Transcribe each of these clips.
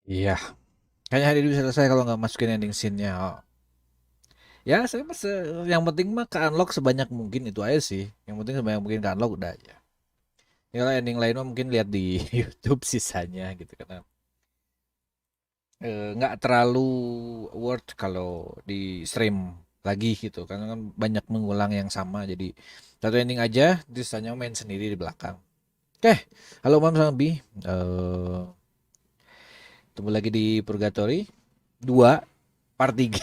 Iya, kayaknya hari ini bisa selesai kalau nggak masukin ending scene-nya. Oh. Ya, saya mas, yang penting mah ke unlock sebanyak mungkin itu aja sih. Yang penting sebanyak mungkin ke unlock udah aja. Ya kalau ending lain mah mungkin lihat di YouTube sisanya gitu karena nggak terlalu worth kalau di stream lagi gitu karena kan banyak mengulang yang sama jadi satu ending aja sisanya main sendiri di belakang. Oke, halo Mam sama Bi. Ketemu lagi di Purgatory 2 part 3.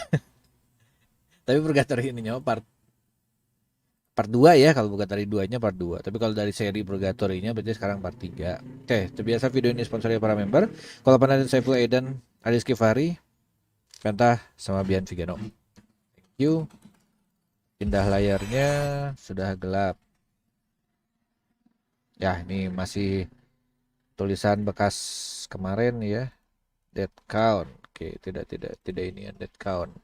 Tapi Purgatory ininya part part 2 ya, kalau bukan dari duanya part 2. Tapi kalau dari seri Purgatory-nya berarti sekarang part 3. Oke, terbiasa video ini sponsori para member. Kalau pernah ada Saiful Aidan, Aris Kifari, Penta sama Bian Vigano. Thank you. Pindah layarnya sudah gelap. Ya, ini masih tulisan bekas kemarin ya. Dead count. Oke, tidak ini ya dead count.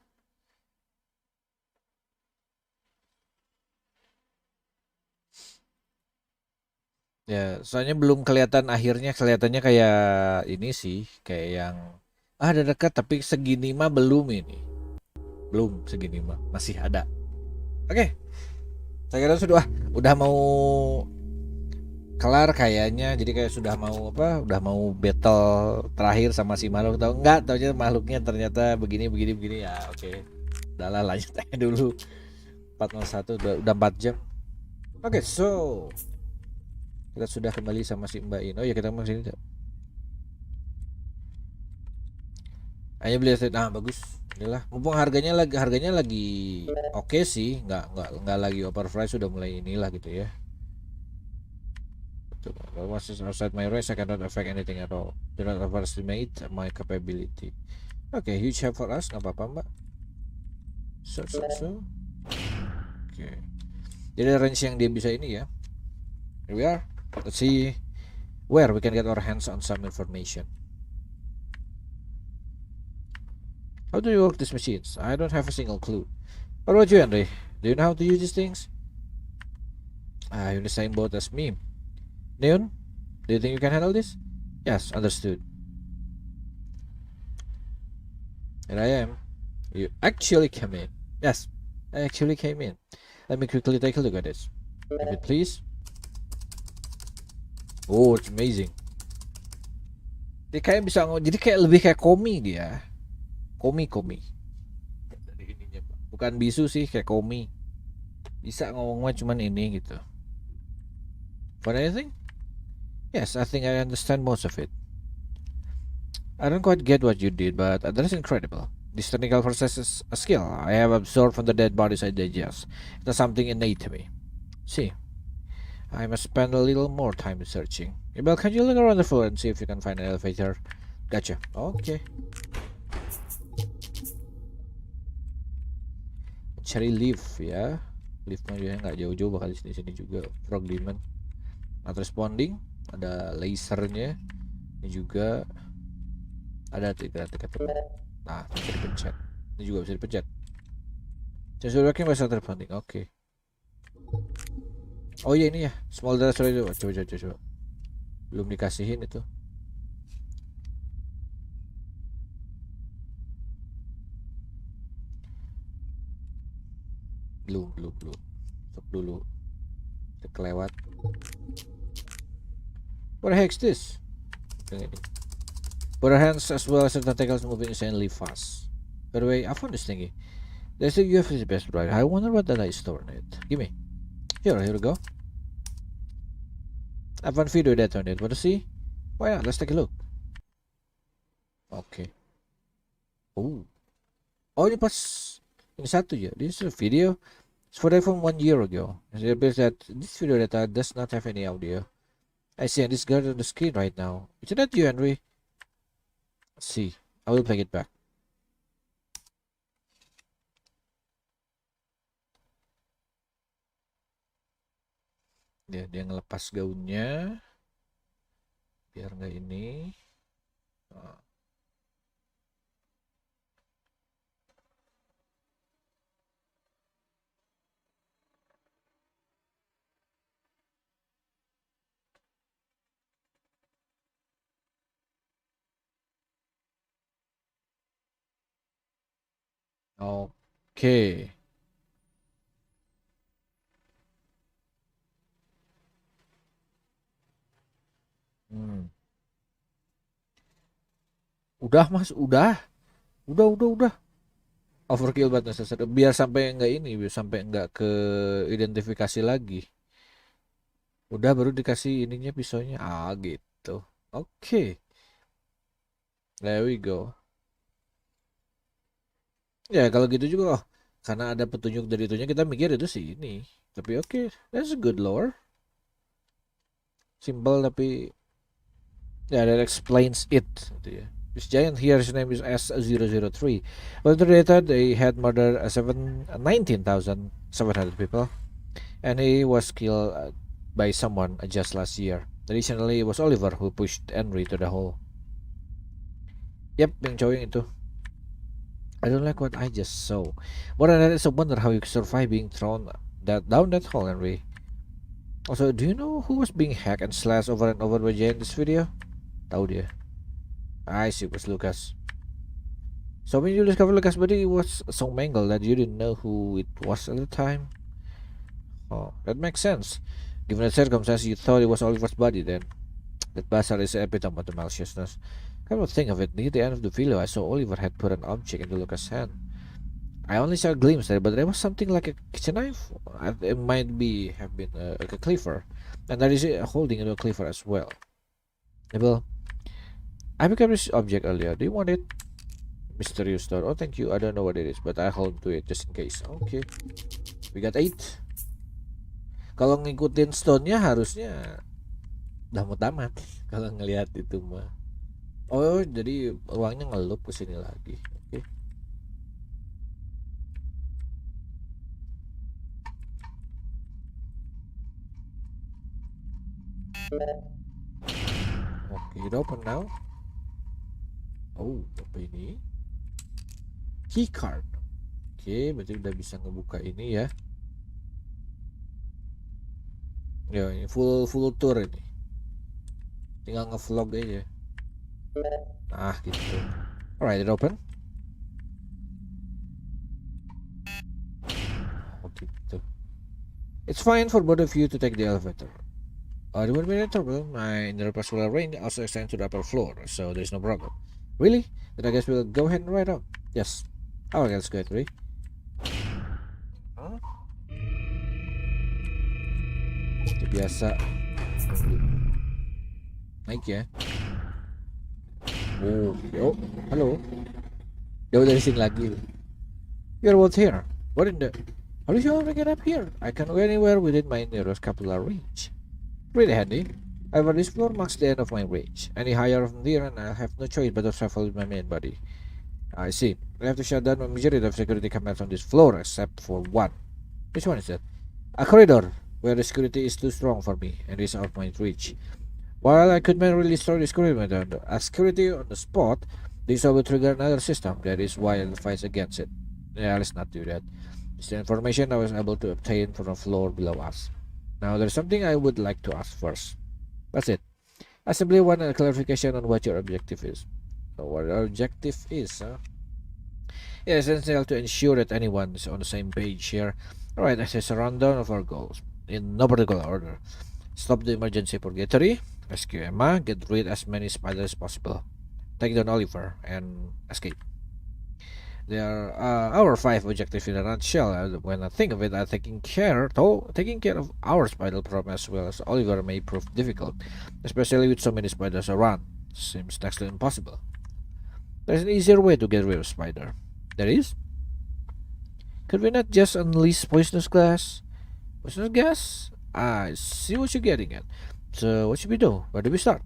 Ya, soalnya belum kelihatan akhirnya kelihatannya kayak ini sih, kayak yang ada dekat tapi segini mah belum ini. Belum segini mah, masih ada. Oke, saya kira sudah udah mau kelar kayaknya. Jadi kayak sudah mau apa? Udah mau battle terakhir sama si makhluk tahu enggak? Taunya makhluknya ternyata begini begini begini ya. Oke. Udahlah lanjut aja dulu. 401 udah 4 jam. Oke, so kita sudah kembali sama si Mbak Ino. Ya kita masih sini. Hanya beli estate, nah bagus. Inilah, mumpung harganya lagi oke sih, nggak lagi overprice sudah mulai inilah gitu ya. Once it's outside my race, I cannot affect anything at all. Do not overestimate my capability. Oke, huge help for us, nggak apa-apa mbak. So. Oke. Jadi range yang dia bisa ini ya. Here we are. Let's see where we can get our hands on some information. How do you work these machines? I don't have a single clue. What about you, Henry? Do you know how to use these things? You're the same boat as me. Neon, do you think you can handle this? Yes, understood. And I am. You actually came in. Yes, I actually came in. Let me quickly take a look at this. If it please. Oh, it's amazing. Dia kayak bisa jadi kayak lebih kayak komi dia. Komi. Dari ininya, Pak. Bukan bisu sih, kayak komi. Bisa ngomongnya cuman ini gitu. For anything? Yes, I think I understand most of it. I don't quite get what you did, but that is incredible. This technical process is a skill I have absorbed from the dead bodies I digest. It's something innate to me. See, I must spend a little more time researching. Well, can you look around the floor and see if you can find an elevator? Gotcha. Okay. Cari lift ya. Liftnya juga nggak jauh-jauh, bakal di sini-sini juga. Frog Demon. Not responding. Ada lasernya. Ini juga ada tiga teman. Nah, bisa dipencet. Ini juga bisa dipencet. Just working by starter funding. Oke. Okay. Oh iya ini ya. Small data storage. Coba. Belum dikasihin itu. Belum. Stop dulu. Kita kelewat. What the heck is this? Yang ini. But our hands as well as the tentacles moving insanely fast. By the way, I found this thingy. There's a UFO's best right. I wonder what that I stored in it. Give me. Here we go. I found video data on it. Want to see? Why not? Let's take a look. Okay. Oh ini pas ini satu ya. This is a video. It's for from 1 year ago. It appears that this video data does not have any audio. I see this guard on the screen right now. Is that you, Henry? Let's see. I will play it back. Dia ngelepas gaunnya biar nggak ini. Nah. Oke. Hmm. Udah mas, udah. Overkill but necessary. Biar sampai nggak ini, biar sampai nggak ke identifikasi lagi. Udah baru dikasih ininya pisaunya. Ah gitu. Oke, there we go. Ya kalau gitu juga oh, karena ada petunjuk dari itunya kita mikir itu sih ini. Tapi oke, that's a good lore. Simple tapi ya that explains it. Gitu ya. This giant here, his name is S003. Well, the data they had murdered 19,700 people, and he was killed by someone just last year. Additionally, it was Oliver who pushed Henry to the hole. Yep, yang cowok yang itu. I don't like what I just saw. More than that, it's a wonder how you survive being thrown down that hole, Henry. Also, do you know who was being hacked and slashed over and over by Jay in this video? Tahu dia. I see, it was Lucas. So when you discovered Lucas' body, it was so mangled that you didn't know who it was at the time? Oh, that makes sense. Given the circumstances, you thought it was Oliver's body then. That bastard is the epitome of the maliciousness. Come to think of it, near the end of the video, I saw Oliver had put an object into Lucas' hand. I only saw a glimpse there, but there was something like a kitchen knife. It might have been like a cleaver, and that is holding into a cleaver as well. Well, I picked up this object earlier. Do you want it? Mysterious store. Oh, thank you. I don't know what it is, but I hold to it just in case. Okay, we got 8. Kalau ngikutin stone-nya harusnya udah mau tamat. Kalau ngelihat itu mah. Oh, jadi uangnya ngelup ke sini lagi. Oke. Oke, it open now. Oh, apa ini? Keycard. Oke, berarti udah bisa ngebuka ini ya. Ya, ini full tour ini. Tinggal ngevlog aja. Nah, gitu. Alright, it open. Oh, gitu. It's fine for both of you to take the elevator. There won't be any trouble. My interpersonal range also extends to the upper floor, so there's no problem. Really? Then I guess we'll go ahead and ride up. Yes. Alright, let's go ahead, Ray. Huh? Biasa. Naik ya. Oh, yo. Halo. Jauh dari sini lagi. You're both here. What in the... How did you ever get up here? I can go anywhere within my nearest capillary range. Really handy. However, this floor marks the end of my range. Any higher from there and I'll have no choice but to travel with my main body. I see. I have to shut down my majority of security cameras on this floor except for one. Which one is that? A corridor where the security is too strong for me and is out of my reach. While I could manually restore this corridor as security on the spot, this will trigger another system. That is why I'll fight against it. Yeah, let's not do that. It's the information I was able to obtain from the floor below us. Now, there's something I would like to ask first. That's it. I simply want a clarification on what your objective is. So what our objective is, huh? Yeah, it's essential to ensure that anyone is on the same page here. Alright, this is a rundown of our goals, in no particular order. Stop the emergency purgatory, rescue Emma, get rid as many spiders as possible, take down Oliver, and escape. There are our 5 objectives in a nutshell. When I think of it, taking care of our spider problem as well as Oliver may prove difficult, especially with so many spiders around. Seems next to impossible. There's an easier way to get rid of spider. There is? Could we not just unleash poisonous gas? Poisonous gas? I see what you're getting at. So what should we do? Where do we start?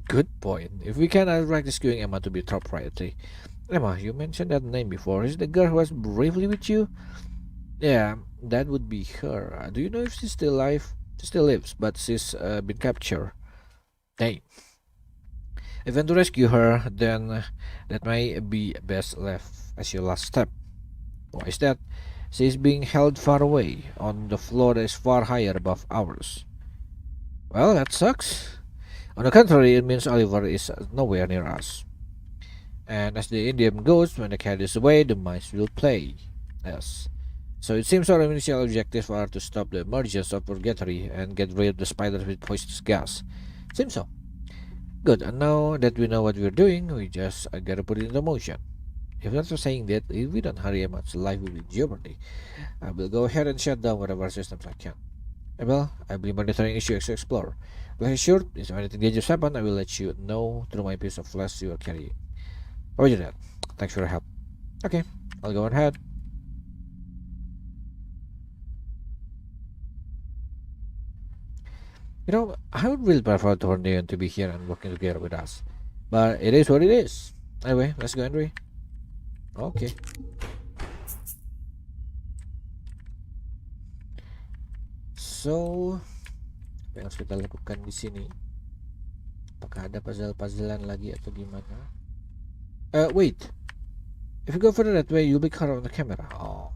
Good point. If we can, I'd like rescuing Emma to be top priority. Emma, you mentioned that name before. Is the girl who was bravely with you? Yeah, that would be her. Do you know if she's still alive? She still lives, but she's been captured. Hey, if you want to rescue her, then that may be best left as your last step. Why is that? She is being held far away, on the floor that is far higher above ours. Well, that sucks. On the contrary, it means Oliver is nowhere near us. And as the idiom goes, when the cat is away, the mice will play. Yes. So it seems our initial objectives are to stop the emergence of Purgatory and get rid of the spiders with poisonous gas. Seems so. Good, and now that we know what we're doing, we just gotta put it into motion. If after saying that, if we don't hurry much, life will be in jeopardy. I will go ahead and shut down whatever systems I can. Well, I'll be monitoring issues to explore. Rest assured, if anything dangerous happens, I will let you know through my piece of flesh you are carrying. Roger that. Thanks for your help. Okay, I'll go ahead. You know, I would really prefer Torneon to be here and working together with us. But it is what it is. Anyway, let's go, Henry. Okay. So, apa yang harus kita lakukan di sini? Apakah ada puzzle-puzzlean lagi atau gimana? Wait. If you go further that way, you'll be caught on the camera. Oh,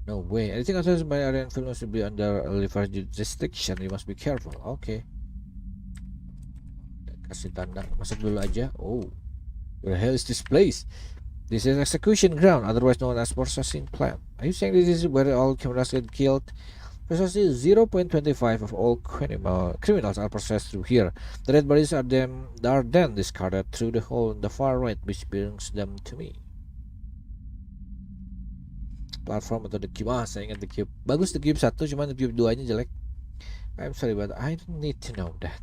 no way. Anything outside my area and film must be under Oliver's jurisdiction. You must be careful. Okay. Kasih tanda. Masuk dulu aja. Oh, where the hell is this place? This is execution ground, otherwise known as processing plant. Are you saying this is where all criminals get killed? Precisely 0.25 of all criminals are processed through here. The dead bodies are then discarded through the hole on the far right, which brings them to me. Platform atau the cube. Saya ingat the cube. Bagus the cube 1, cuman the cube 2 nya jelek. I'm sorry, but I don't need to know that.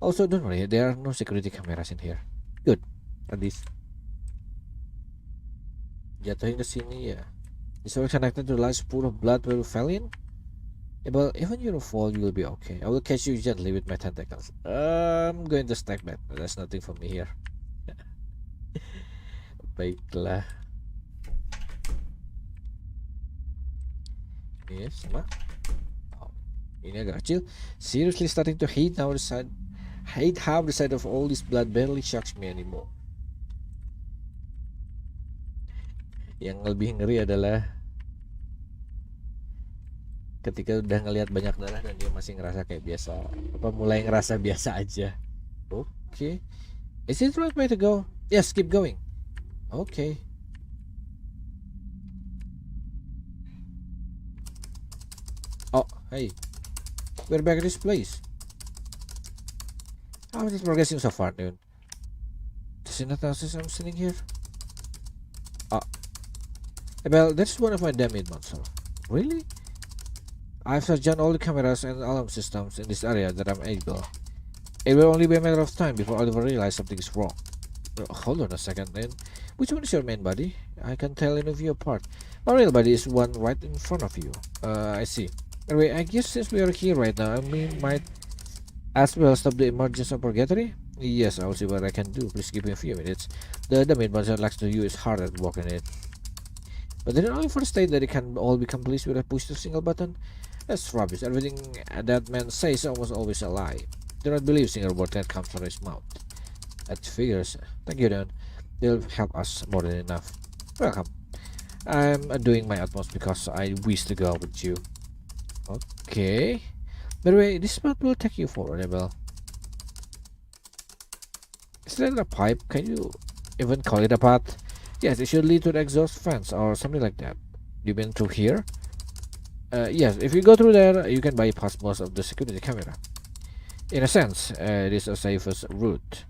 Also, don't worry, there are no security cameras in here. Good, at least. Jatuhin ke sini ya. Is all connected to the large pool of blood where we fell in? Yeah, but even you fall, you will be okay. I will catch you gently with my tentacles. I'm going to stack back. There's nothing for me here. Baiklah. Ini sama. Oh, ini agak kecil. Seriously starting to hate how the sight of all this blood barely shocks me anymore. Yang lebih ngeri adalah ketika udah ngelihat banyak darah dan dia masih ngerasa kayak biasa, mulai ngerasa biasa aja. Okay. Is it the right way to go? Yes, keep going. Okay. Oh, hey. We're back at this place. How is it progressing so far, dude? Does it not notice I'm sitting here? Oh. Well, that's one of my damaged monsters. Really? I've searched on all the cameras and alarm systems in this area that I'm able. It will only be a matter of time before Oliver realizes something is wrong. Hold on a second, then. Which one is your main body? I can tell any of you apart. My real body is one right in front of you. I see. Anyway, I guess since we are here right now, we might as well stop the emergence of Purgatory. Yes, I'll see what I can do. Please give me a few minutes. The main monster next to you is hard at working it. But didn't Oliver state that it can all become pleased with a push to a single button? That's rubbish. Everything that man says is almost always a lie. Do not believe single word that comes from his mouth. That figures. Thank you, Dan. They'll help us more than enough. Welcome. I'm doing my utmost because I wish to go with you. Okay. By the way, this path will take you forward, Abel. Is that a pipe? Can you even call it a path? Yes, it should lead to the exhaust fans or something like that. You been through here? Yes, if you go through there, you can bypass most of the security camera. In a sense, it is the safest route.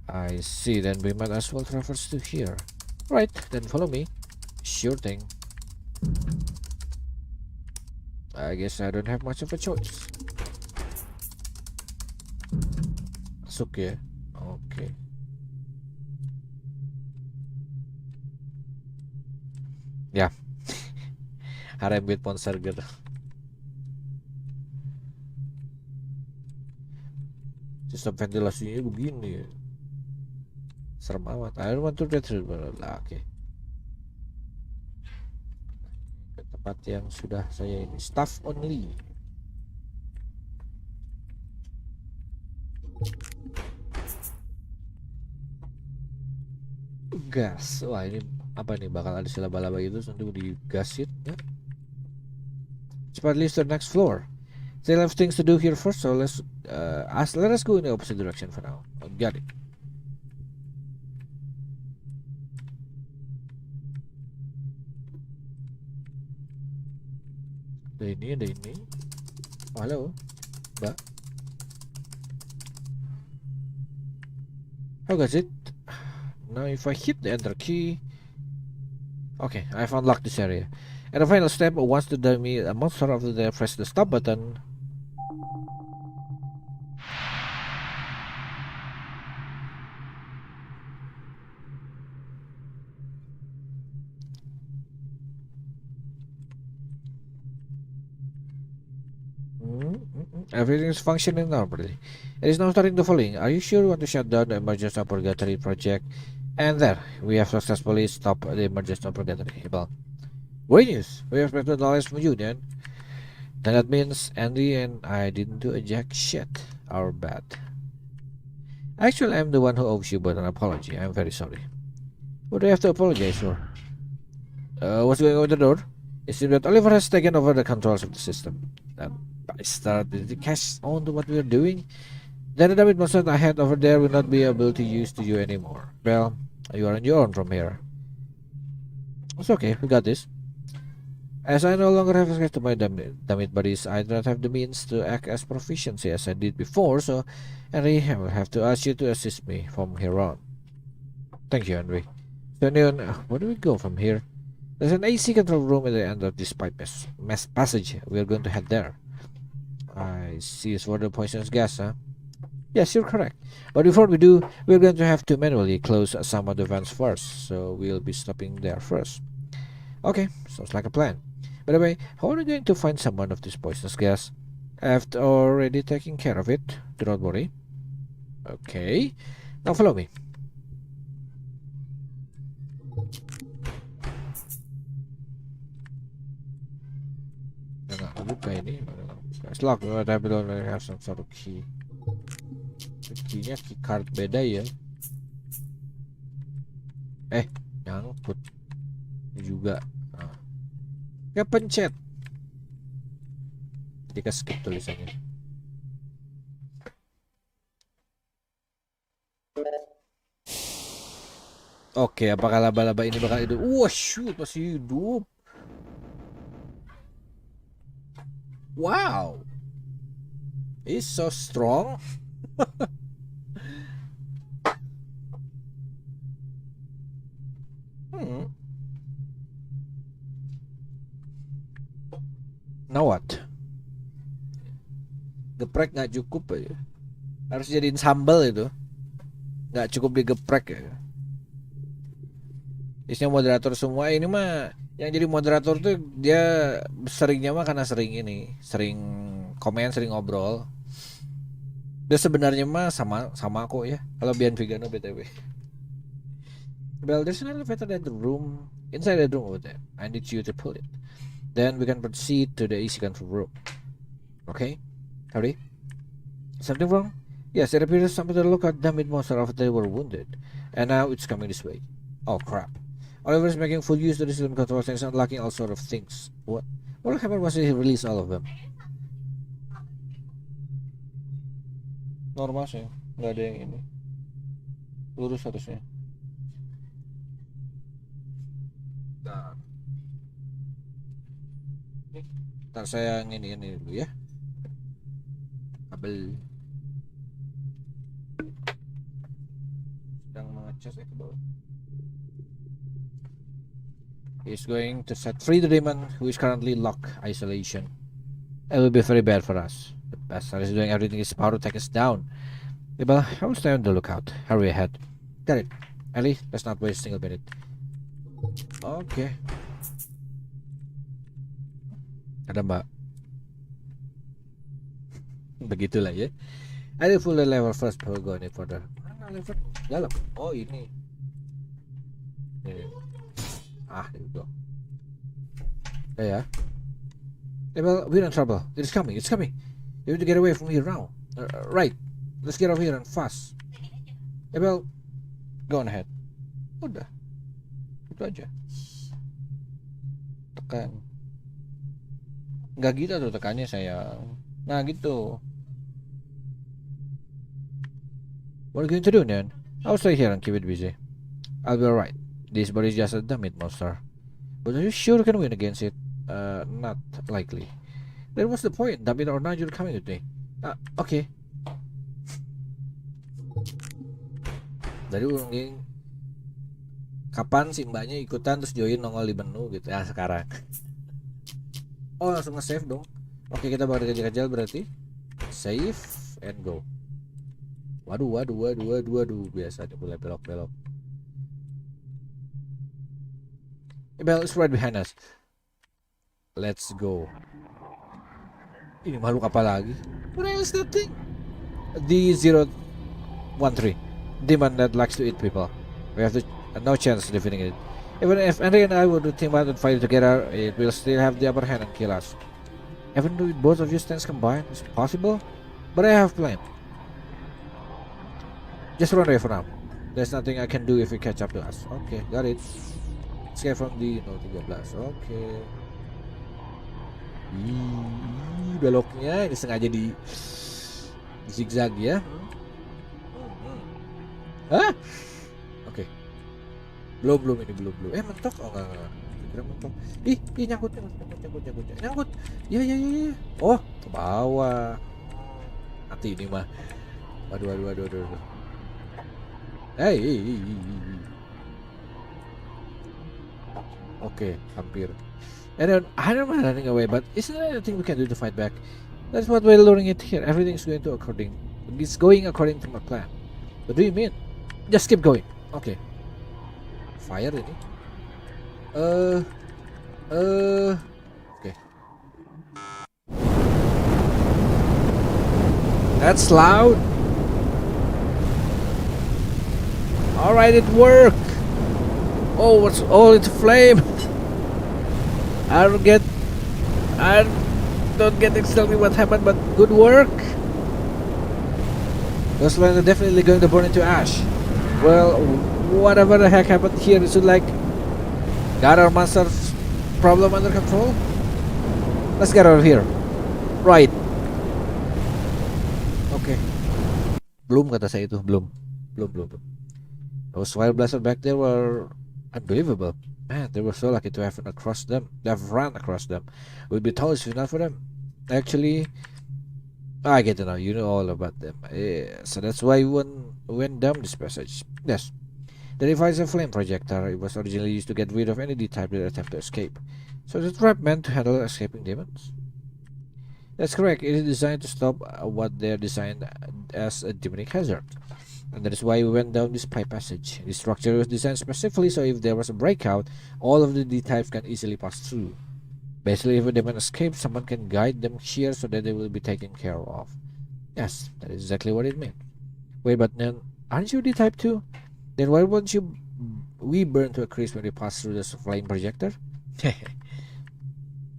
I see, then we might as well traverse to here. Right, then follow me. Sure thing. I guess I don't have much of a choice. Masuk ya? Okay. Ya. Harem with monster gitu. Sistem ventilasinya begini ya. Serem amat. I don't want to get rid of it. Oke. Ke tempat yang sudah saya ini. Staff only. Gas. Wah, ini apa nih, bakal ada laba-laba gitu untuk digasin ya. Cepat leads to the next floor. They have things to do here first, so let us go in the opposite direction for now. Got it. Ada ini. Oh, halo, Mbak. How does it? Now if I hit the enter key. Okay, I've unlocked this area. And the final step, once the dummy a monster after they press the stop button. Everything is functioning normally. It is now starting the following. Are you sure you want to shut down the emergency Purgatory project? And there, we have successfully stopped the emergency Purgatory. Well, great news. We have expected dollars from you then. Then that means Andy and I didn't do a jack shit. Our bad. Actually, I'm the one who owes you but an apology. I'm very sorry. What do I have to apologize for? What's going on with the door? It seems that Oliver has taken over the controls of the system. That bastard did he catch on to what we're doing? Then the David monster I had over there will not be able to use to you anymore. Well, you are on your own from here. It's okay, we got this. As I no longer have access to my damit buddies, I do not have the means to act as proficiency as I did before, so Henry, I will have to ask you to assist me from here on. Thank you, Henry. So, Neon, where do we go from here? There's an AC control room at the end of this pipe passage. We are going to head there. I see it's for the poisonous gas, huh? Yes, you're correct. But before we do, we're going to have to manually close some of the vents first, so we'll be stopping there first. Okay, sounds like a plan. By the way, how are you going to find someone of this poisonous gas? I've already taken care of it. Do not worry. Okay, now follow me. Buka ini. It's locked, but I believe I have some sort of key. Key-nya key card beda ya. Nyangkut juga. Kepencet. Jadi skip tulisannya. Oke, apakah laba-laba ini bakal hidup? Wah, shoot, masih hidup. Wow, he's so strong. Now what? Geprek nggak cukup aja. Harus jadiin sambal itu. Nggak cukup digeprek ya. Isinya moderator semua. Ini mah yang jadi moderator tuh dia seringnya mah karena sering komen, sering ngobrol. Dia sebenarnya mah sama kok ya. Kalau Bian Vigano BTW. Well, there's an elevator in the room, inside the room over there. I need you to pull it. Then we can proceed to the AC control room. Okay? Hurry. Something wrong? Yes, it appears somebody looked at the mid monster after they were wounded. And now it's coming this way. Oh crap. Oliver is making full use of the system controls and is unlocking all sort of things. What will happen once he release all of them? Normal sih, nggak ada yang ini. Lurus harusnya. Ntar saya ini dulu ya. Kabel. Sedang mengecas ke bawah. He's going to set free the demon who is currently locked isolation. It will be very bad for us. The bastard is doing everything in his power to take us down. Well, I will stay on the lookout. Hurry ahead. Got it. Ellie, let's not waste a single minute. Okay. Ada mbak. Begitulah ya. I will full level first before going further. Mana level dalam? Oh ini. There we go. Yeah. Well, we're in trouble. It's coming. You have to get away from here now. Right. Let's get over here and fast. Well, go on ahead. Udah. Itu aja. Tekan. Nggak gitu tuh tekannya sayang. Nah gitu. What are you going to do then? I'll stay here and keep it busy. I'll be alright. This body is just a dumb monster. But are you sure you can win against it? Not likely. Then what's the point? Dump it or not, you're coming with me. Okay. Dari mungkin kapan si mbaknya ikutan terus join nongol di menu gitu ya sekarang. Oh langsung nge-save dong. Oke kita bakal kecil-kecil berarti. Save and go. Waduh biasa mulai belok-belok. Bell is right behind us. Let's go. Ini makhluk apa lagi? What else that thing? D013. Demon that likes to eat people. We have no chance of defeating it. Even if Henry and I would team up and fight together, it will still have the upper hand and kill us. Even though both of you stands combined, it's possible. But I have a plan. Just run away for now. There's nothing I can do if you catch up to us. Okay, got it. Escape from the 013. Okay. Beloknya ini sengaja di zigzag ya. Hah? Oke. Belum ini belum. Mentok? Oh enggak. Kira mentok. Ih, nyangkut. Ya. Oh, ke bawah. Mati ini mah. Waduh. Hey. Oke, hampir. And then I don't mind running away, but isn't there anything we can do to fight back? That's what we're learning it here. Everything's going according to my plan. What do you mean? Just keep going. Okay. Fire ini. Okay. That's loud. All right, it worked. Oh, what's all into flame? I don't get exactly what happened, but good work. Those lines are definitely going to burn into ash. Well, whatever the heck happened here, it should like got our monster's problem under control. Let's get out of here. Right. Okay. Belum kata saya itu, belum. Those fire blasters back there were unbelievable. Man, they were so lucky to have run across them. We'd be toast if not for them. Actually, I get to know. You know all about them. Yeah, so that's why we went down this passage. Yes. The device is a flame projector. It was originally used to get rid of any D-type that attempt to escape. So the trap meant to handle escaping demons. That's correct. It is designed to stop what they're designed as a demonic hazard. And that is why we went down this pipe passage. The structure was designed specifically so if there was a breakout, all of the D-types can easily pass through. Basically, if a demon escapes, someone can guide them here so that they will be taken care of. Yes, that is exactly what it meant. Wait, but then, aren't you D-type too? Then why won't we burn to a crisp when we pass through the flame projector?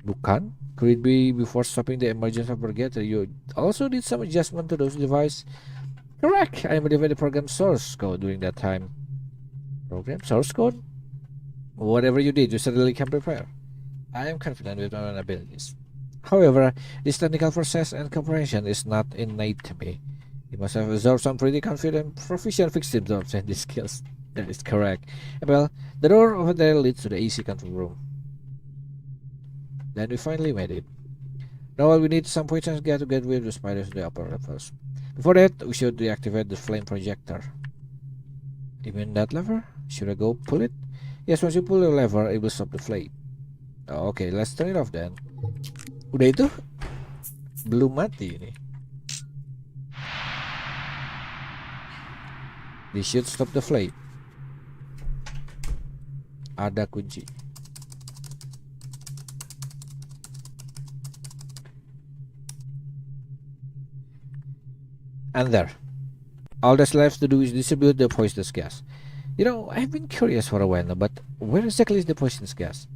Bukan? Could it be before stopping the emergence of Purgatory, you also did some adjustment to those devices? Correct. I modified the program source code during that time. Program source code? Whatever you did, you certainly can prepare. I am confident with my own abilities. However, this technical process and comprehension is not innate to me. You must have absorbed some pretty confident, proficient victims of these skills. That is correct. Well, the door over there leads to the AC control room. Then we finally made it. Now all we need is some poisons to get rid of the spiders in the upper levels. Before that, we should deactivate the flame projector. You mean that lever? Should I go pull it? Yes, once you pull the lever, it will stop the flame. Oh, okay, let's turn it off then. Udah itu? Belum mati ini. This should stop the flame. Ada kunci. And there. All that's left to do is distribute the poisonous gas. You know, I've been curious for a while now, but where exactly is the poisonous gas?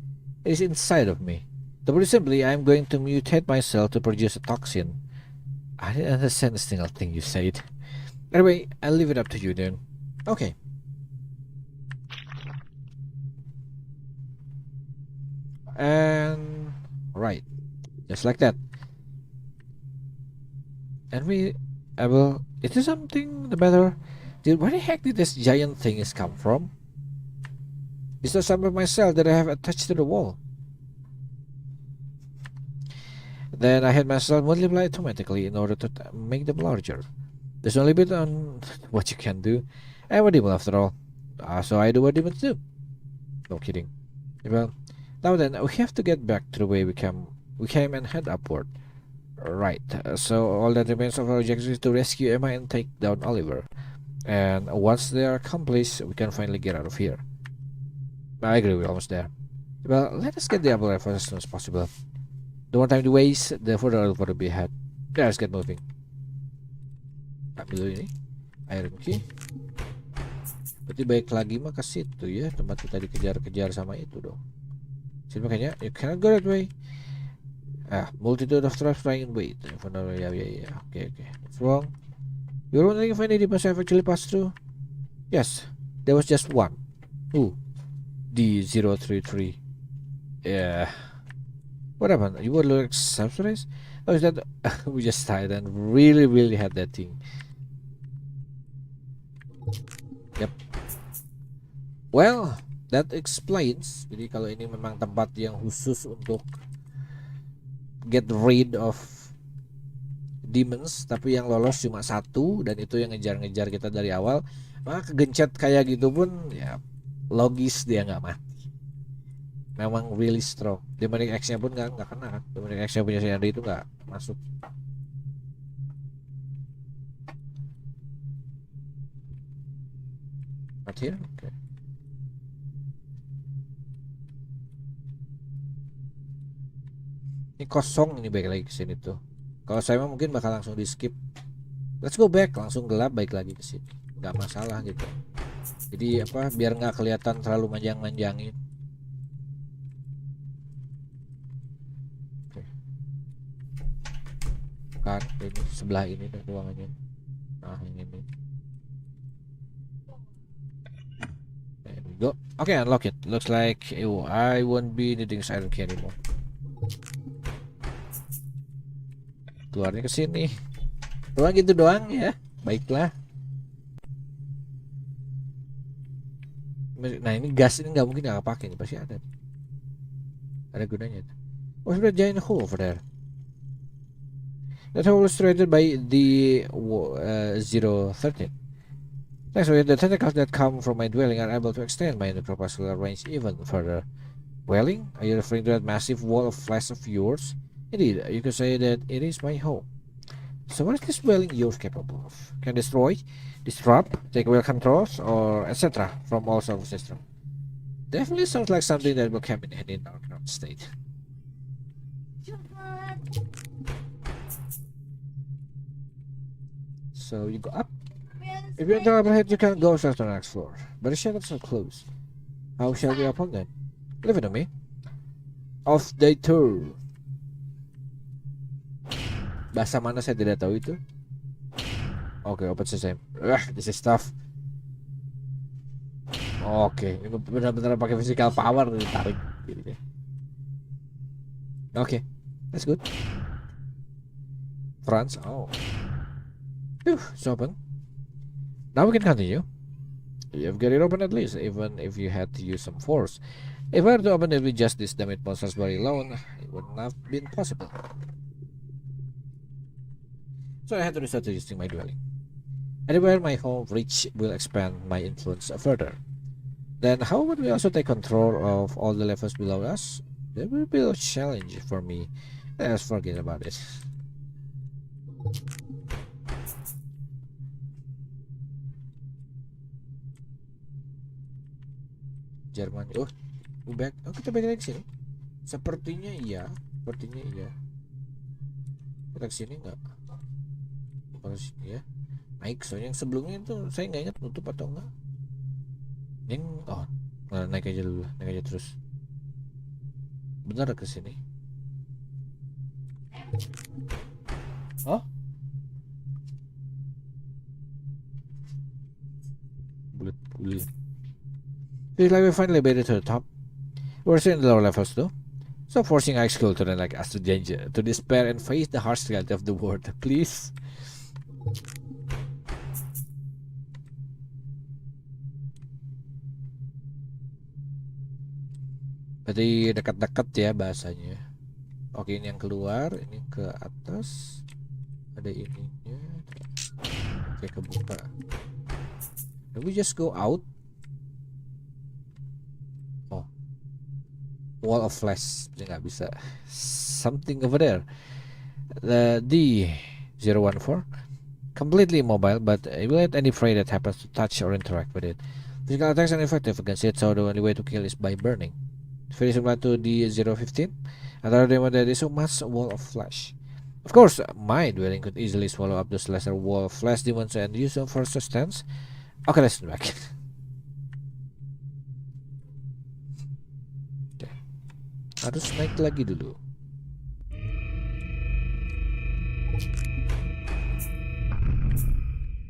It is inside of me. To put it simply, I'm going to mutate myself to produce a toxin. I didn't understand a single thing you said. Anyway, I'll leave it up to you then. Okay. And right. Just like that. And is there something the matter? Where the heck did this giant thing come from? Is there some of myself that I have attached to the wall? Then I had myself multiply automatically in order to make them larger. There's no limit on what you can do. I'm a demon after all. So I do what demons do. No kidding. Well, now then, we have to get back to the way we came and head upward. Right. So all that remains of our objective is to rescue Emma and take down Oliver. And once they are accomplished, we can finally get out of here. I agree, we're almost there. Well, let us get the apple rifle as soon as possible. The more time to waste, the further Oliver will be ahead. Let's get moving. Ambil dulu ini iron key. Berarti baik lagi mah ke situ ya, tempat kita dikejar-kejar sama itu dong. Jadi makanya you cannot go that way. Multitude of traps lying in wait. Yeah. Okay. What's wrong? You're wondering if any demons have actually passed through? Yes, there was just one. Who? D033. Yeah. What happened? You were like subsidized? Oh, is that we just died and really had that thing. Yep. Well, that explains. Jadi kalau ini memang tempat yang khusus untuk get rid of demons, tapi yang lolos cuma satu dan itu yang ngejar-ngejar kita dari awal, maka kegencet kayak gitu pun ya logis dia nggak mati. Memang really strong. Demonic X-nya pun nggak kena kan. Demonic X-nya punya si Andy itu nggak masuk. Not here? Okay. Ini kosong, ini balik lagi ke sini tuh. Kalau saya mungkin bakal langsung di skip. Let's go back, langsung gelap balik lagi ke sini. Nggak masalah gitu. Jadi apa biar nggak kelihatan terlalu manjang-manjangin. Kan ini sebelah ini dan ruangannya. Nah ini nih. There we go. Okay, unlock it. Looks like I won't be needing iron key anymore. Keluarnya ke sini. Doang gitu doang ya. Baiklah. Nah ini gas ini nggak mungkin nggak pakai nih, pasti ada. Ada gunanya. What's that giant hole over there? That hole was created by the 013. Thanks to the tentacles that come from my dwelling are able to extend my necroposcular range even further. Dwelling? Are you referring to that massive wall of flesh of yours? Indeed, you could say that it is my home. So what is this dwelling yours capable of? Can destroy, disrupt, take away controls, or etc. from all server system? Definitely sounds like something that will come in handy in our current state. So you go up. If you enter up ahead, you can go straight to the next floor. But the shadows are closed. How shall we upon them? Leave it to me. Off the tour. Bahasa mana saya tidak tahu itu. Oke, open system. This is tough. Oke, ini benar-benar pakai physical power ditarik. Oke, that's good. France, oh. It's open. Now we can continue. You've got it open at least, even if you had to use some force. If I were to open it with just this damaged monster's body alone, it wouldn't have been possible. So I had to resort to using my dwelling. Anywhere my home reach will expand my influence further. Then how would we also take control of all the levels below us? That will be a challenge for me. Let's forget about it. Jerman. Oh, back. Oh, kita balik lagi ke sini. Sepertinya iya. Kita ke sini enggak? Kalau sini ya. Naik, soalnya yang sebelumnya itu saya nggak ingat nutup atau enggak. Yang naik aja dulu, naik aja terus. Benar ke sini. Oh? Bulat. Feels like we finally made it to the top. We're still in the lower levels though. Stop forcing high school children like us to danger, to despair and face the harsh reality of the world, please. Berarti dekat-dekat ya bahasanya. Oke, ini yang keluar, ini ke atas. Ada ininya. Oke, kebuka. Can we just go out? Oh, wall of flash. Dia nggak bisa. Something over there. The D014. Completely immobile, but it will let any prey that happens to touch or interact with it. Physical attacks are effective against it, so the only way to kill is by burning. It's very similar to D015. Another demon that is so much a wall of flesh. Of course, my dwelling could easily swallow up those lesser wall of flesh demons and use them for sustenance. Okay, let's back. Okay. Harus naik lagi dulu.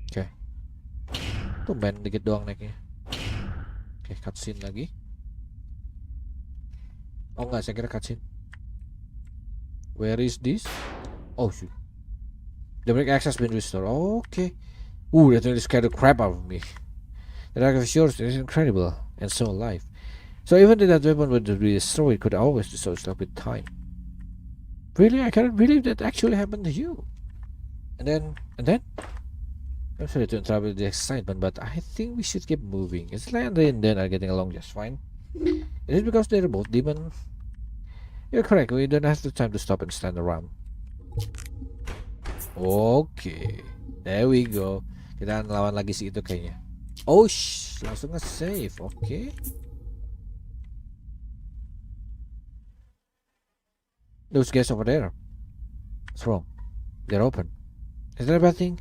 Oke. Tuh main dikit doang naiknya. Oke, cutscene lagi. Oh enggak, saya kira cutscene. Where is this? Oh shoot. The break access been restored. Okay. Ooh, that really scared the crap out of me. The dark of yours is incredible and so alive. So even if that weapon would be destroyed, it could always destroy itself with time. Really, I cannot believe that actually happened to you. And then, I'm sorry to interrupt the excitement, but I think we should keep moving. It's like Andre and Dan are getting along just fine. Is it because they're both demon? You're correct. We don't have the time to stop and stand around. Okay, there we go. Kita lawan lagi si itu kayaknya. Oh, langsung nge-save. Okay. Those guys over there. What's wrong? They're open. Is that a bad thing?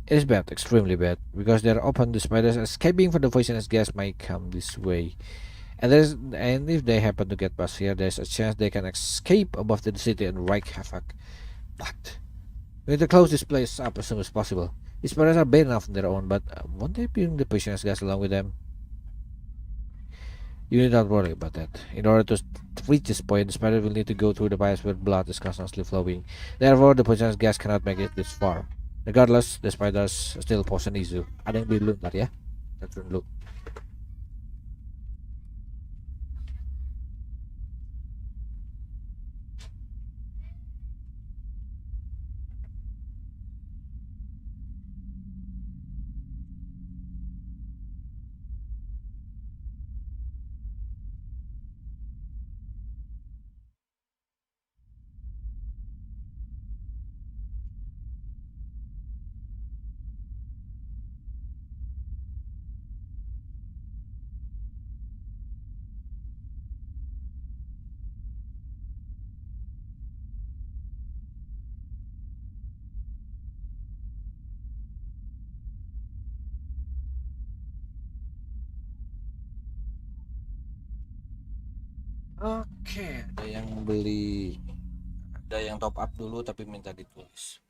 It is bad, extremely bad, because they're open. The spiders escaping from the poisonous gas might come this way. And if they happen to get past here, there's a chance they can escape above the city and wreak havoc. But we need to close this place up as soon as possible. These spiders are bad enough on their own, but won't they bring the poisonous gas along with them? You need not worry about that. In order to reach this point, the spider will need to go through the pipes where blood is constantly flowing. Therefore, the poisonous gas cannot make it this far. Regardless, the spiders still pose an issue. Ada yang beli dulu ntar ya. Kita turun dulu. Oke, ada yang beli, ada yang top up dulu tapi minta ditulis.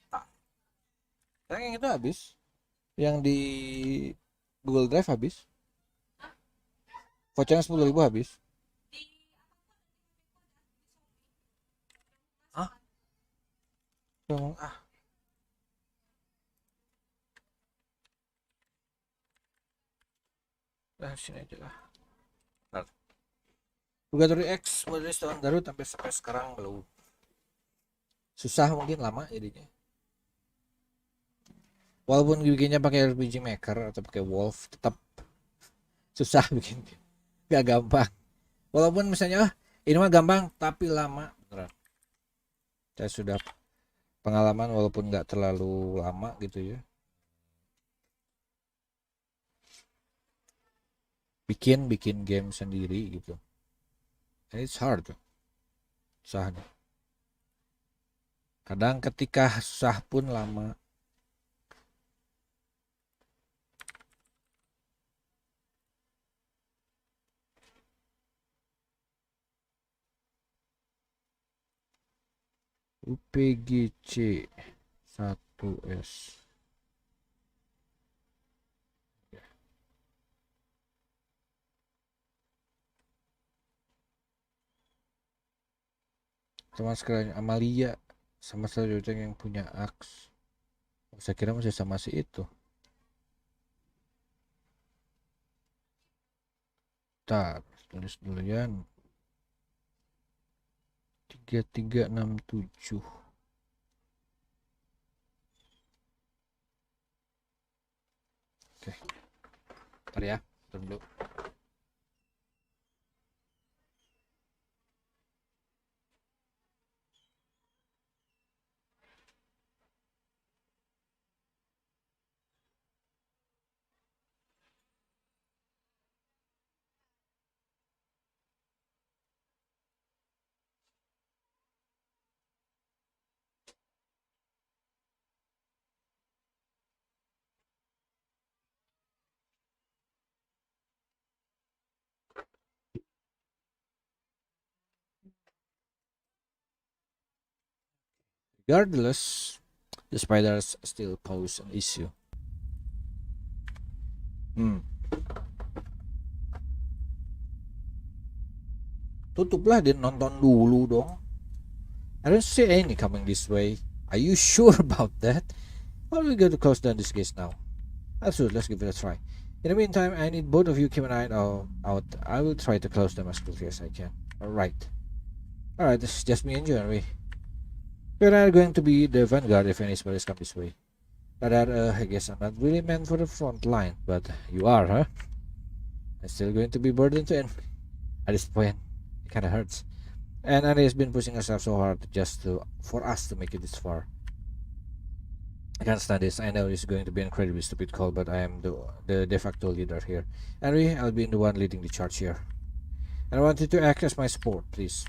Yang itu habis, yang di Google Drive habis, vouchernya 10.000 habis. Ah, ah, sini aja lah. Nah, Purgatory X mulai tahun baru sampai sekarang belum. Susah mungkin lama jadinya. Walaupun bikinnya pakai RPG Maker atau pakai Wolf, tetap susah bikin. Gak gampang. Walaupun misalnya ini mah gampang tapi lama. Beneran. Saya sudah pengalaman walaupun nggak terlalu lama gitu ya. Bikin game sendiri gitu. And it's hard. Susah. Kadang ketika susah pun lama. UPGC 1S. Sama sekali Amalia sama selanjutnya yang punya aks. Saya kira masih sama si itu. Tar, tulis dulu ya. 3367. Oke. Ntar ya, tunggu. Regardless, the spiders still pose an issue. Tutuplah dan nonton dulu dong. I don't see any coming this way. Are you sure about that? Well, we got to close down this case now. Absolutely, let's give it a try. In the meantime, I need both of you keep an eye out. I will try to close them as quickly as I can. Alright, this is just me and you, Henry. We're not going to be the vanguard if any spiders come this way. I guess I'm not really meant for the front line, but you are, huh? I'm still going to be burdened to end. At this point, it kinda hurts. And Annie has been pushing herself so hard for us to make it this far. I can't stand this. I know this is going to be an incredibly stupid call, but I am the de facto leader here. Henry, I'll be the one leading the charge here. And I want you to act as my support, please.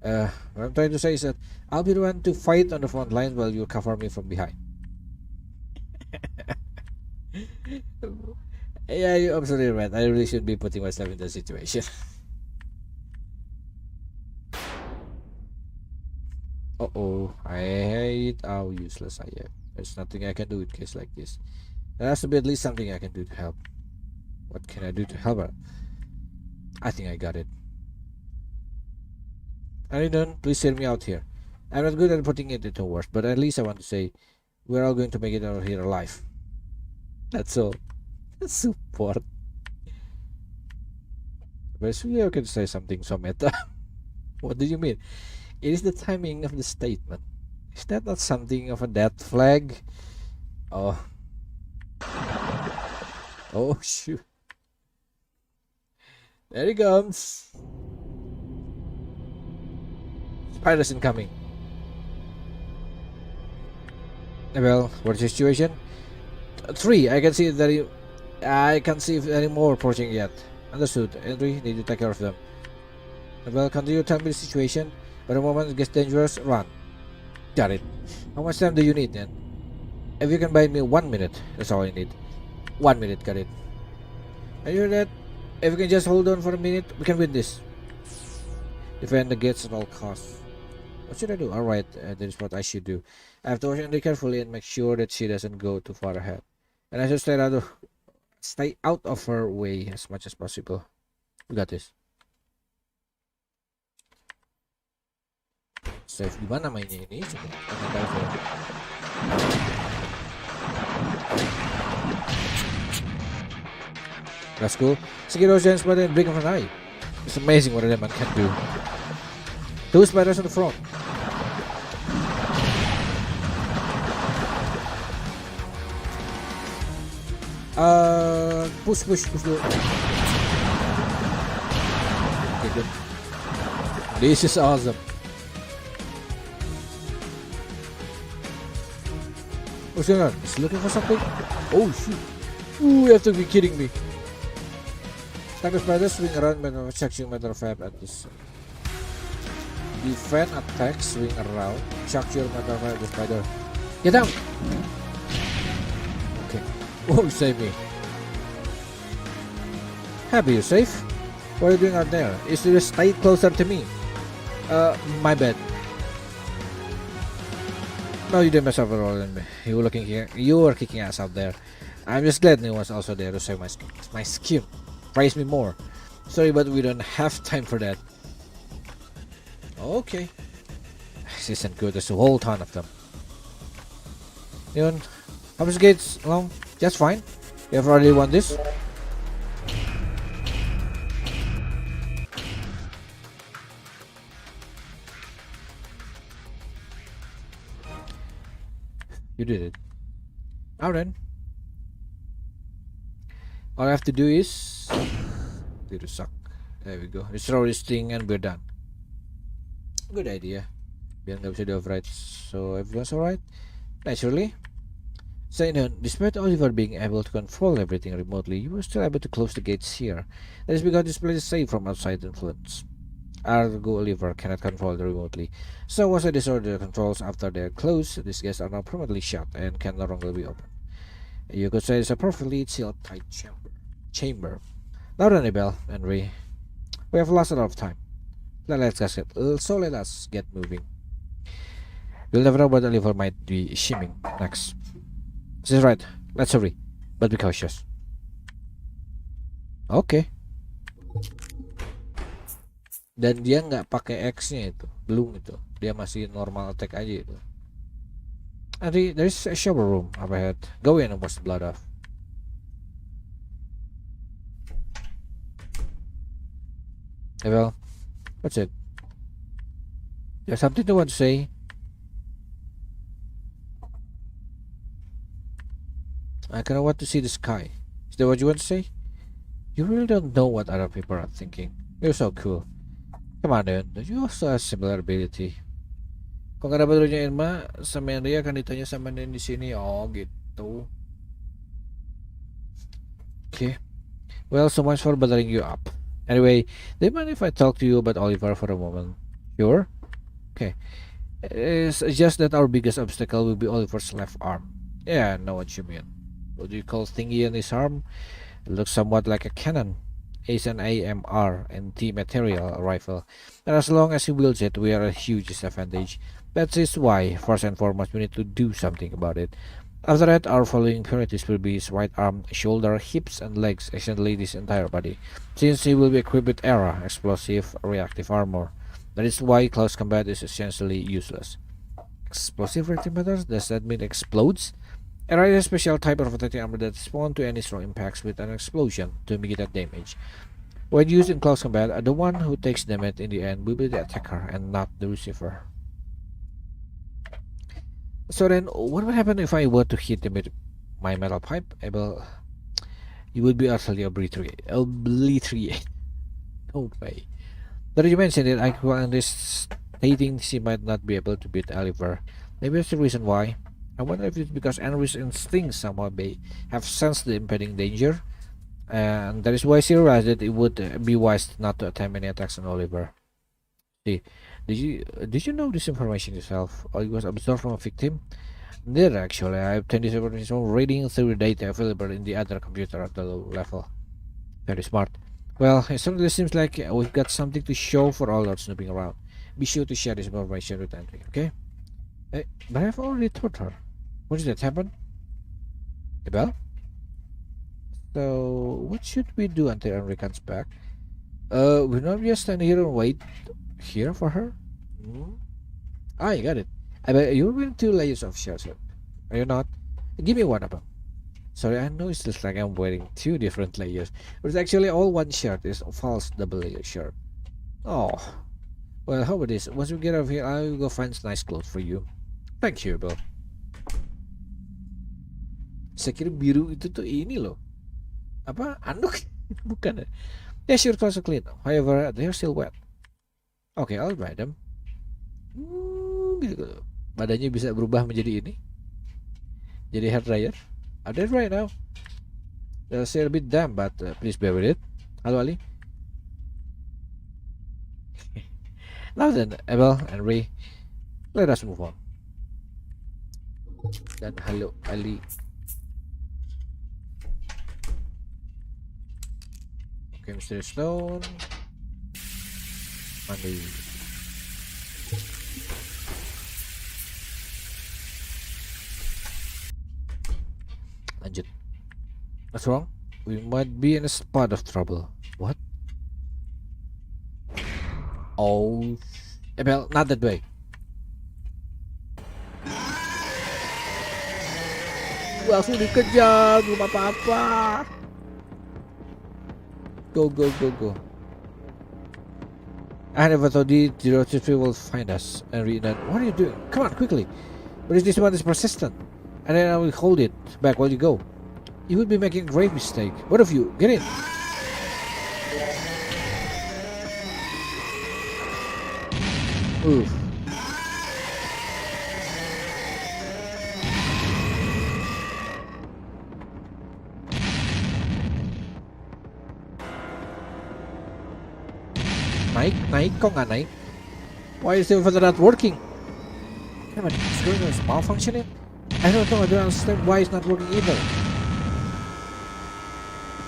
What I'm trying to say is that I'll be the one to fight on the front lines while you cover me from behind. Yeah, you're absolutely right. I really shouldn't be putting myself in that situation. I hate how useless I am. There's nothing I can do in case like this. There has to be at least something I can do to help. What can I do to help her? I think I got it. Aridon, please hear me out here. I'm not good at putting it into words, but at least I want to say we're all going to make it out of here alive. That's all. That's support. Basically, I can say something so meta. What do you mean? It is the timing of the statement. Is that not something of a death flag? Oh. Oh, shoot. There he comes. Spiders incoming. Well, what's the situation? 3. I can't see if any more approaching yet. Understood. Henry, need to take care of them. Well, continue to tell me the situation. But the moment it gets dangerous, run. Got it. How much time do you need then? If you can buy me 1 minute, that's all I need. 1 minute, got it. Are you hear that? If you can just hold on for a minute, we can win this. Defend the gates at all costs. What should I do? Alright, that is what I should do. I have to watch Andy carefully and make sure that she doesn't go too far ahead. And I should stay out of her way as much as possible. We got this. Save di mana mainnya ini? Coba kita tahu saya. That's cool. Sekiro giant spider in blink of an eye. It's amazing what a man can do. 2 spiders on the front. Push dulu. Okay, good. This is awesome. What's going on? Is he looking for something? Oh shoot. Ooh, you have to be kidding me. Tiger spiders swing around by chucking metal fab at this. Defend attack, swing around, chuck your metal fab at the spider. Get down! Okay. Oh, save me. Happy you're safe? What are you doing out there? Is you just stay closer to me? My bad. No, you didn't mess up at all. You were kicking ass out there. I'm just glad no one's also there to save my skin. Praise me more. Sorry, but we don't have time for that. Okay. This isn't good. There's a whole ton of them. Leon, how much gates along? Just fine. You have already won this. You did it. Now then, all I have to do is do the suck. There we go. Just throw this thing and we're done. Good idea. Biar nggak bisa di override. So everyone's alright. Naturally. So, despite Oliver being able to control everything remotely, you were still able to close the gates here. That is because this place is safe from outside influence. Ergo, Oliver cannot control it remotely. So, once I disorder the controls after they are closed, these gates are now permanently shut and can no longer be opened. You could say it's a perfectly sealed tight chamber. Now then, Abel and Ray, we have lost a lot of time. So let us get moving. You'll never know what Oliver might be shimming next. This is right. Let's hurry, but be cautious. Oke. Dan dia nggak pakai X-nya itu, belum itu. Dia masih normal attack aja itu. And there is a shower room up ahead. Go in and wash the blood off. Hey, well, what's it? You have something to want to say? I kind of want to see the sky. Is that what you want to say? You really don't know what other people are thinking. You're so cool. Come on, dude. Don't you also have similar ability? Kok gak dapat dulunya Irma, sama Andrea akan ditanya sama Nen di sini. Oh, gitu. Okay. Well, so much for bothering you up. Anyway, do you mind if I talk to you about Oliver for a moment? Sure? Okay. It's just that our biggest obstacle will be Oliver's left arm. Yeah, I know what you mean. What do you call thingy on his arm? It looks somewhat like a cannon. It's an AMR anti-material rifle, and as long as he wields it, we are at a huge disadvantage. That is why, first and foremost, we need to do something about it. After that, our following priorities will be his right arm, shoulder, hips, and legs, essentially his entire body, since he will be equipped with ERA, explosive reactive armor. That is why close combat is essentially useless. Explosive reactive matter? Does that mean explodes? ERA is a special type of attacking armor that responds to any strong impacts with an explosion to immediate damage. When used in close combat, the one who takes damage in the end will be the attacker and not the receiver. So then, what would happen if I were to hit him with my metal pipe? Abel, you would be utterly obliterated. No way. But you mentioned it, I this stating she might not be able to beat Oliver. Maybe that's the reason why. I wonder if it's because Henry's instincts somehow may have sensed the impending danger, and that is why she realized that it would be wise not to attempt any attacks on Oliver. See, did you know this information yourself, or it was absorbed from a victim? Neither, actually. I obtained this information from reading through the data available in the other computer at the low level. Very smart. Well, it certainly seems like we've got something to show for all our snooping around. Be sure to share this information with Henry, okay? But I've already told her. What did that happen? Abel? So, what should we do until Henry comes back? We're not just stand here and wait here for her? Ah, you got it. I bet you're wearing 2 layers of shirts. Are you not? Give me one of them. Sorry, I know it's just like I'm wearing 2 different layers, but it's actually all one shirt. It's a false double layer shirt. Oh. Well, how about this? Once we get out of here, I'll go find some nice clothes for you. Thank you, Bill. Saya kira biru itu tuh ini loh. Apa? Anduk? Bukan ya? Yeah, sure, clothes are clean. However, they're still wet. Okay, I'll dry them. Gitu. Badannya bisa berubah menjadi ini. Jadi hair dryer. I'll do it right now. They'll still a bit damp, but please bear with it. Halo Ali. Now then, Abel and Ray, let us move on. Dan halo Ali. Okay, Mr. Stone. Mandi. Lanjut. What's wrong? We might be in a spot of trouble. What? Oh, Abel, not that way. Langsung dikejar, belum apa-apa. Go. I never thought the 023 will find us and read that. What are you doing? Come on, quickly. But is this one is persistent? and then I will hold it back while you go. You would be making a grave mistake. Both of you, get in. Oof. Naik, kok nggak naik? Why is the elevator not working? Come on, is malfunctioning? I don't know, I don't understand why it's not working either.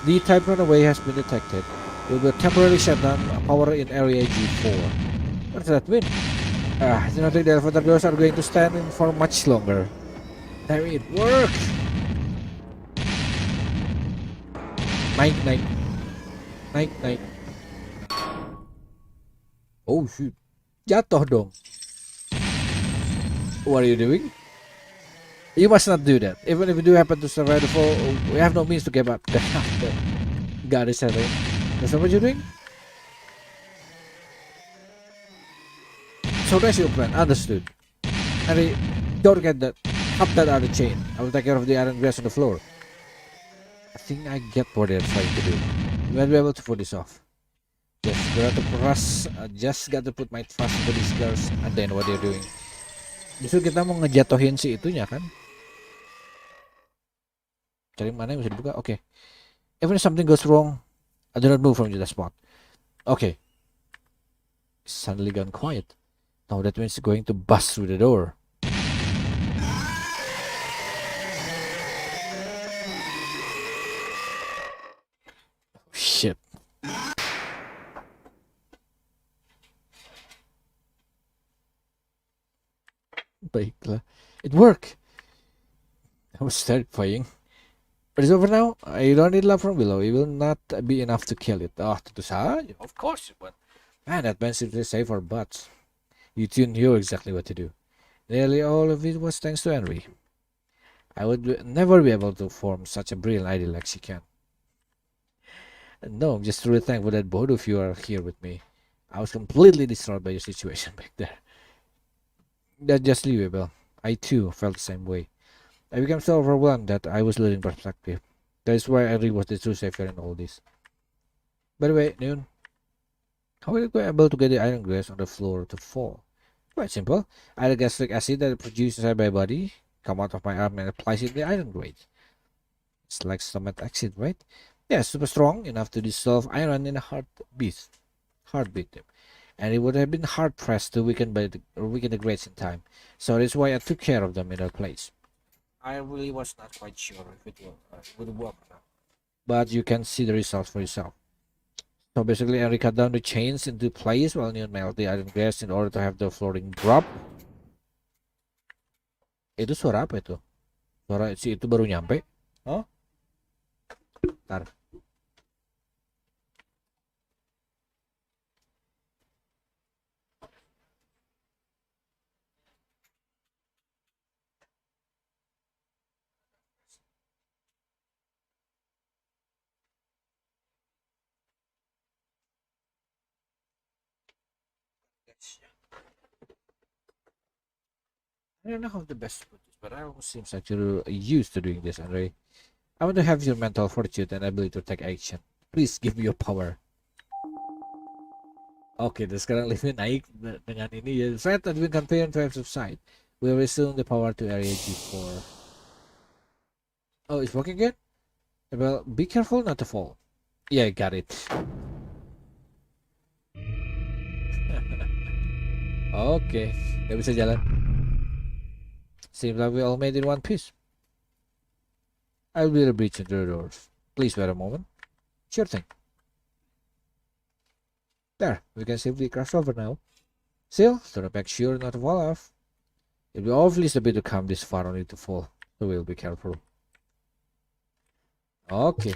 The type runaway has been detected. It will temporarily shut down power in area G4. What does that mean? I do not think the elevator doors are going to stand in for much longer. Damn, it worked! Naik. Oh shoot. Jatuh dong. What are you doing? You must not do that. Even if you do happen to survive the fall, we have no means to get up. God is settled. That's not what you're doing? So that's your plan. Understood. Harry, don't get that. Cut that out of the chain. I will take care of the iron grass on the floor. I think I get what they're trying to do. You might be able to pull this off. Just got to put my trust into these girls and then what they're doing. Justru kita mau ngejatuhin si itunya kan. Cari mana yang bisa dibuka. Okay. Even if something goes wrong, I do not move from the spot. Okay. Suddenly gone quiet. Now that means it's going to bust through the door. Shit. Baiklah. It worked. I was terrifying. But it's over now. You don't need love from below. It will not be enough to kill it. Oh, tentu saja. Of course it won't. Man, that man seems to save our butts. You two knew exactly what to do. Nearly all of it was thanks to Henry. I would never be able to form such a brilliant idea like she can. No, I'm just truly thankful that both of you are here with me. I was completely destroyed by your situation back there. That's just believable. I too felt the same way. I became so overwhelmed that I was losing perspective. That is why Henry was the true savior in all this. By the way, Noon, how were you able to get the iron grass on the floor to fall? Quite simple. I had a gastric acid that produced inside my body, come out of my arm and applies it in the iron grate. It's like stomach acid, right? Yeah, super strong, enough to dissolve iron in a heartbeat. And it would have been hard pressed to weaken the grates in time. So that's why I took care of them in their place. I really was not quite sure if it would work or not. But you can see the results for yourself. So basically, I cut down the chains into place while Neon melted the iron grass in order to have the flooring drop. Itu suara apa itu? Suara si itu baru nyampe? Oh? Bentar. I don't know how the best to put this, but I almost seems like you're used to doing this, Andre. I want to have your mental fortitude and ability to take action. Please give me your power. Oke, terus sekarang Livin naik dengan ini ya. Threat has been contained to have subside. We'll resume the power to area G4. Oh, it's working again? Well, be careful not to fall. Yeah, got it. Oke, gak bisa jalan. Seems like we all made it in one piece. I'll be the breach into the doors. Please wait a moment. Sure thing. There, we can safely cross over now. Still, to make sure not to fall off. It'll be awfully stupid to come this far only to fall, so we'll be careful. Okay.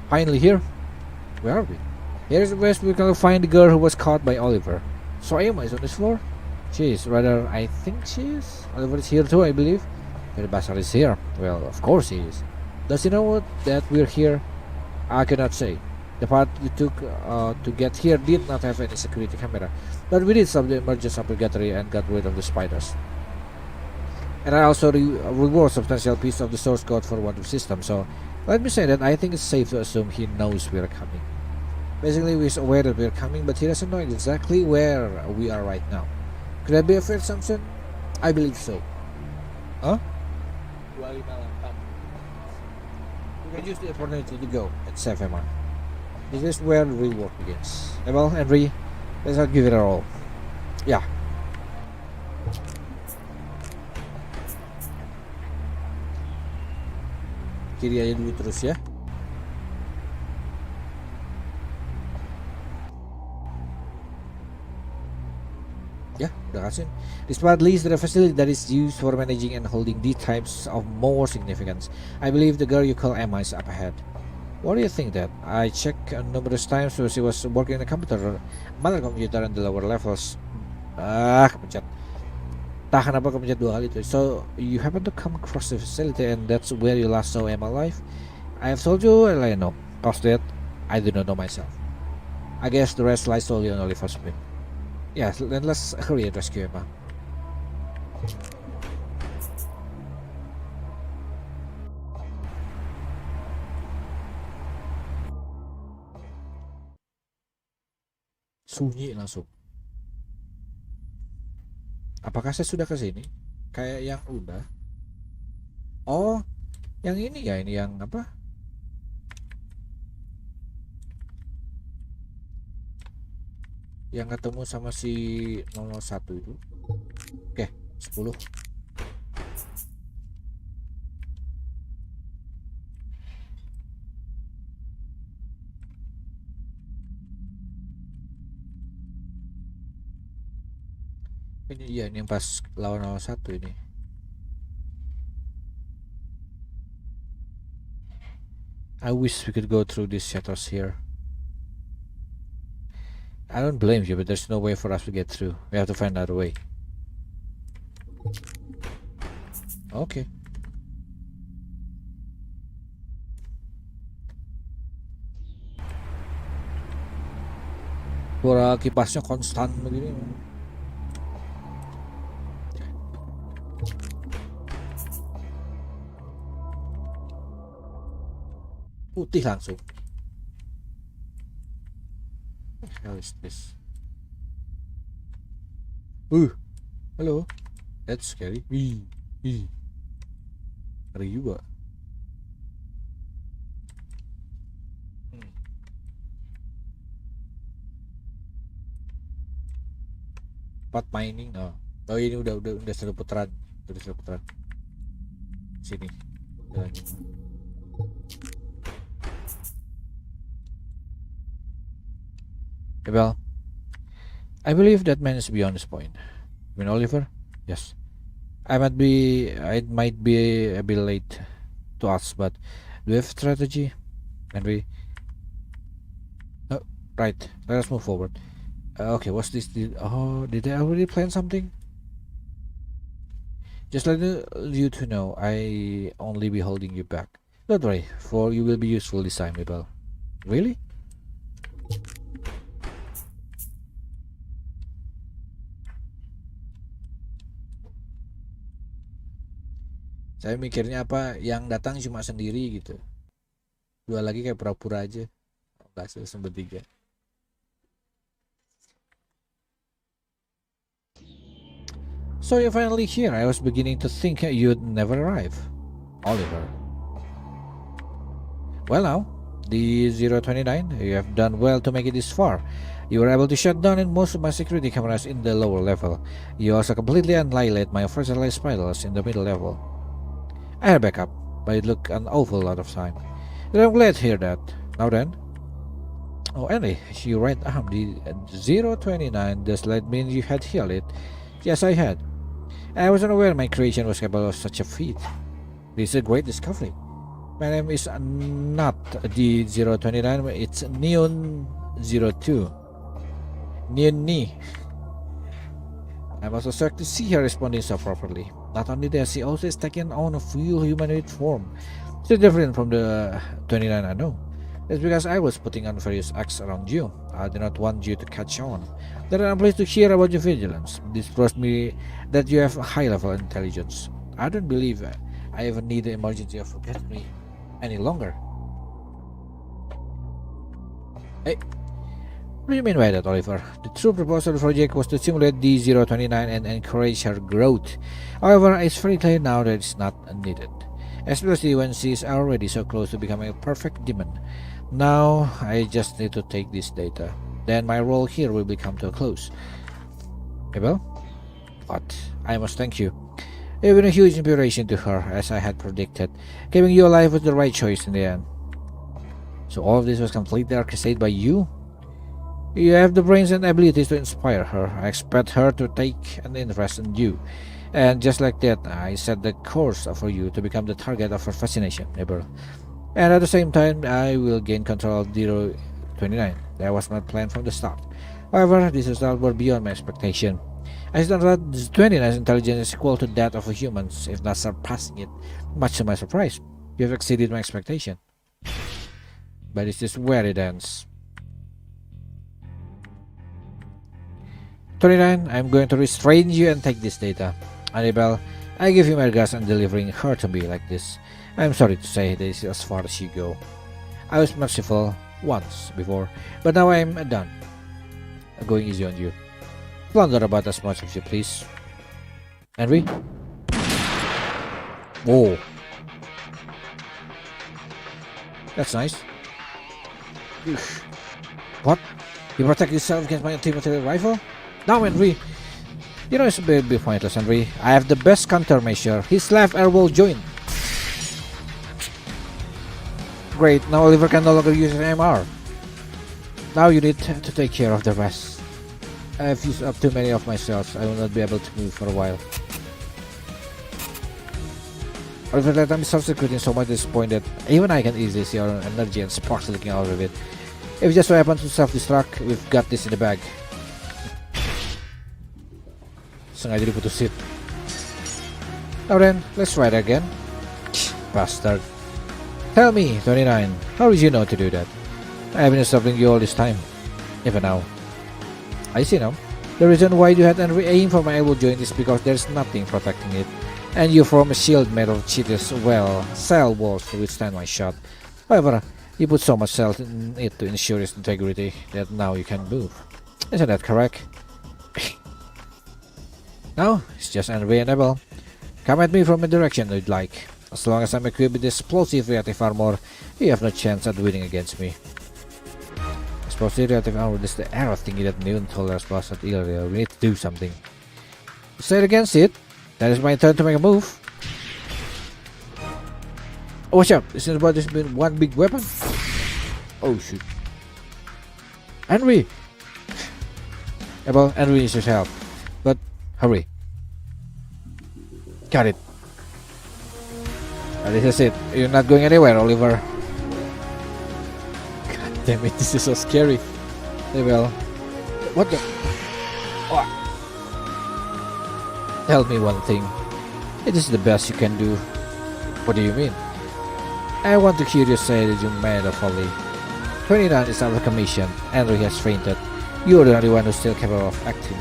Finally here. Where are we? Here's the place we can find the girl who was caught by Oliver. So Emma is on this floor? She is, rather, I think she is. Oliver is here too, I believe. The Bahasa is here. Well, of course he is. Does he know that we're here? I cannot say. The path we took to get here did not have any security camera, but we did stop the emergence of Purgatory and got rid of the spiders. And I also reward substantial piece of the source code for one of the system. So let me say that I think it's safe to assume he knows we're coming. Basically, he's aware that we're coming, but he doesn't know exactly where we are right now. Could that be a fair assumption? I believe so. Huh? You can use the opportunity to go and save Emma. This is where the real work begins. Well, Henry, let's not give it our all. Yeah. Kiri aja dulu terus ya. Ya, udah kasih. Despite least the facility that is used for managing and holding these types of more significance, I believe the girl you call Emma is up ahead. What do you think that? I checked numerous times so she was working in a computer, mother computer on the lower levels. Kepencet. Tahan apa kepencet 2 kali tuh. So you happen to come across the facility and that's where you last saw Emma alive? I have told you all I know. Cause that I do not know myself. I guess the rest lies solely on Oliver's whim. Yeah, then let's hurry and rescue Emma. Sunyi langsung. Apakah saya sudah ke sini? Kayak yang udah. Oh, yang ini ya, ini yang apa? Yang ketemu sama si 001 itu. Oke, 10. Ini iya, ini yang pas lawan 01 ini. I wish we could go through these shutters here. I don't blame you, but there's no way for us to get through. We have to find another way. Okay. Suara kipasnya konstan begini. Putih langsung. What the hell is this? Hello. That's scary. Ngeri juga. Part mining. Oh ini udah sudah putaran. Sudah putaran. Sini. Jalannya. Well, I believe that man is beyond this point. You mean Oliver? Yes. It might be a bit late to us, but do we have strategy? Henry? Oh, right. Let us move forward. Okay, what's this? Did they already plan something? Just let you to know, I only be holding you back. Don't worry, for you will be useful this time, Mabel. Really? Saya mikirnya apa, yang datang cuma sendiri gitu. Dua lagi kayak pura-pura aja. Enggak selesai bertiga. So you're finally here. I was beginning to think you'd never arrive. Oliver. Well now, the 029, you have done well to make it this far. You were able to shut down most of my security cameras in the lower level. You also completely annihilate my fragile spiders in the middle level. I had backup, but it took an awful lot of time. And I'm glad to hear that. Now then. Oh, anyway, your right arm, the 029, does that mean you had healed it? Yes, I had. I wasn't aware my creation was capable of such a feat. This is a great discovery. My name is not the 029, it's Neon 02. Neon Ni. I'm also shocked to see her responding so properly. Not only that, she also is taking on a full humanoid form. It's different from the 29 I know. It's because I was putting on various acts around you. I did not want you to catch on. Then I'm pleased to hear about your vigilance. This proves me that you have a high level of intelligence. I don't believe I even need the emergency of Purgatory any longer. Hey, what do you mean by that, Oliver? The true purpose of the project was to stimulate D029 and encourage her growth. However, it's very clear now that it's not needed, especially when she is already so close to becoming a perfect demon. Now, I just need to take this data. Then my role here will become to a close. Abel? But I must thank you. You've been a huge inspiration to her, as I had predicted. Keeping you alive was the right choice in the end. So all of this was completely orchestrated by you? You have the brains and abilities to inspire her. I expect her to take an interest in you. And just like that, I set the course for you to become the target of her fascination, Abel. And at the same time, I will gain control of 029. That was my plan from the start. However, these results were beyond my expectation. I thought that 29's intelligence is equal to that of a human, if not surpassing it. Much to my surprise, you have exceeded my expectation. But this is where it ends. 29, I'm going to restrain you and take this data. Annabelle, I give you my regards on delivering her to me like this. I'm sorry to say this is as far as you go. I was merciful once before, but now I'm done. I'm going easy on you. Plunder about as much as you please. Henry? Whoa. That's nice. What? You protect yourself against my anti-material rifle? Now, Henry! You know it's a bit pointless, Henry. I have the best countermeasure. His left air will join. Great, now Oliver can no longer use an MR. Now you need to take care of the rest. I have used up too many of my cells. I will not be able to move for a while. Oliver let me subsequently so much disappointed. Even I can easily see our energy and sparks leaking out of it. If you just so happen to self-destruct, we've got this in the bag. Sengaja diputusin. Now then, let's try it again. Bastard. Tell me, 29, how did you know to do that? I have been stopping you all this time. Even now. I see now. The reason why you had Henry aim for my elbow joint is because there's nothing protecting it. And you form a shield made of cheaters cell walls to withstand my shot. However, you put so much cells in it to ensure its integrity that now you can move. Isn't that correct? Now, it's just Henry and Abel. Come at me from a direction you'd like. As long as I'm equipped with explosive reactive armor, you have no chance at winning against me. Explosive reactive armor is the arrow thingy that Newton told us about earlier. We need to do something. Set against it. That is my turn to make a move. Oh, watch out! Isn't about this been one big weapon? Oh shoot! Henry! Abel, Henry needs your help. But hurry! Got it. This is it. You're not going anywhere, Oliver. God damn it! This is so scary. Abel, what the? Oh. Tell me one thing. It is the best you can do. What do you mean? I want to hear you say that you made a folly. 29 is out of commission. Henry has fainted. You are the only one who's still capable of acting.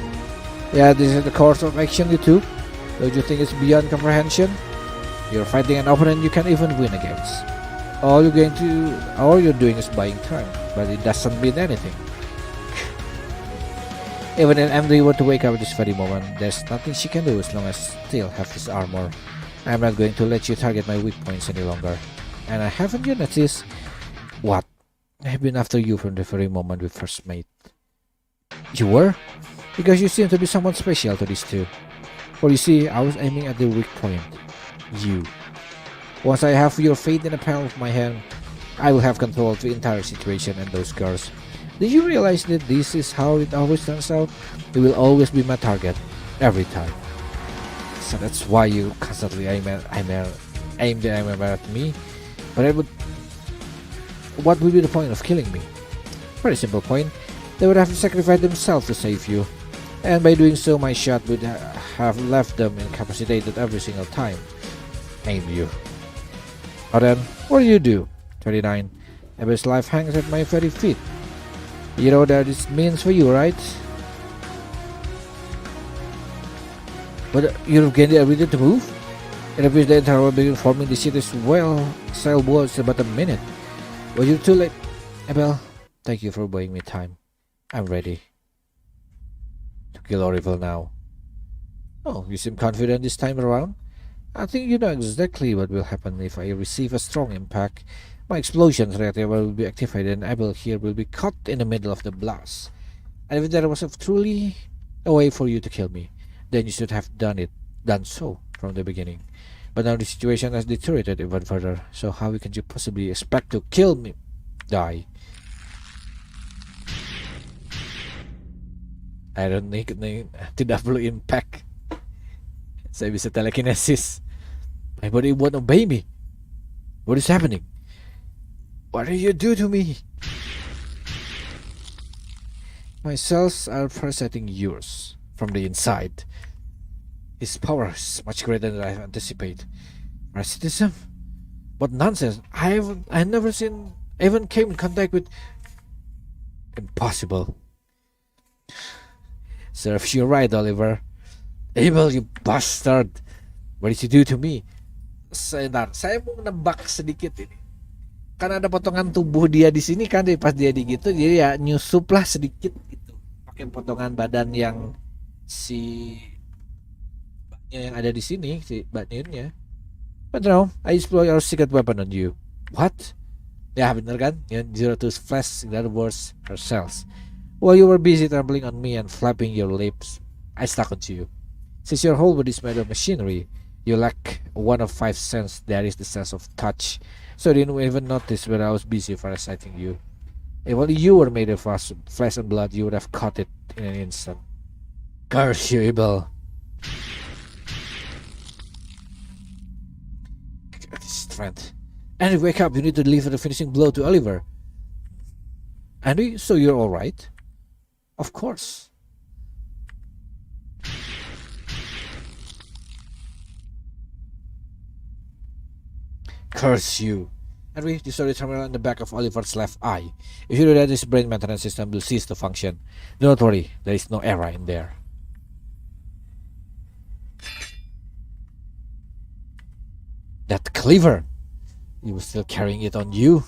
Yeah, this is the course of action you took. Don't you think it's beyond comprehension? You're fighting an opponent you can't even win against. All you're doing is buying time, but it doesn't mean anything. Even if Emily were to wake up at this very moment, there's nothing she can do as long as I still have this armor. I'm not going to let you target my weak points any longer. And haven't you noticed? What? I've been after you from the very moment we first met. You were? Because you seem to be someone special to these two. Well, you see, I was aiming at the weak point. You. Once I have your fate in the palm of my hand, I will have control of the entire situation and those girls. Do you realize that this is how it always turns out? You will always be my target. Every time. So that's why you constantly aim the MMR at me. But what would be the point of killing me? Very simple point. They would have to sacrifice themselves to save you. And by doing so, my shot would have left them incapacitated every single time. Aim you. Now then, what do you do? 29. Abel's life hangs at my very feet. You know that this means for you, right? But you've gained the ability to move? It appears the entire world began forming the city's sailboats in about a minute. But you're too late. Abel, thank you for buying me time. I'm ready to kill Orival now. Oh, you seem confident this time around? I think you know exactly what will happen if I receive a strong impact. My explosion reactor will be activated and Abel here will be caught in the middle of the blast. And if there was truly a way for you to kill me, then you should have done so from the beginning. But now the situation has deteriorated even further, so how can you possibly expect to kill me? Die. I don't need to double impact. Saya bisa telekinesis. My body won't obey me. What is happening? What did you do to me? My cells are parasiting yours from the inside. His power is much greater than I anticipated. Parasitism? What nonsense! I never even came in contact with. Impossible. Serves you right, Oliver. Abel, you bastard! What did you do to me? Sebentar, saya mau nebak sedikit ini. Karena ada potongan tubuh dia di sini kan, pas dia digitu, jadi ya nyusup lah sedikit gitu. Pakai potongan badan yang si yang ada di sini, si Batnirnya. But no, I explore your secret weapon on you. What? Ya bener kan? Yang Zero Two's flesh, in other words, her cells. While you were busy trampling on me and flapping your lips, I stuck onto you. Since your whole body is made of machinery, you lack one of 5 senses, that is the sense of touch. So I didn't even notice when I was busy parasiting you. If only you were made of flesh and blood, you would have caught it in an instant. Curse you, Abel. Strength. Andy, wake up. You need to deliver the finishing blow to Oliver. Andy, so you're alright? Of course. Curse you. Henry, destroy the terminal in the back of Oliver's left eye. If you do that, his brain maintenance system will cease to function. Do not worry, there is no error in there. That cleaver! You were still carrying it on you?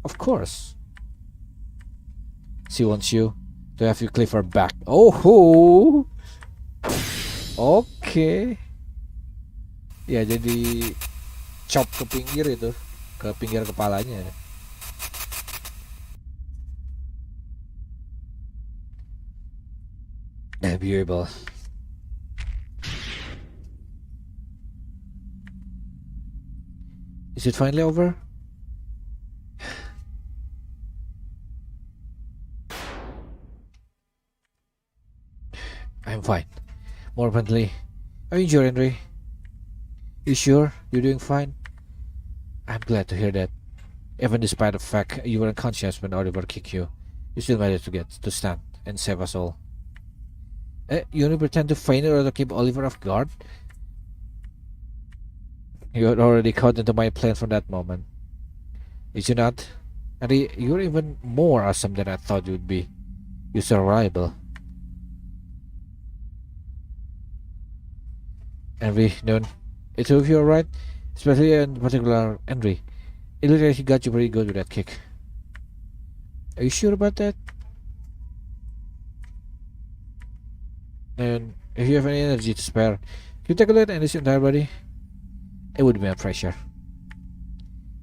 Of course. She wants you to have your cleaver back. Oh ho! Okay. Ya jadi chop ke pinggir itu, ke pinggir kepalanya. Abel. Is it finally over? I'm fine. More importantly, are you injured, Henry? You sure you're doing fine? I'm glad to hear that. Even despite the fact you were unconscious when Oliver kicked you, you still managed to stand and save us all. You only pretend to feign in order to keep Oliver off guard? You had already caught into my plan from that moment. Did you not? And you're even more awesome than I thought you would be. You're so reliable. Henry, Noon, the two of you alright? Especially in particular, Henry. It looked like he got you pretty good with that kick. Are you sure about that? And if you have any energy to spare, can you take a look at this entire body? It would be a pressure.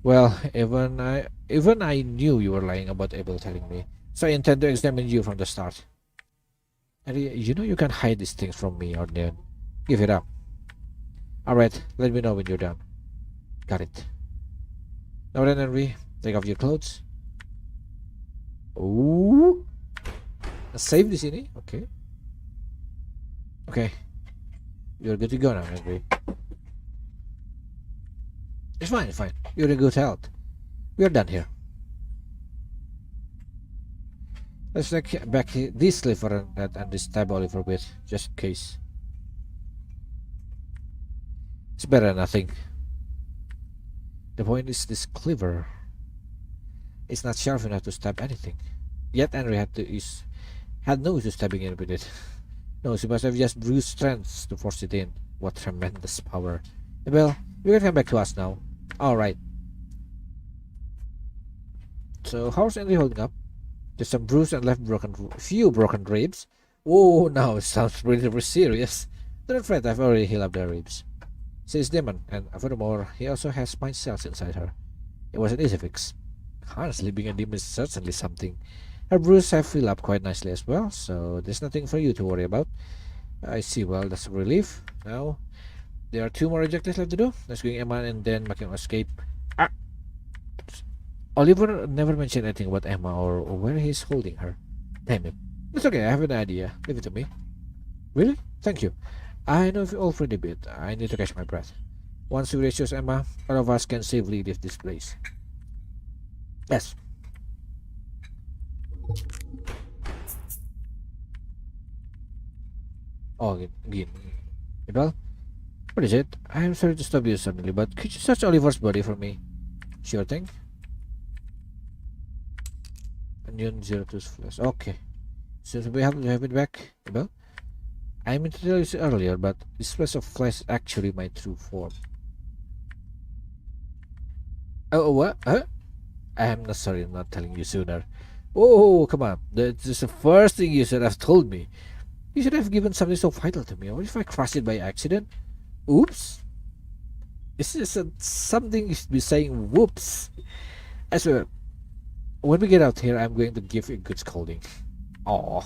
Well, even I knew you were lying about Abel telling me, so I intend to examine you from the start. And you know you can't hide these things from me, or Neon. Give it up. Alright, let me know when you're done. Got it. Now then, Henry, take off your clothes. Ooh. Save this in. Okay. Okay. You're good to go now, Henry. It's fine, it's fine. You're in good health. We're done here. Let's take back this sliver and this tab Oliver with, just in case. It's better than nothing. The point is this cleaver. It's not sharp enough to stab anything. Yet Henry had no issue stabbing it with it. No, she must have just bruised strands to force it in. What tremendous power. Well, you can come back to us now. Alright. So how's Henry holding up? Just some bruise and few broken ribs. Oh, now it sounds really serious. Don't fret, I've already healed up the ribs. She's demon, and furthermore, he also has spine cells inside her. It was an easy fix. Honestly, being a demon is certainly something. Her bruises have filled up quite nicely as well, so there's nothing for you to worry about. I see, well, that's a relief. Now, there are 2 more objectives left to do. Rescuing Emma and then making an escape. Ah! Oliver never mentioned anything about Emma or where he's holding her. Damn it. It's okay, I have an idea. Leave it to me. Really? Thank you. I know you all pretty bit. I need to catch my breath. Once we rescue Emma, all of us can safely leave this place. Yes. Oh, again. Well, what is it? I am sorry to stop you suddenly, but could you search Oliver's body for me? Sure thing. Onion 02 flash. Okay. So we have to have it back. Well, I meant to tell you earlier, but this flash of flesh is actually my true form. Oh, what? Huh? I am not sorry, I'm not telling you sooner. Oh, come on. That's just the first thing you should have told me. You should have given something so vital to me. What if I crush it by accident? Oops. It's just something you should be saying whoops. I swear, when we get out here, I'm going to give you a good scolding. Aww.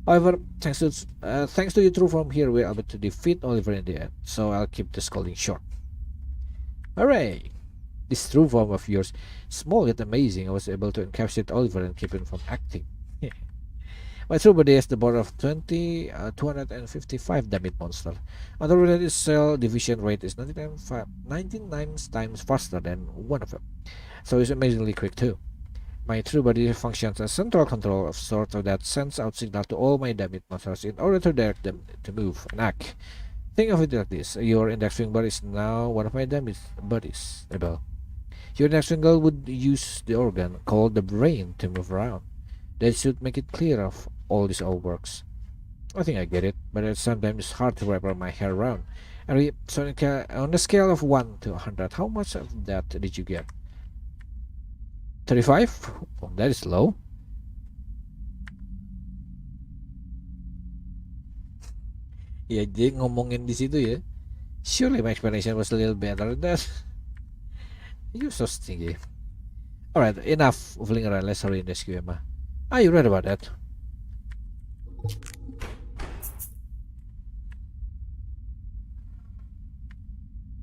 However, thanks to you through from here, we're able to defeat Oliver in the end, so I'll keep the scolding short. Hooray! This true form of yours, small yet amazing, I was able to encapsulate Oliver and keep him from acting. My true body has the border of 255 damage monster. Although its cell division rate is 99 times faster than one of them, so it's amazingly quick too. My true body functions as central control of sorts that sends out signal to all my damage monsters in order to direct them to move and act. Think of it like this: your index finger is now one of my damage buddies. Your index finger would use the organ called the brain to move around. That should make it clear of all this all works. I think I get it, but sometimes it's hard to wrap my hair around. And so on a scale of 1 to 100, how much of that did you get? 35? Oh, that is low. Ya, dia ngomongin di situ ya. Surely my explanation was a little better than that. You're so stingy. Alright, enough fooling around. Let's hurry and rescue Emma. Ah, you read about that.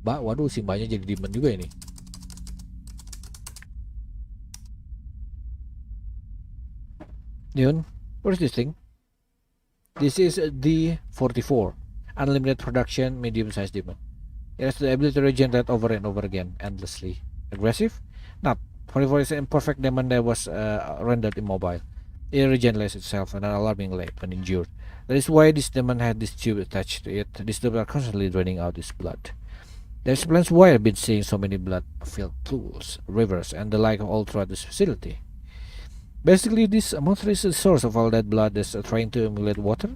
Waduh, si mbaknya jadi demon juga ini. Neon, what is this thing? This is the 44, unlimited production, medium-sized demon. It has the ability to regenerate over and over again, endlessly. Aggressive? Not. 44 is an imperfect demon that was rendered immobile. It regenerates itself at an alarming rate when injured. That is why this demon had this tube attached to it. These tubes are constantly draining out its blood. That explains why I've been seeing so many blood-filled pools, rivers, and the like all throughout this facility. Basically, this monster is the source of all that blood that's trying to emulate water.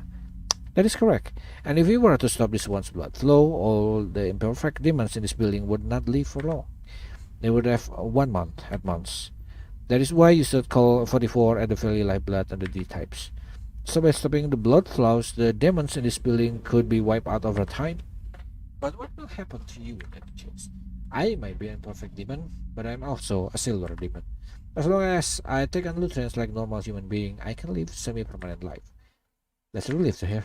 That is correct. And if we were to stop this one's blood flow, all the imperfect demons in this building would not live for long. They would have 1 month at most. That is why you should call 44 at the very lifeblood and the D-types. So by stopping the blood flows, the demons in this building could be wiped out over time. But what will happen to you in that case? I might be an imperfect demon, but I'm also a silver demon. As long as I take on nutrients like normal human being, I can live semi-permanent life. That's a relief to hear.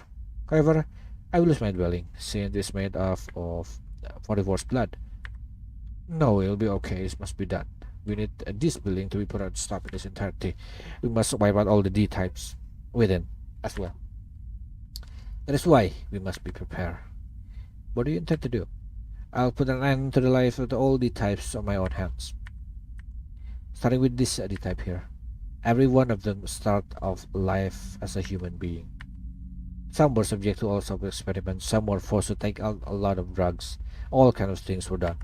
However, I will lose my dwelling, since it's made of 44's blood. No, it'll be okay, it must be done. We need this building to be put out stop in its entirety. We must wipe out all the D-types within as well. That is why we must be prepared. What do you intend to do? I'll put an end to the life of all D-types on my own hands. Starting with this D-type here. Every one of them start off life as a human being. Some were subject to all sorts of experiments, some were forced to take out a lot of drugs. All kinds of things were done.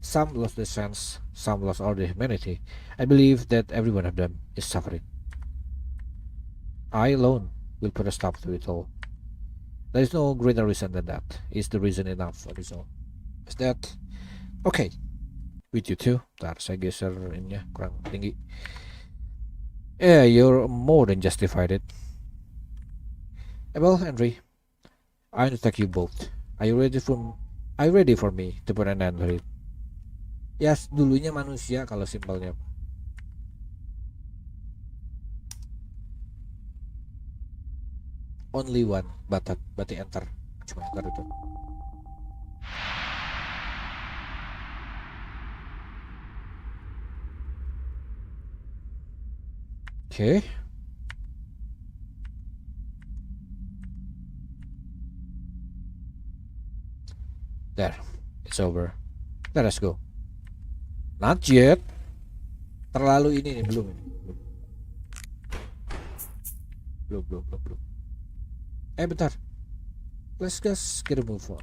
Some lost their sense, some lost all their humanity. I believe that every one of them is suffering. I alone will put a stop to it all. There is no greater reason than that. Is the reason enough on its own? Is that okay with you too? Ntar saya geser ininya kurang tinggi. Yeah, you're more than justified it. Well, Henry, I want to thank you both. Are you ready for me to put an end to it? Yes, dulunya manusia kalau simpelnya. Only one, berarti enter. Cuma enter itu. Okay. There, it's over. Let us go. Not yet. Terlalu ini nih, belum ini. Belum. Bentar. Let's just get a move on.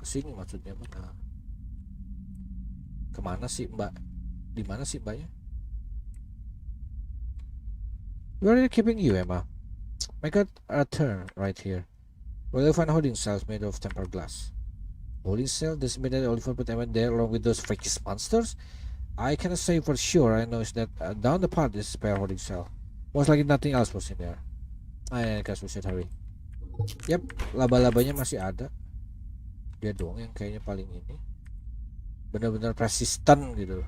Kesini maksudnya mana? Kemana sih mbak? Di mana sih mbaknya? Where are you keeping you, Emma? I got a turn right here. Well, you'll find holding cells made of tempered glass. Holding cell? Does it mean that Oliver put Emma there along with those freakish monsters? I cannot say for sure. I know is that down the path is a spare holding cell. Most likely nothing else was in there. I guess we should hurry. Yep, laba-labanya masih ada. Dia doang yang kayaknya paling ini. Benar-benar persisten gitu.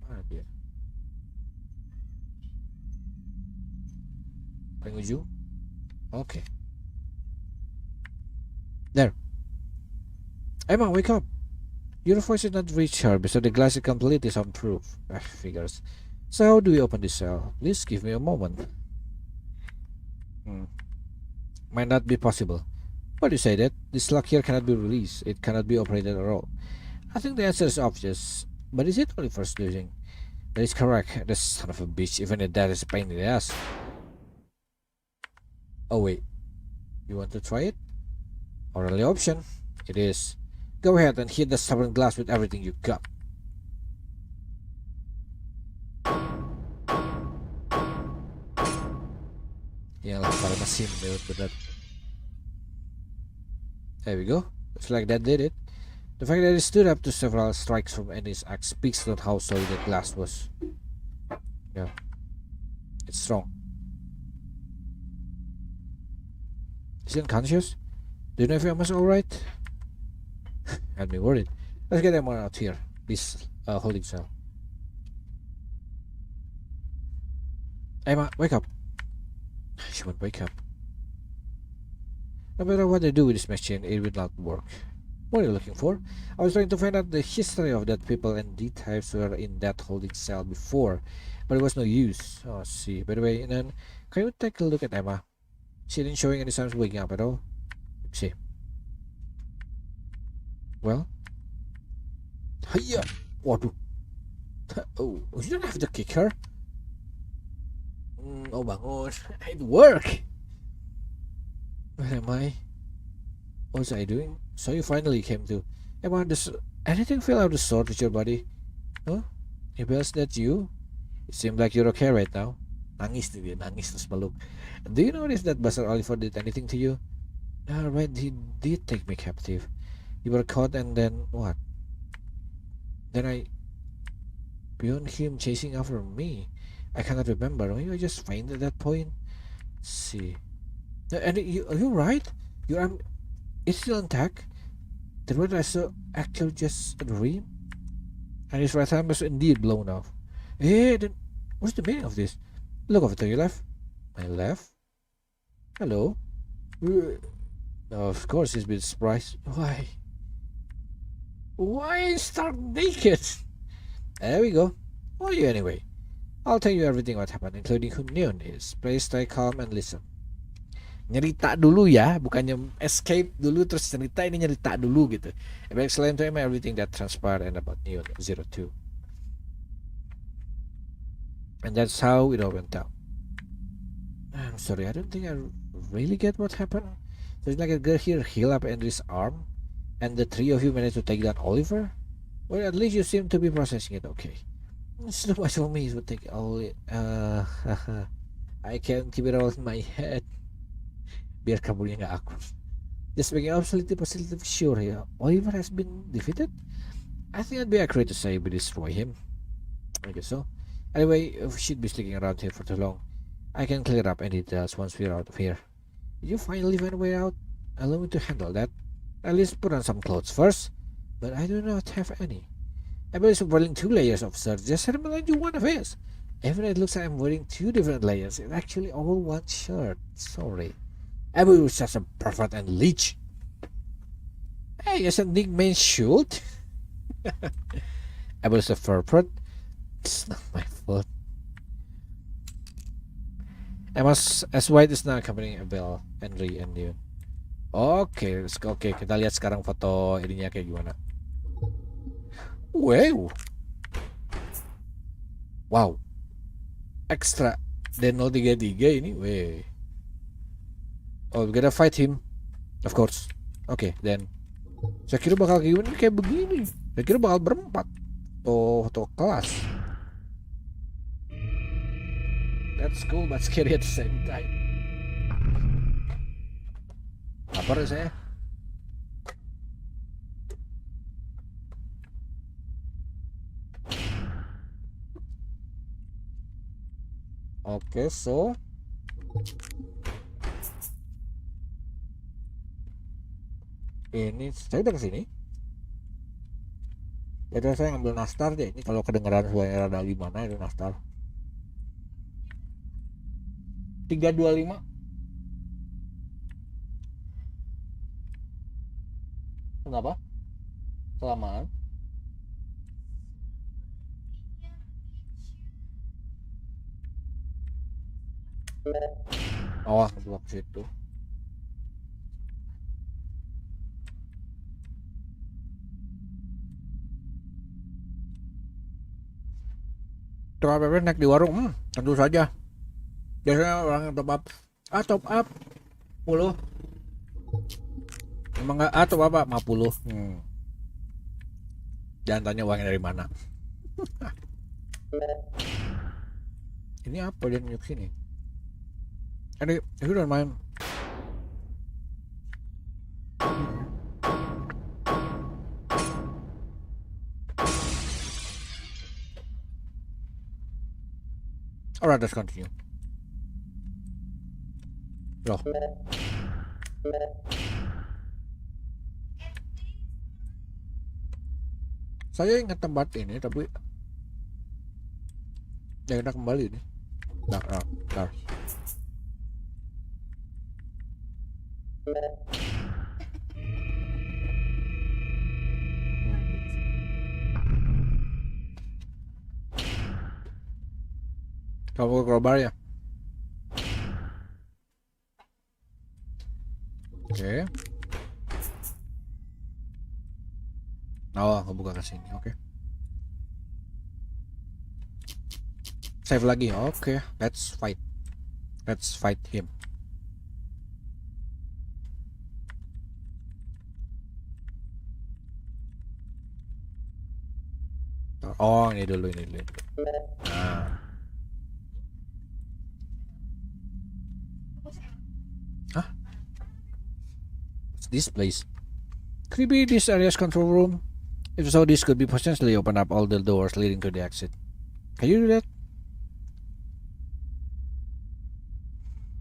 Mana dia? Paling ujung? Okay. There. Emma, wake up. Your voice is not reach her because the glass is completely soundproof. Figures. So how do we open this cell? Please give me a moment. Might not be possible. Why do you say that? This lock here cannot be released. It cannot be operated at all. I think the answer is obvious. But is it only for doing? That is correct. The son of a bitch, even if that is a pain in the ass. Oh wait. You want to try it? Our only option. It is. Go ahead and hit the stubborn glass with everything you got. Yalah, para mesin bener. There we go. Looks like that did it. The fact that it stood up to several strikes from Annie's axe speaks to how solid the glass was. Yeah. It's strong. Is he unconscious? Do you know if Emma's alright? Had me worried. Let's get Emma out here. This holding cell. Emma, wake up. She won't wake up. No matter what I do with this machine, it will not work. What are you looking for? I was trying to find out the history of that people and the types who were in that holding cell before, but it was no use. Oh, see. By the way, and then, can you take a look at Emma? She isn't showing any signs of waking up at all. Let's see. Well? Hiya! Waduh. Oh, you don't have to kick her. Oh, bangun. It worked! Where am I? What was I doing? So you finally came to. Emma, does anything feel out of sort with your body? Huh? Is that you? It seems like you're okay right now. Nangis tuh dia, nangis terus peluk. Do you notice that Bastard Oliver did anything to you? Right, he did take me captive. You were caught and then what? Then beyond him chasing after me, I cannot remember. Maybe I just fainted at that point. Let's see. And are you right? Your arm is still intact? The what I saw actually just a dream? And his right arm was indeed blown off. Hey, then what's the meaning of this? Look over to your left. My left? Hello? Of course he's been surprised. Why? Why start naked? There we go. Who are you anyway? I'll tell you everything what happened, including who Neon is. Please stay calm and listen. Nyerita dulu ya, bukannya escape dulu terus cerita, ini nyerita dulu gitu. I explain to him everything that transpired and about Neon 02. And that's how it all went down. I'm sorry, I don't think I really get what happened. So it's like a girl here heal up Andrew's arm. And the three of you managed to take down Oliver? Well, at least you seem to be processing it okay. It's too much for me to take all it. I can't keep it all in my head. Biar kamunya nggak akur. Just making absolutely positive sure here. Oliver has been defeated? I think it'd be accurate to say we destroy him. I guess so. Anyway, if we should be sticking around here for too long, I can clear up any details once we're out of here. Did you finally find a way out? Allow me to handle that. At least put on some clothes first. But I do not have any. I'm always wearing 2 layers of shirts. Just had me lend you one of his. Even though it looks like I'm wearing 2 different layers, it's actually all one shirt. Sorry. Abby was just a pervert and leech. Hey, isn't Nick main shield? Abby was a pervert. It's not my fault. Emma's as white is now accompanying Abel, Henry, and Leon. Oke, kita lihat sekarang foto ininya kayak gimana. Wow. Extra dan 033 ini, Oh, we gotta fight him. Of course. Oke, then. Saya kira bakal kayak begini. Saya kira bakal berempat. Foto kelas. That's cool but scary at the same time. Lapar ya saya. Oke, so ini saya udah kesini. Jadi saya ngambil nastar deh. Ini kalau kedengeran suara rada gimana itu nastar. 325. Kenapa? Kelamaan. Oh, dua ke situ. Top up naik di warung, tentu saja. Biasanya orang yang top up, top up 10. Emang nggak top up 50. Jangan tanya uangnya dari mana. Ini apa dia nunjuk sini? Ini if you don't mind. Alright, let's continue. Loh. Saya ingat tempat ini tapi ya kita kembali nih. Bentar. Kamu ke crowbar ya? Oke. Oh, kebuka ke sini. Oke. Save lagi. Oke, let's fight. Let's fight him. Oh, ini dulu. Nah. Hah? What's this place? Could it be this area's control room? If so, this could be potentially open up all the doors leading to the exit. Can you do that?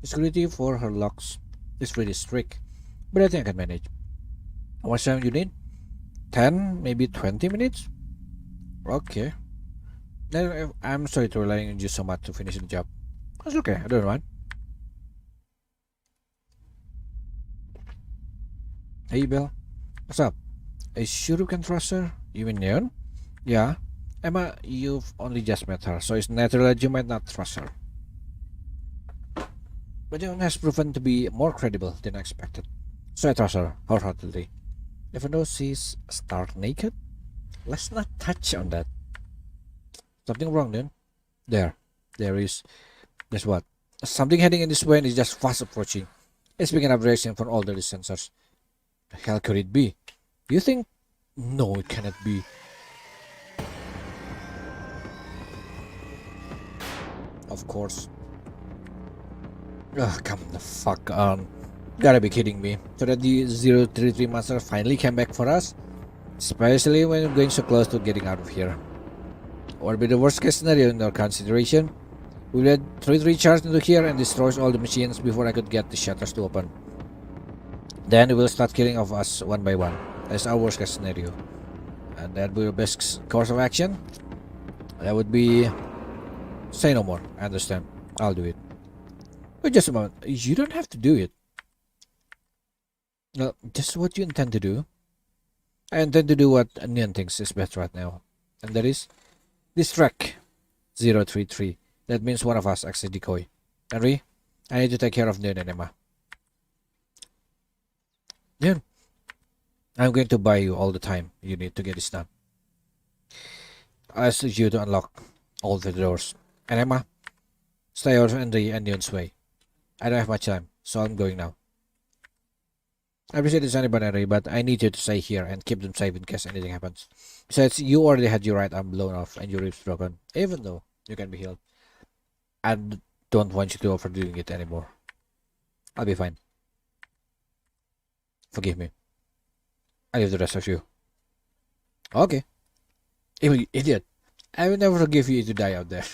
The security for her locks is pretty strict, but I think I can manage. How much time you need? 10, maybe 20 minutes? Okay. Then I'm sorry to relying on you so much to finish the job. That's okay, I don't mind. Hey Bill, what's up? Are you sure you can trust her? You mean Neon? Yeah. Emma, you've only just met her, so it's natural that you might not trust her. But Neon has proven to be more credible than I expected, so I trust her wholeheartedly. Even though she's stark naked? Let's not touch on that. Something wrong then? There is. Guess what? Something heading in this way and is just fast approaching. It's picking up direction from all the sensors. The hell could it be? You think? No, it cannot be. Of course. Ugh, come the fuck on. Gotta be kidding me. So that the 033 monster finally came back for us? Especially when we're going so close to getting out of here. What would be the worst case scenario in our consideration? We let 33 charge into here and destroys all the machines before I could get the shutters to open. Then it will start killing of us one by one. That's our worst case scenario. And that would be the best course of action. That would be... Say no more. I understand. I'll do it. Wait just a moment. You don't have to do it. No, just what you intend to do. I intend to do what Neon thinks is best right now. And that is... distract 033. That means one of us acts as decoy. Henry, I need to take care of Neon and Emma. Neon, I'm going to buy you all the time you need to get this done. I ask you to unlock all the doors. And Emma, stay out of Henry and Neon's way. I don't have much time, so I'm going now. I appreciate this anybody, Henry, but I need you to stay here and keep them safe in case anything happens. Besides, you already had your right arm blown off and your ribs broken, even though you can be healed. I don't want you to overdoing it anymore. I'll be fine. Forgive me. I leave the rest of you. Okay. You idiot. I will never forgive you to die out there.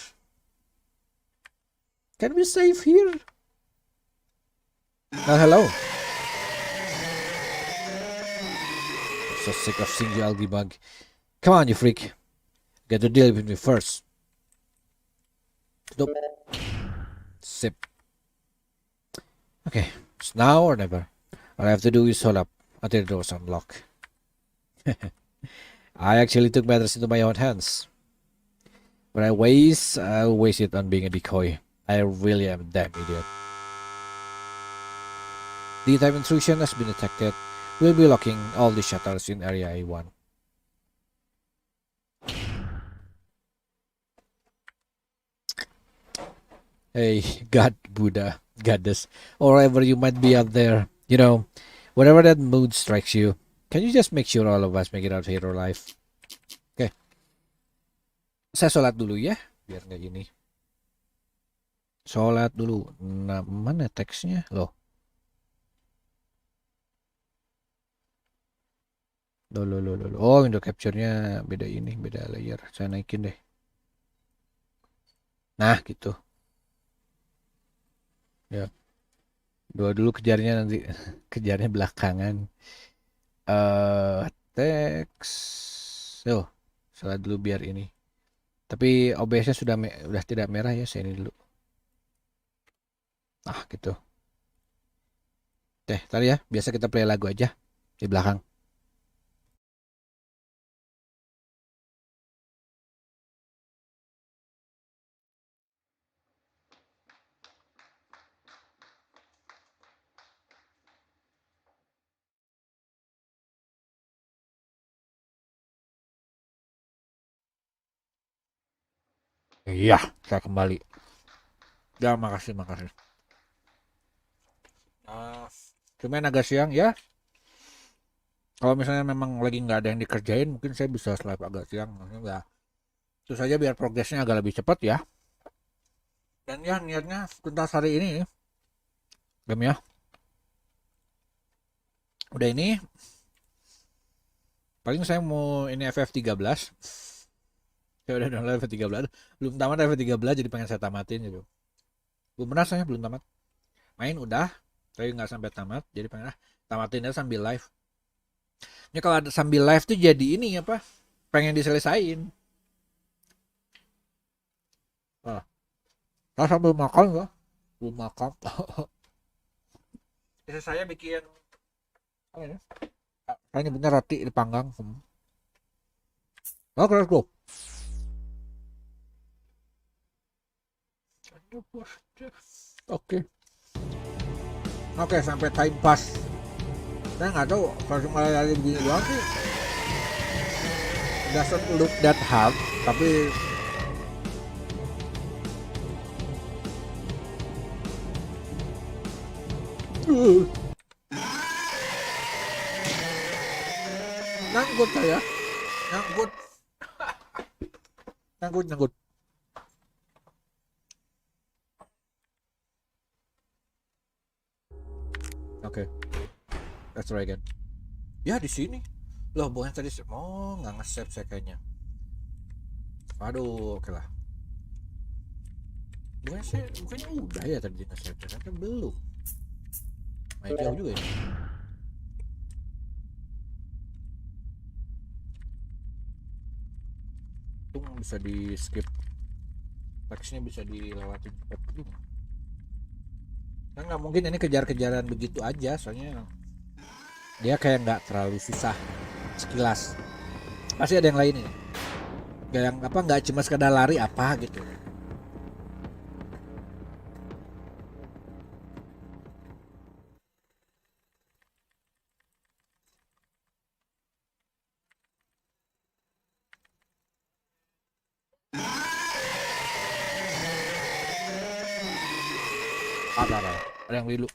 Can we save here? Well, hello. I'm so sick of seeing you, algae bug. Come on, you freak. Get to deal with me first. Nope. Sip. Okay, it's now or never. All I have to do is hold up until the doors unlock. I actually took matters into my own hands. But I'll waste it on being a decoy. I really am a damn idiot. D-type intrusion has been detected. We'll be locking all the shutters in area A1. Hey, God, Buddha, Goddess, or whatever you might be out there. You know, whatever that mood strikes you, can you just make sure all of us make it out here alive? Okay. Saya sholat dulu ya, biar nggak gini. Sholat dulu. Nah, mana teksnya? Loh. Loh. Oh, window capture-nya beda ini, beda layer. Saya naikin deh. Nah, gitu. Ya. Dua dulu kejarnya nanti. Kejarnya belakangan. Teks. Oh, salah dulu biar ini. Tapi OBS-nya sudah tidak merah ya, saya ini dulu. Ah, gitu. Tadi ya, biasa kita play lagu aja di belakang. Iya, saya kembali. Ya, makasih. Cuman agak siang ya. Kalau misalnya memang lagi nggak ada yang dikerjain, mungkin saya bisa live agak siang. Maksudnya nggak. Itu saja biar progresnya agak lebih cepat ya. Dan ya niatnya tuntas hari ini game ya. Udah ini. Paling saya mau ini FF13. Saya udah download FF13. Belum tamat FF13 jadi pengen saya tamatin gitu. Belum pernah saya belum tamat. Main udah, tapi nggak sampai tamat. Jadi pengen tamatinnya sambil live. Ini kalau ada sambil live tuh jadi ini apa? Pengen diselesain. Ah, saya sambil makan kok. Belum makan. Bisa saya bikin apa ini? Kayaknya bener roti dipanggang. Oke, let's go. Oke, sampai time pass. Saya nggak tahu kalau cuma lari begini doang sih. Doesn't look that hard, tapi Nyangkut saya. Nyangkut. Nyangkut. Oke. Let's try again. Ya di sini. Loh, bukan tadi. Oh, nggak nge-save saya kayaknya. Aduh, oke lah. Bukannya udah ya tadi nge-save, ternyata belum. Main jauh juga ya. Untung bisa di skip. Teksnya bisa dilewatin cepat juga. Kan nggak mungkin ini kejar-kejaran begitu aja, soalnya dia kayak nggak terlalu susah sekilas. Pasti ada yang lain ini. Gak yang apa, nggak cuma sekadar lari apa gitu. Ada yang dulu.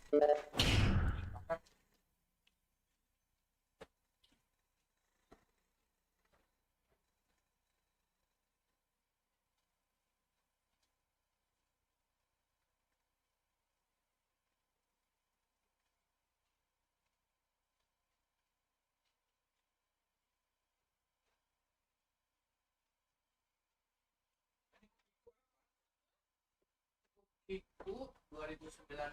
Itu 2019.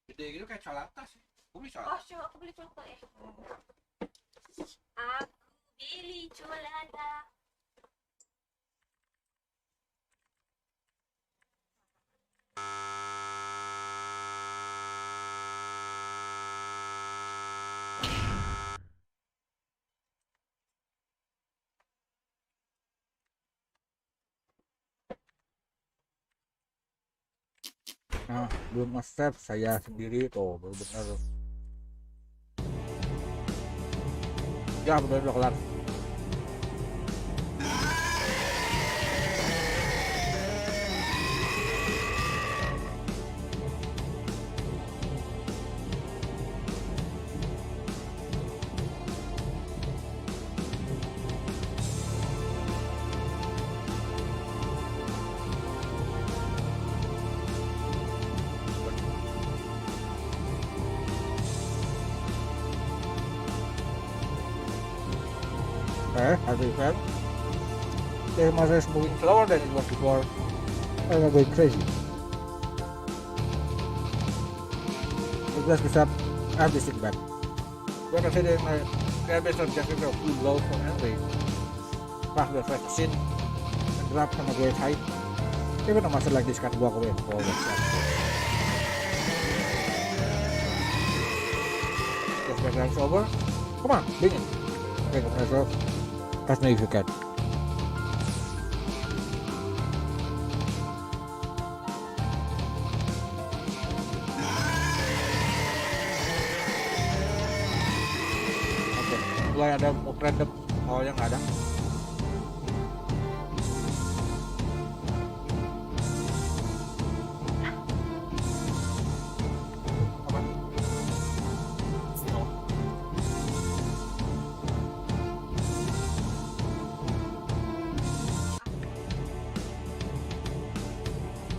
Gede gitu kayak colata sih. Aku beli colata. Oh, coba aku beli colata ya. Aku beli colata. Nah, belum nge-save saya sendiri tuh, bener-bener. Ya, bener udah kelar. As I said, the mother is moving slower than it was before. I'm not going crazy. Just bisa habis it back. Gua kasi din may kaya best objective of full blow from Henry. Pas the first scene, and drop sama great height. Even no master like this can walk away for the shot. Just get runs over. Come on, bring it. Okay, compressor. Catch me if you can. Oke, mulai ada move random. Awalnya nggak ada. Apa?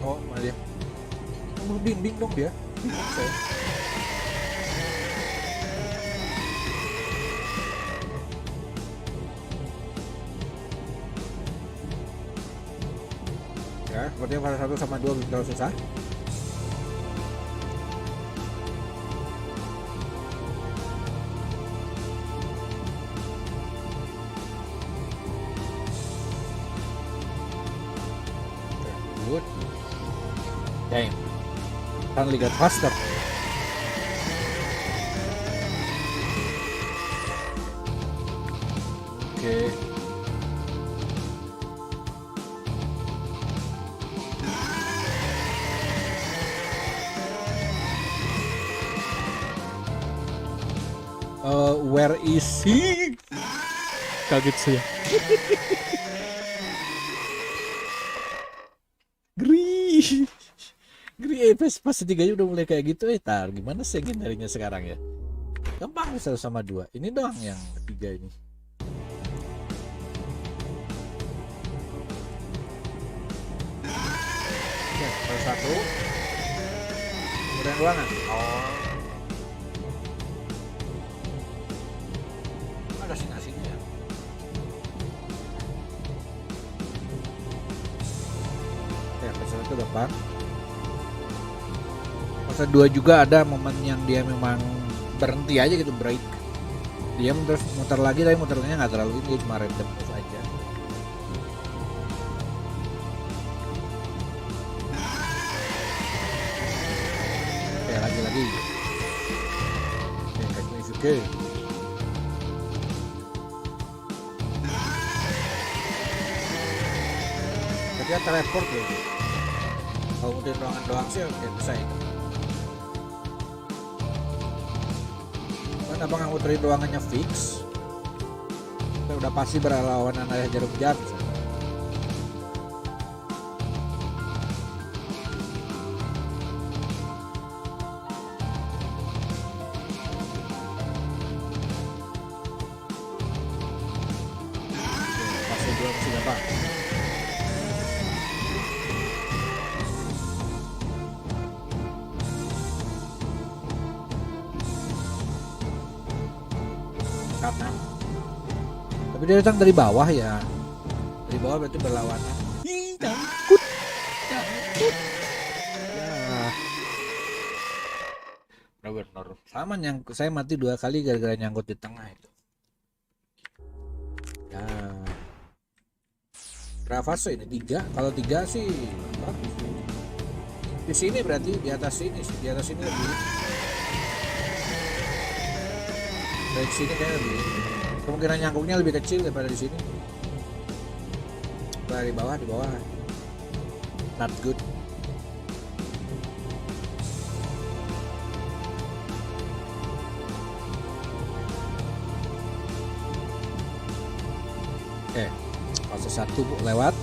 Oh, mana dia? Dinding dong dia. Oke. Ya, sepertinya fase 1 sama 2 belum terlalu susah. Good. Damn. Suddenly got faster. Okay. Where is he? Kaget saya. Gri. Gri fase 3 udah mulai kayak gitu tar gimana sih hindarinya sekarang ya? Gampang 1 sama 2. Ini doang yang ketiga ini. Oke, baru 1. Kemudian ruangan. Oh. Ada singa-singa ya. Oke, fase 1 gampang. Fase 2 juga ada momen yang dia memang berhenti aja gitu, break. Dia terus muter lagi, tapi muternya nggak terlalu ini, cuma random move aja. Oke, lagi. Oke, teknik oke. Ketika teleport loh. Kalau muterin ruangan doang sih oke, bisa itu. Kan abang yang muterin ruangannya fix. Kita udah pasti berlawanan ayah jarum jam. Fase 2 masih gampang. Kanan. Tapi dia datang dari bawah ya. Dari bawah berarti berlawanan. Ih, nyangkut. Ya. Benar. Sama nyangkut. Saya mati 2 kali gara-gara nyangkut di tengah itu. Ya. Berapa fase ini? 3. Kalau 3 sih bagus. Di sini berarti di atas ini lebih. Dari sini kayaknya lebih. Kemungkinan nyangkutnya lebih kecil daripada di sini. Di bawah. Not good. Oke, fase 1 lewat.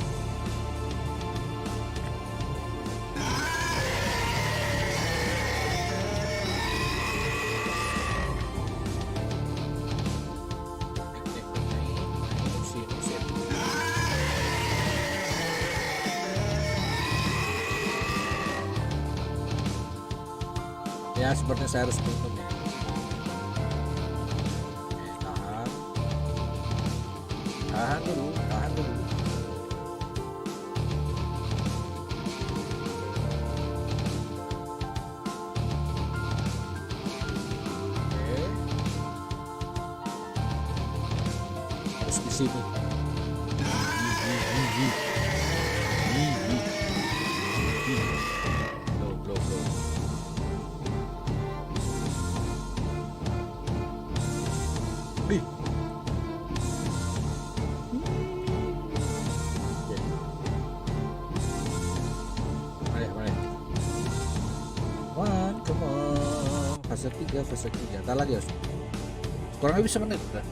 Ya, sepertinya saya harus tutup ya. Tahan dulu. Oke. Harus di sini. Blow. Mari. Come on. Fase 3. Entar lagi harus. Kurang lebih semenit udah.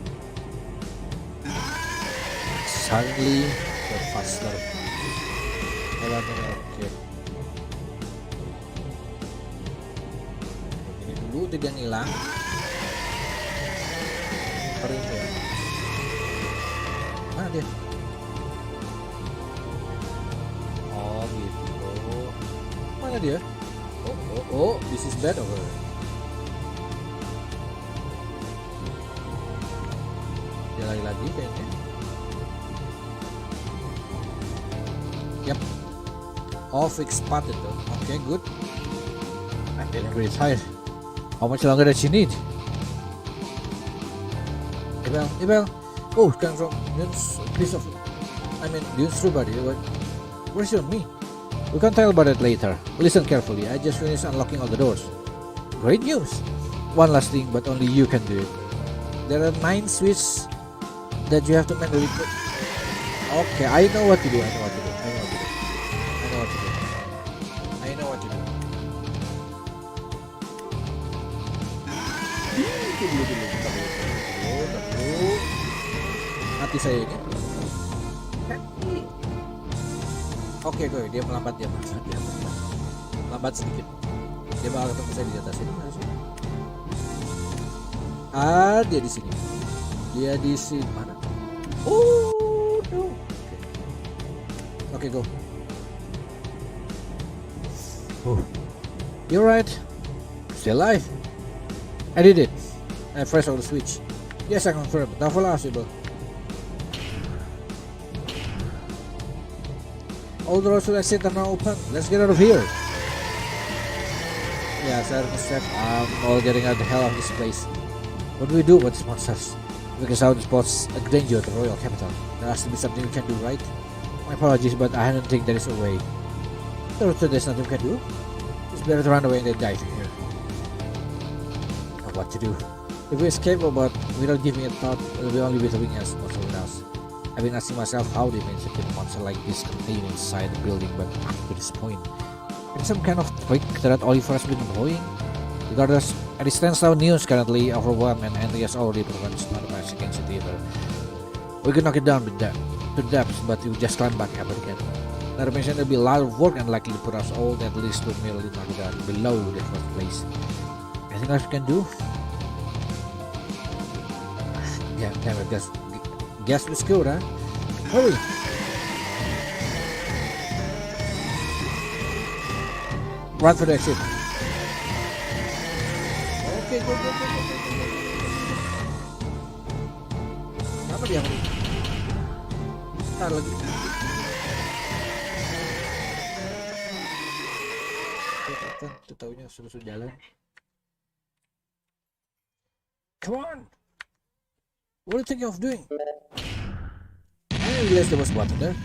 Suddenly the faster. Oke. Ini dulu tidak hilang. Kering ya. Mana dia? Oh gitu. Mana dia? Oh, this is bad over. Dia lagi kayaknya. Yap. Oh, fix spot itu. Okay, good. I did a great hide. How much longer does she need? Ibel. Oh, comes from piece of. Dune's true body. Where's your me? We can tell about it later. Listen carefully. I just finished unlocking all the doors. Great news. One last thing, but only you can do it. There are 9 switches that you have to manually put. Okay, I know what to do. Mati saya ini. Oke, dia melambat lambat sedikit. Dia bakal ketemu saya di atas ini. Ah, dia di sini. Dia di sini mana? Oh no. Okay, go. Oh, you're right. Still alive. I did it. I pressed on the switch. Yes, I confirm. Now for possible. All the roads to exit are now open. Let's get out of here. Yeah, sir, Mr. I'm all getting out the hell of this place. What do we do with these monsters? We can sound the spots a danger to the royal capital. There has to be something we can do, right? My apologies, but I don't think there is a way. There's nothing we can do. It's better to run away and then die from here. Now what to do? If we escape but without giving a thought, it will only be doing us, not with us. I've been asking myself how they managed to keep a monster like this contained inside the building, but up to this point. It's some kind of trick that Oliver has been employing. Regardless, at the standstill news currently overwhelmed and Henry has already proven not a match against it either. We could knock it down with that to the depths, but we just climb back up again. Not to mention it'll be a lot of work and likely to put us all at least to merely knock it down below the first place. Anything else we can do? Yeah, damn it, guess we screwed, huh? Hurry! Run for the exit. Okay, go. Kenapa dia? Ntar lagi. Tuh taunya sudah jalan. Come on! What are you thinking of doing? I didn't realize there was water there.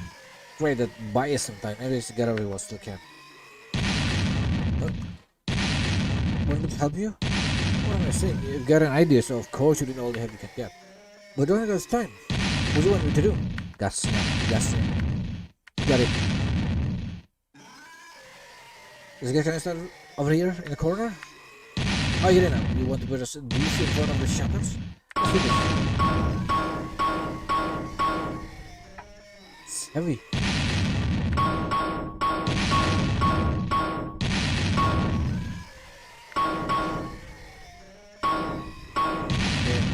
Pray that buy us some time. Maybe this gallery was still camp. Want me to help you? What am I saying? You've got an idea, so of course you did all the help you can get. But don't have enough time. What do you want me to do? Gas. Got it. This guy can start over here in the corner? Oh, you didn't know. You want to put us in front of the shutters? It's heavy.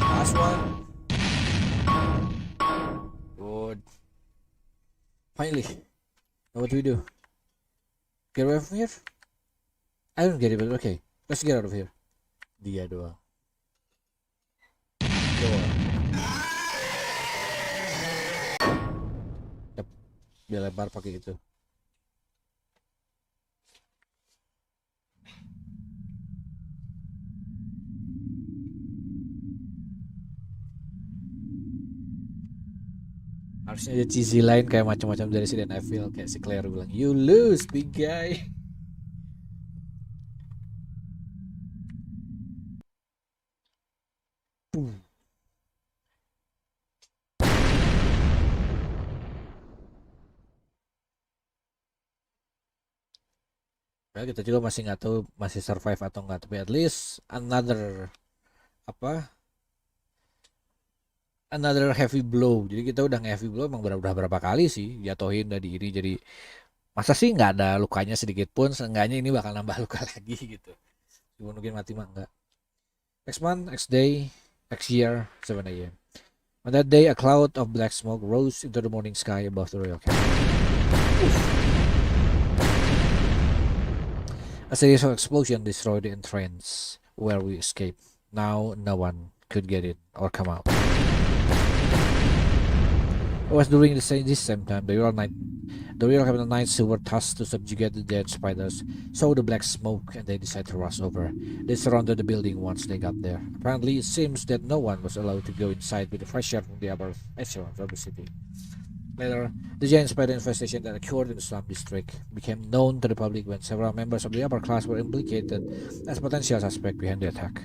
Last one. Good. Finally. Now what do we do? Get away from here? I don't get it, but okay. Let's get out of here. Dia doang. Yep. Dia lebar pakai itu. Harusnya ada cheesy lain kayak macam-macam dari Resident Evil, kayak si Claire bilang, "You lose, big guy." Well, kita juga masih nggak tahu masih survive atau nggak, tapi at least another heavy blow. Jadi kita udah heavy blow emang berapa kali sih jatuhin dari ini, jadi masa sih nggak ada lukanya sedikit pun, seenggaknya ini bakal nambah luka lagi gitu. Cuma mungkin mati mah enggak. Next month, next day, next year, 7 a.m. On that day, a cloud of black smoke rose into the morning sky above the royal camp. A series of explosions destroyed the entrance where we escaped. Now no one could get it or come out. It was during this same time the royal capital knights who were tasked to subjugate the dead spiders saw the black smoke and they decided to rush over. They surrounded the building once they got there. Apparently, it seems that no one was allowed to go inside with the fresh air from the upper echelons of the city. Later, the giant spider infestation that occurred in the slum district became known to the public when several members of the upper class were implicated as potential suspects behind the attack.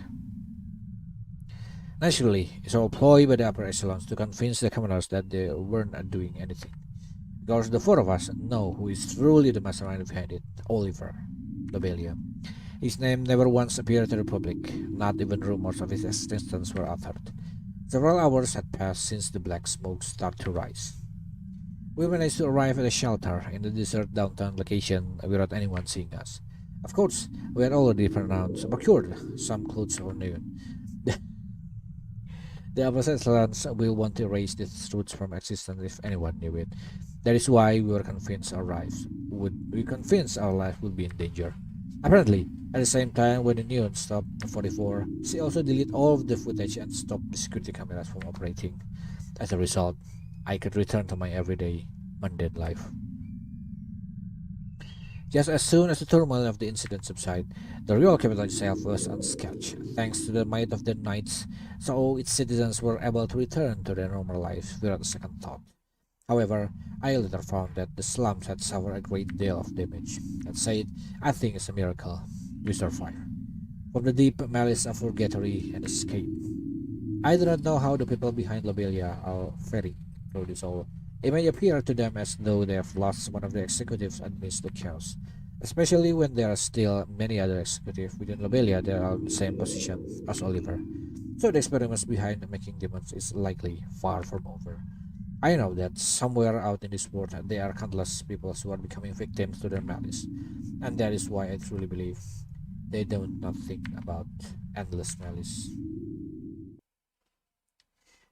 Naturally, it's all ploy by the upper echelons to convince the commoners that they weren't doing anything. Because the four of us know who is truly the mastermind behind it, Oliver Lobelia. His name never once appeared to the public, not even rumors of his existence were uttered. Several hours had passed since the black smoke started to rise. We managed to arrive at a shelter in the desert downtown location without anyone seeing us. Of course, we had already procured some clothes or new. The opposite lands will want to erase these roots from existence if anyone knew it. That is why we were convinced our lives would be in danger. Apparently, at the same time when the neon stopped 44, she also deleted all of the footage and stopped the security cameras from operating. As a result, I could return to my everyday, mundane life. Just as soon as the turmoil of the incident subsided, the real capital itself was unscathed, thanks to the might of the knights, so its citizens were able to return to their normal lives without a second thought. However, I later found that the slums had suffered a great deal of damage, and said, I think it's a miracle we survived. From the deep malice of Purgatory and escape. I do not know how the people behind Lobelia are faring through this all. It may appear to them as though they have lost one of the executives amidst the chaos, especially when there are still many other executives within Lobelia that are in the same position as Oliver. So the experiments behind making demons is likely far from over. I know that somewhere out in this world there are countless people who are becoming victims to their malice, and that is why I truly believe they do not think about endless malice.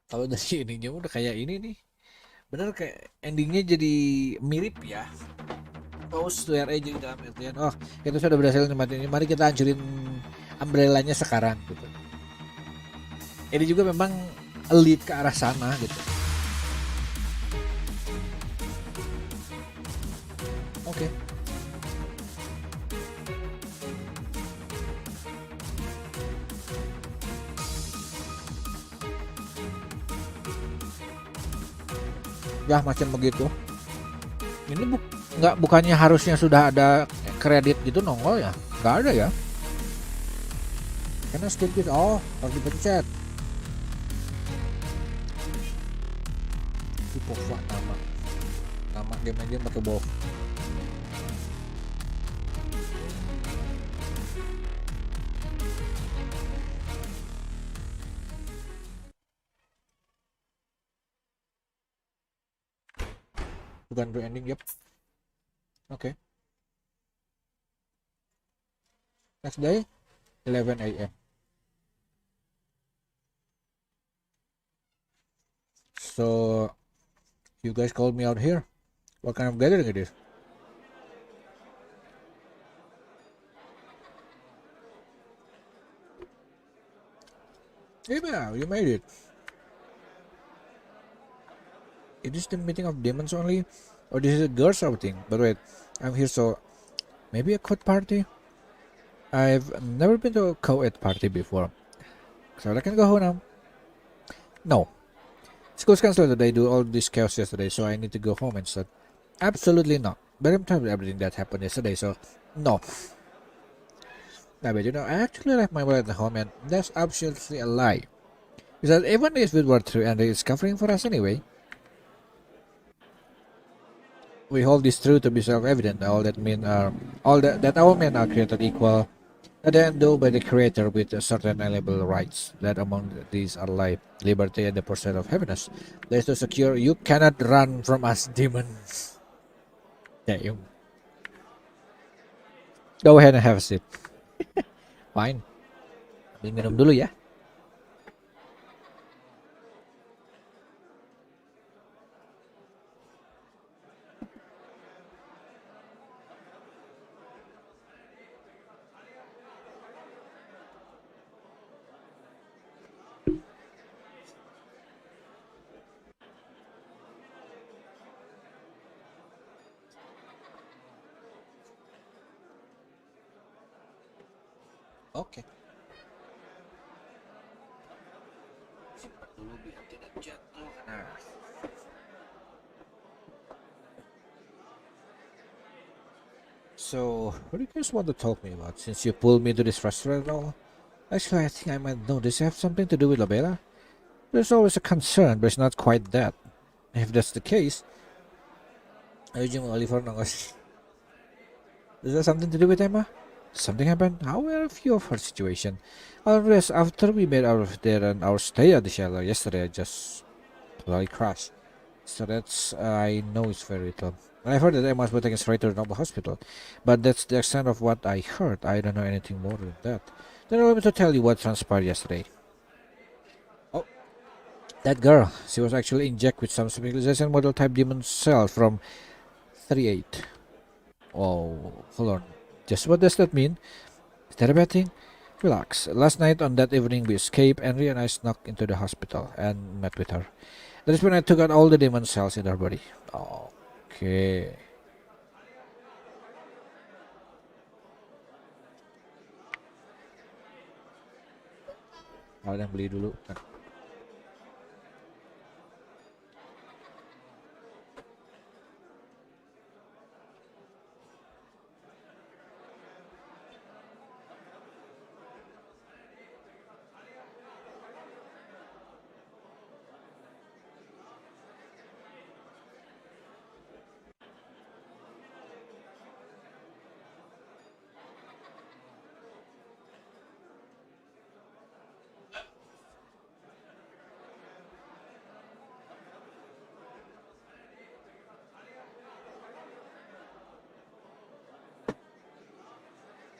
Kalau dari ininya udah kayak ini nih, bener kayak endingnya jadi mirip ya. Pause to RA jadi dalam artian, oh kita sudah berhasil nematin ini, mari kita hancurin umbrellanya sekarang gitu. Ini juga memang lead ke arah sana gitu. Oke. Ya macam begitu. Ini bukannya harusnya sudah ada kredit gitu nongol ya? Nggak ada ya? Karena skip it, oh harus dipencet. Itu Pova nama game aja pakai bow. Bukan ending, yep. Okay. Next day, 11 a.m. So, you guys called me out here. What kind of gathering it is? Yeah, you made it. It is the meeting of demons only? Or this is a girls outing? But wait, I'm here so... Maybe a co-ed party? I've never been to a co-ed party before. So I can go home now. No. School's cancelled today due to all this chaos yesterday, so I need to go home instead. Absolutely not. But I'm tired of everything that happened yesterday, so... No. Nah, but you know, I actually left my wallet at home and that's absolutely a lie. Because even if it were true and it's covering for us anyway, we hold this truth to be self-evident. That all men are created equal, and endowed by the Creator with certain inalienable rights. That among these are life, liberty, and the pursuit of happiness. That is to secure you cannot run from us, demons. Damn. Go ahead and have a sip. Fine. Minum dulu ya. Oke. Simpan dulu biar tidak jatuh. Nah. So, what do you guys want to talk me about since you pulled me to this restaurant and all? Actually, I think I might know this have something to do with La Bella. There's always a concern, but it's not quite that. If that's the case, ayun yung Oliver na kasi. Is that something to do with Emma? Something happened? How were a few of her situation? Always after we made out of there and our stay at the shelter yesterday, I just totally crashed. So that's I know it's very little. I heard that Emma was taken straight to the normal hospital, but that's the extent of what I heard. I don't know anything more than that. Then allow me to tell you what transpired yesterday. Oh, That girl, she was actually injected with some civilization model type demon cells from 38. Oh, hold on. Just what does that mean? Is that a bad thing? Relax. Last night on that evening we escaped. Henry and I snuck into the hospital and met with her. That is when I took out all the demon cells in her body. Okay. Kalian beli dulu.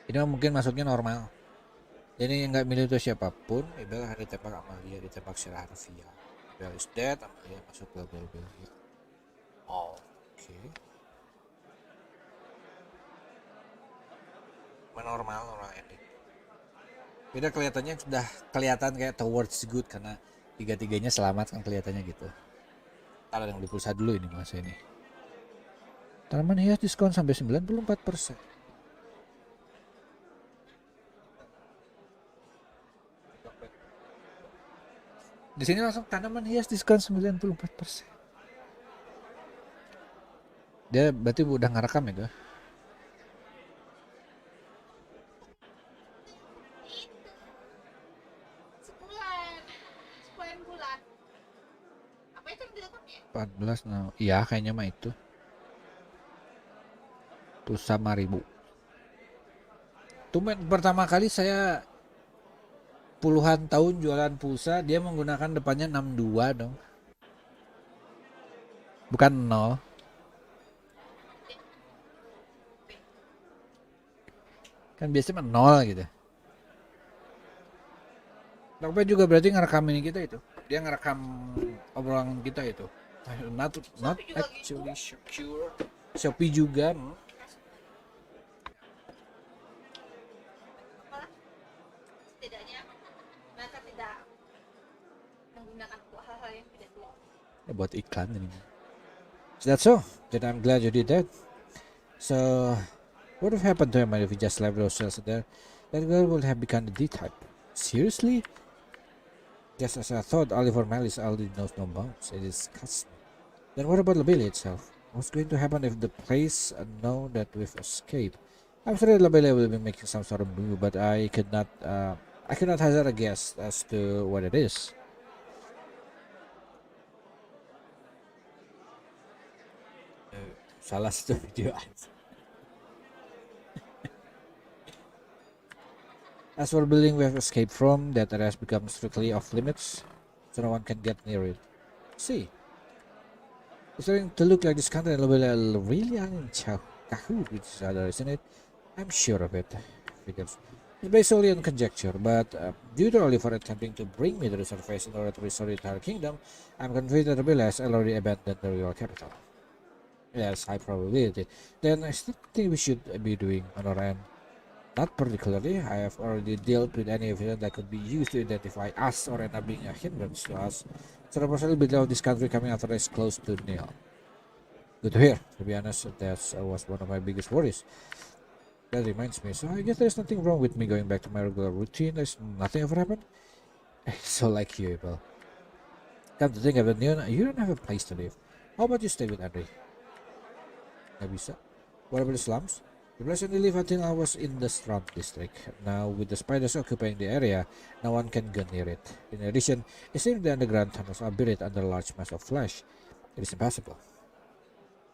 Ini mungkin masuknya normal. Jadi yang nggak milih itu siapapun. Ibel ada ditembak Amalia, ditembak Sarah Harvia. Ibel is dead, Amalia masuk ke bel. Oke. Normal orang ending. Beda kelihatannya sudah kelihatan kayak towards good karena tiga-tiganya selamat kan kelihatannya gitu. Ada yang beli pulsa dulu ini masa ini. Tanaman hias diskon sampai 94%. Di sini langsung tanaman hias diskon 94%. Dia berarti udah ngerekam itu. Sebulan. Apa itu yang direkamnya? 14 nah. Iya kayaknya mah itu. Tuh sama ribu. Tumben pertama kali saya puluhan tahun jualan pulsa dia menggunakan depannya 62 dong. Bukan 0. Kan biasanya 0 gitu. Dokter juga berarti ngerekam ini kita itu. Dia ngerekam obrolan kita itu. Not actually secure. Shopee juga. Setidaknya mereka tidak menggunakan hal-hal yang tidak jelas. Ya, buat iklan ini. So that's all. Then I'm glad you did that. So what would have happened to him if we just left those cells there? That girl would have become the D-type. Seriously? Just as I thought, Oliver Malice already knows no bounds. It is disgusting. Then what about Labelle itself? What's going to happen if the place know that we've escaped? I'm sure Labelle will be making some sort of move, but I could not hazard a guess as to what it is. Salah satu video. As for the building we have escaped from, that area has become strictly off limits, so no one can get near it. See, it's starting to look like this country and Labelle really are in cahoots with each other, isn't it? I'm sure of it. Because it's based solely on conjecture, but due to Oliver attempting to bring me to the surface in order to restore the entire kingdom, I'm convinced that Labelle has already abandoned the royal capital. Yes, high probability. Then I still think we should be doing on our end. Not particularly. I have already dealt with any evidence that could be used to identify us or end up being a hindrance to us. So the possibility of this country coming after is close to nil. Good to hear. To be honest, that was one of my biggest worries. That reminds me. So I guess there's nothing wrong with me going back to my regular routine. There's nothing ever happened. So like you, Abel. Come to think of it, you don't have a place to live. How about you stay with Andre? Nggak bisa. What about the slums? The place only lived until I was in the Strand district. Now, with the spiders occupying the area, no one can go near it. In addition, it seems the underground tunnels are buried under a large mass of flesh. It is impassable.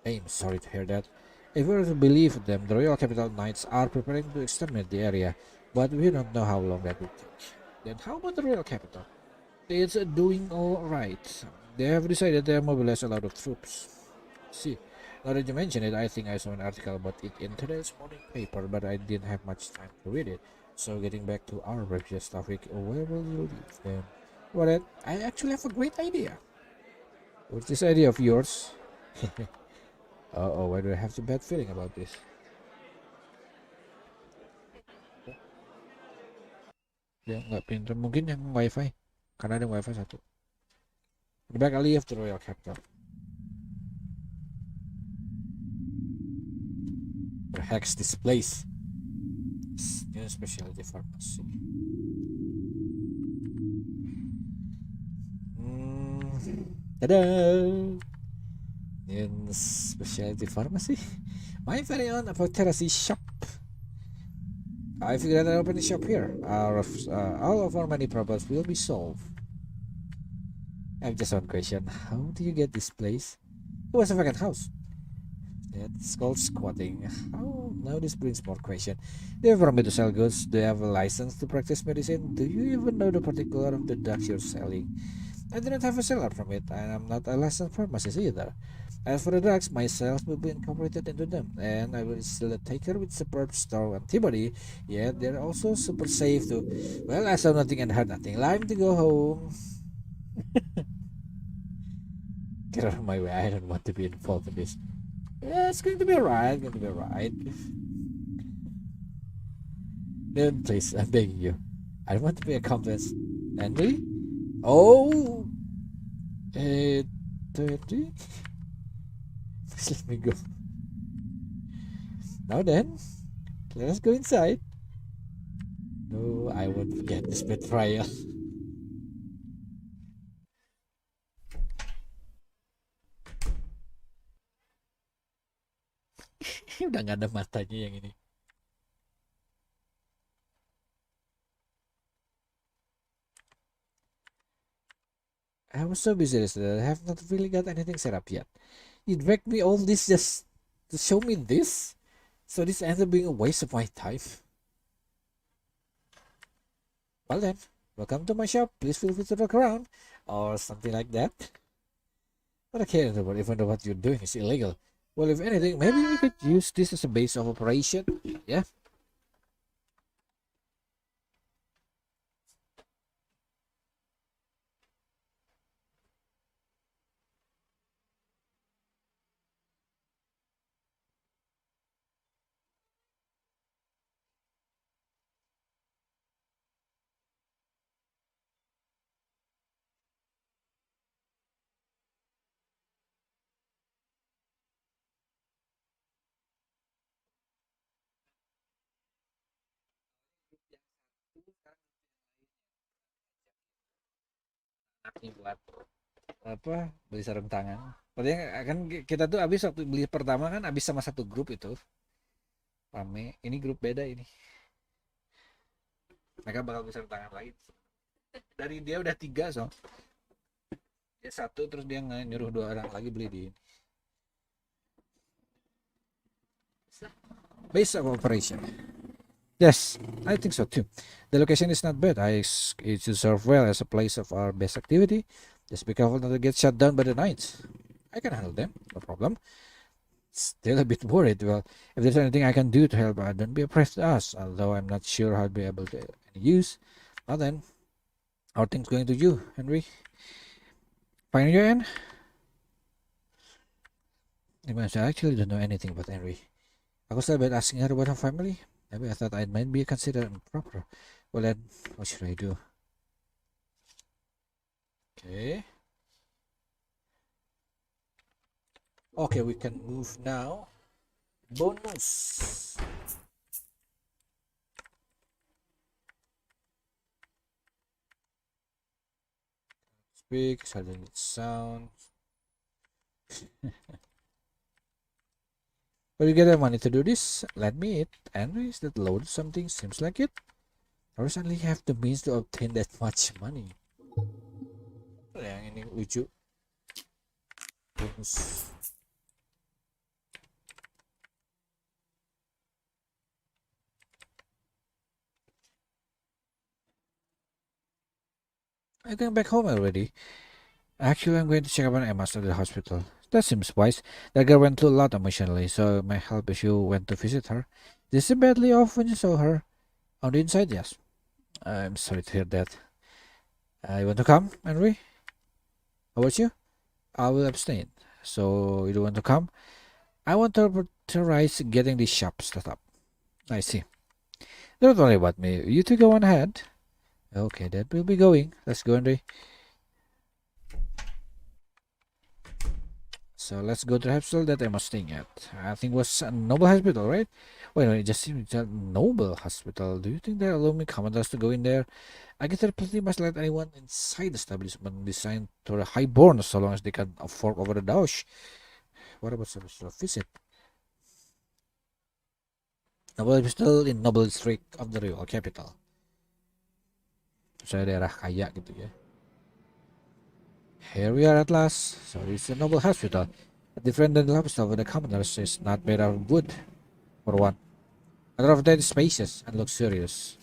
I'm sorry to hear that. If we were to believe them, the Royal Capital Knights are preparing to exterminate the area, but we don't know how long that will take. Then how about the Royal Capital? It's doing all right. They have decided they have mobilized a lot of troops. See. Now that you mention it, I think I saw an article about it in today's morning paper, but I didn't have much time to read it. So getting back to our previous topic, where will you leave them? Well, I actually have a great idea. What's this idea of yours? Oh, why do I have a bad feeling about this? Dia nggak pinter. Mungkin yang wifi. Karena ada wifi satu. Lebih baik I leave the Royal Capital. Perhaps this place. New specialty pharmacy. Tada! New specialty pharmacy. My very own apothecary shop. I figured I'd open a shop here. All of our money problems will be solved. I have just one question. How do you get this place? It was a vacant house. It's called squatting. How? Now this brings more question. Do you have a permit to sell goods? Do you have a license to practice medicine? Do you even know the particular of the drugs you're selling? I do not have a seller permit, and I'm not a licensed pharmacist either. As for the drugs, my sales will be incorporated into them, and I will still a taker with superb store antibody, yet they're also super safe too. Well, I saw nothing and heard nothing. Time to go home. Get out of my way, I don't want to be involved in this. Yeah, it's going to be alright, going to be alright. Then please, I'm begging you. I don't want to be accomplice. Henry? Oh! 30? Please let me go. Now then, let us go inside. No, I won't forget this betrayal. Udah gak ada matanya yang ini. I was so busy yesterday, I have not really got anything set up yet. You dragged me all this just to show me this? So this ends up being a waste of my time. Well then, welcome to my shop. Please feel free to look around. Or something like that. But I can't remember even though what you're doing is illegal. Well, if anything, maybe we could use this as a base of operation. Yeah. Ini buat apa? Beli sarung tangan. Padahal kan kita tuh habis waktu beli pertama kan habis sama satu grup itu. Rame. Ini grup beda ini. Mereka bakal beli sarung tangan lagi. Dari dia udah 3 so. Dia 1 terus dia nyuruh 2 orang lagi beli di ini. Base of operation. Yes, I think so too. The location is not bad. It should serve well as a place of our best activity. Just be careful not to get shut down by the Knights. I can handle them, no problem. Still a bit worried. Well, if there's anything I can do to help, don't be afraid to ask. Although I'm not sure how I'll be able to use. Now then, how are things going to you, Henry? Fine on your end? I actually don't know anything about Henry. I was about asking her about her family. Maybe I thought I might be considered improper. Well then, what should I do? Okay. Okay, we can move now. Bonus. Speak, suddenly sound. But you get the money to do this? Let me eat. And is that load something? Seems like it. I recently have the means to obtain that much money. Yang ini lucu. Bonus. I'm going back home already. Actually, I'm going to check up on Emma at the hospital. That seems wise. That girl went through a lot emotionally, so it might help if you went to visit her. Did she badly off when you saw her? On the inside, yes. I'm sorry to hear that. You want to come, Henry? How about you? I will abstain. So you don't want to come? I want to prioritize getting the shop set up. I see. Don't worry about me. You two go on ahead. Okay, that will be going. Let's go, Henry. So let's go to the hospital that I was staying at. I think it was a Noble Hospital, right? Wait, no, it just seems a Noble Hospital. Do you think they allow me commanders to go in there? I guess they pretty much let anyone inside the establishment designed to the highborn so long as they can afford over the dosh. What about special visit? Noble Hospital in Noble District of the Royal Capital. Saya daerah kaya gitu ya. Here we are at last. So it's a Noble Hospital. Different than the hospital where the commanders is not made of wood, for one. Other of that is spacious and luxurious.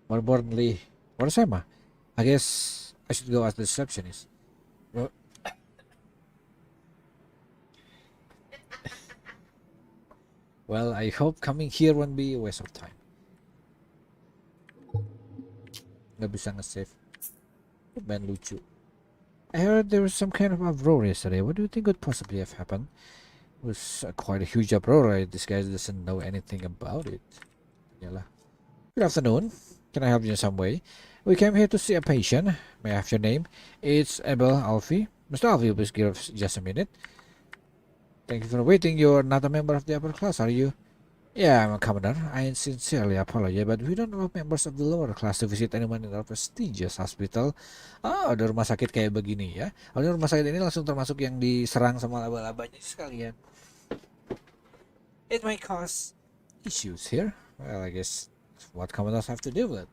More importantly, what is Emma? I guess I should go as the receptionist. Well, well, I hope coming here won't be a waste of time. Nggak bisa nge-save. Ben lucu. I heard there was some kind of uproar yesterday. What do you think could possibly have happened? It was quite a huge uproar. This guy doesn't know anything about it. Yalah. Good afternoon. Can I help you in some way? We came here to see a patient. May I have your name? It's Abel Alfie. Mr. Alfie, please give us just a minute. Thank you for waiting. You're not a member of the upper class, are you? Yeah, I'm a commoner. I sincerely apologize, but we don't allow members of the lower class to visit anyone in our prestigious hospital. Ah, ada rumah sakit kayak begini ya. Ada rumah sakit ini langsung termasuk yang diserang sama laba-labanya sekalian. It may cause issues here. Well, I guess what commoners have to deal with.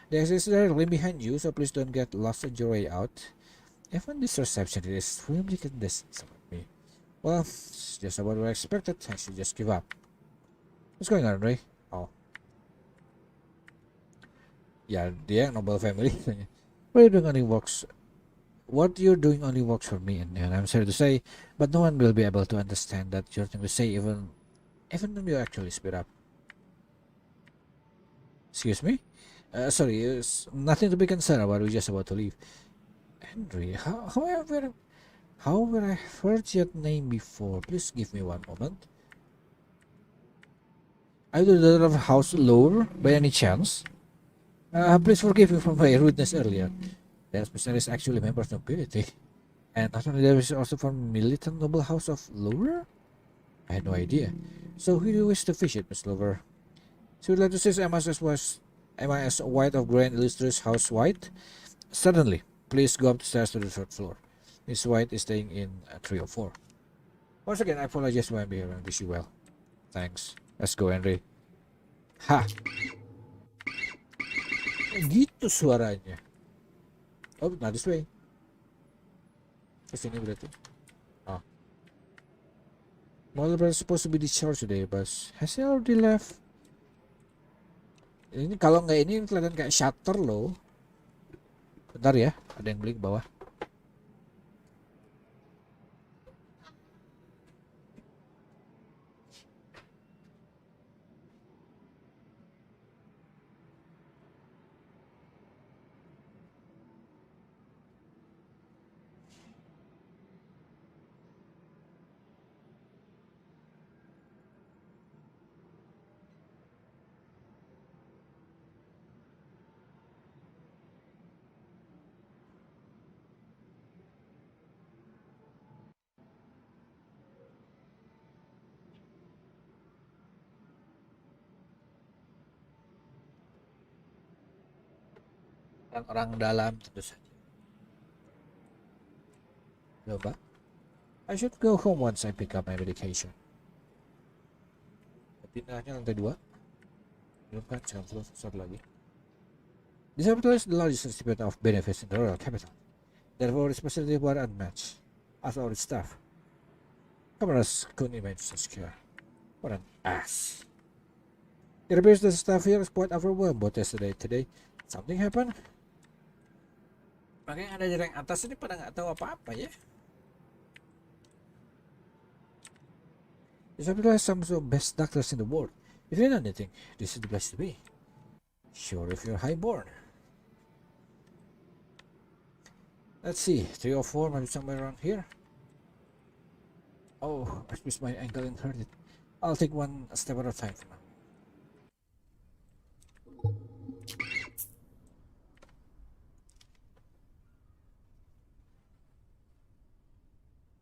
The exit is directly behind you, so please don't get lost on your way out. Even this reception is extremely condescending with me. Well, it's just about what I expected. I should just give up. What's going on, Ray? Oh. Yeah, dia noble family. What are you doing only works? What you're doing only works for me, and I'm sorry to say, but no one will be able to understand that you're trying to say even when you actually speed up. Excuse me? Sorry, it's nothing to be concerned about. We're just about to leave. Henry, how have I heard your name before? Please give me one moment. Are you the daughter of House Lower, by any chance? Please forgive me for my rudeness earlier. That person is actually a member of nobility. And not only that, is also from militant noble house of Lower? I had no idea. So who do you wish to visit, Miss Lover? She would like to see MIS White of Grand Illustrious House White. Certainly. Please go up the stairs to the third floor. Miss White is staying in 304. Once again, I apologize for my behavior and wish you well. Thanks. Let's go, Henry. Ha! Gitu suaranya. Oh, not this way. Kesini berarti. Oh. Mother is supposed to be discharged today, but has he already left? Ini kalau nggak ini kelihatan kayak shutter loh. Bentar ya, ada yang beli ke bawah. Orang dalam tentu saja. Coba. I should go home once I pick up my medication. Pindahnya lantai 2. Belum kan, jangan terus satu lagi. This hospital is the largest recipient of benefits in the royal capital. Therefore, its facilities were unmatched, as are its staff. Cameras couldn't imagine such care. What an ass. It appears the staff here is quite overwhelmed about yesterday. Today, something happened? Makanya ada di rank atas ini pada nggak tahu apa-apa ya. This hospital has some of the best doctors in the world. If you know anything, this is the place to be. Sure, if you're highborn. Let's see, 304, maybe somewhere around here. Oh, I squeezed my ankle and hurt it. I'll take one step at a time for now.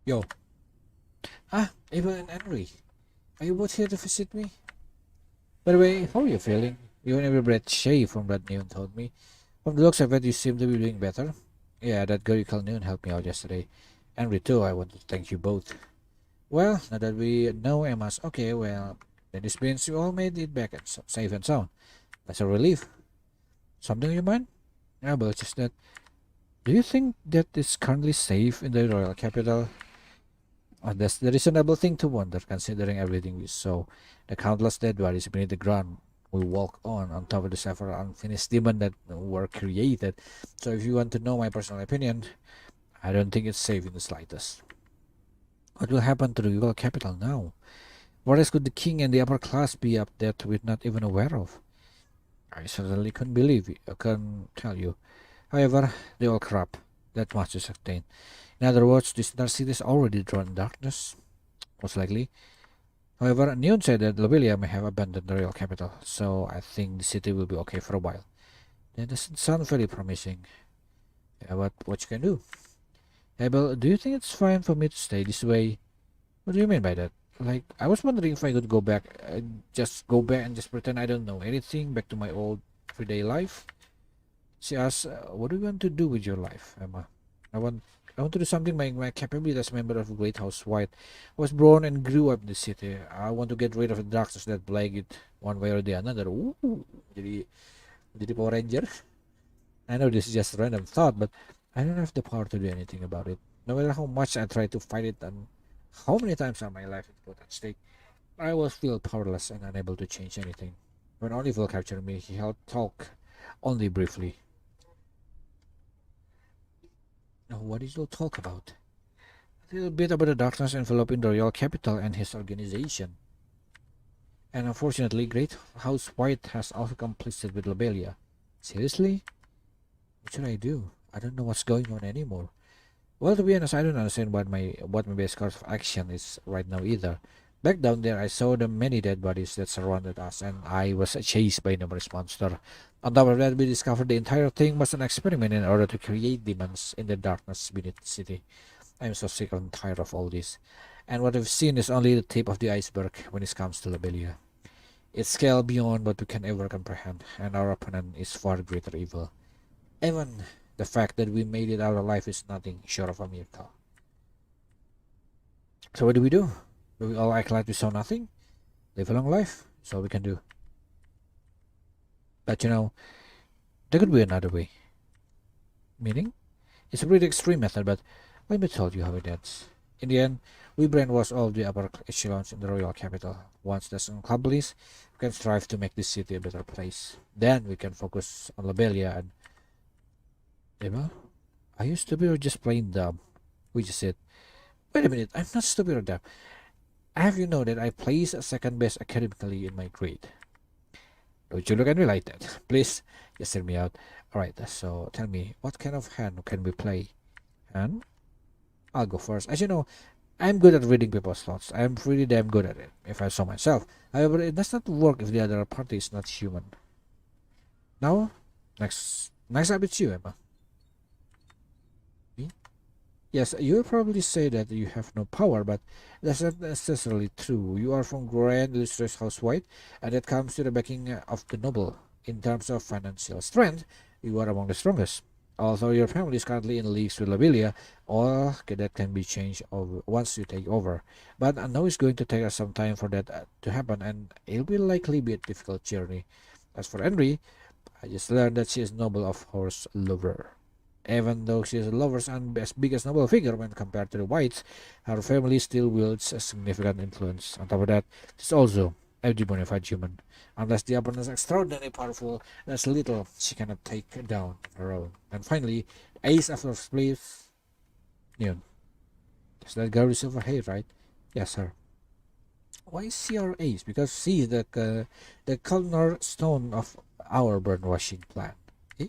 Yo. Ah, Abel and Henry. Are you both here to visit me? By the way, how are you feeling? You and every breath Shay from that Noon told me. From the looks of it, you seem to be doing better. Yeah, that girl you called Noon helped me out yesterday. Henry too, I want to thank you both. Well, now that we know Emma's okay, well, then this means you all made it back and safe and sound. That's a relief. Something you mind? Yeah, but just that. Do you think that is currently safe in the royal capital? That's the reasonable thing to wonder, considering everything we saw. The countless dead bodies beneath the ground we walk on top of the several unfinished demons that were created. So if you want to know my personal opinion, I don't think it's safe in the slightest. What will happen to the royal capital now? What else could the king and the upper class be up that we're not even aware of? I certainly couldn't believe it. I can't tell you. However, they all corrupt. That much is certain. In other words, this entire city is already drawn in darkness, most likely. However, Neon said that Lobelia may have abandoned the real capital, so I think the city will be okay for a while. That doesn't sound very promising. Yeah, but what you can do? Abel, do you think it's fine for me to stay this way? What do you mean by that? Like, I was wondering if I could go back, just go back and just pretend I don't know anything, back to my old everyday life. She asked, what do you want to do with your life, Emma? I want I want to do something by my capability as a member of the Great House White. I was born and grew up in the city. I want to get rid of the darkness that plague it one way or the other. Ooh, jadi Power Ranger. I know this is just a random thought, but I don't have the power to do anything about it. No matter how much I try to fight it and how many times my life is put at stake, I will feel powerless and unable to change anything. When Oliver captured me, he held talk only briefly. Now, what did you talk about? A little bit about the darkness enveloping the royal capital and his organization. And unfortunately, Great House White has also complicit with Lobelia. Seriously? What should I do? I don't know what's going on anymore. Well, to be honest, I don't understand what my best course of action is right now either. Back down there, I saw the many dead bodies that surrounded us, and I was chased by numerous monsters. On top of that, we discovered the entire thing was an experiment in order to create demons in the darkness beneath the city. I'm so sick and tired of all this. And what we've seen is only the tip of the iceberg when it comes to Lobelia. It's scale beyond what we can ever comprehend, and our opponent is far greater evil. Even the fact that we made it out alive is nothing short of a miracle. So what do we do? Do we all act like we saw nothing? Live a long life? That's all we can do. But there could be another way. Meaning? It's a pretty extreme method, but let me tell you how it ends. In the end, we brainwash all the upper echelons in the royal capital. Once that's accomplished, we can strive to make this city a better place. Then we can focus on Lobelia and... Emma? Are you stupid or just plain dumb? We just said, wait a minute, I'm not stupid or dumb. I have you know that I placed second best academically in my grade. Don't you look at me like that. Please, just hear me out. Alright, so tell me, what kind of hand can we play? Hand? I'll go first. As you know, I'm good at reading people's thoughts. I'm pretty damn good at it, if I saw myself. However, it does not work if the other party is not human. Now, next up it's you, Emma. Me? Yes, you'll probably say that you have no power, but that's not necessarily true. You are from Grand Illustrious House White, and that comes to the backing of the noble. In terms of financial strength, you are among the strongest. Although your family is currently in leagues with Lobelia, all that can be changed once you take over. But I know it's going to take us some time for that to happen, and it will likely be a difficult journey. As for Henry, I just learned that she is noble of horse lover. Even though she is a lover's and as big as noble figure when compared to the Whites, her family still wields a significant influence. On top of that, she's also a bona fide human. Unless the opponent is extraordinarily powerful, there's little she cannot take down on her own. And finally, ace after spleef. Neon. Does that girl with silver hair, right? Yes, sir. Why CRAs? Because C is the cornerstone of our burn washing plant. Eh?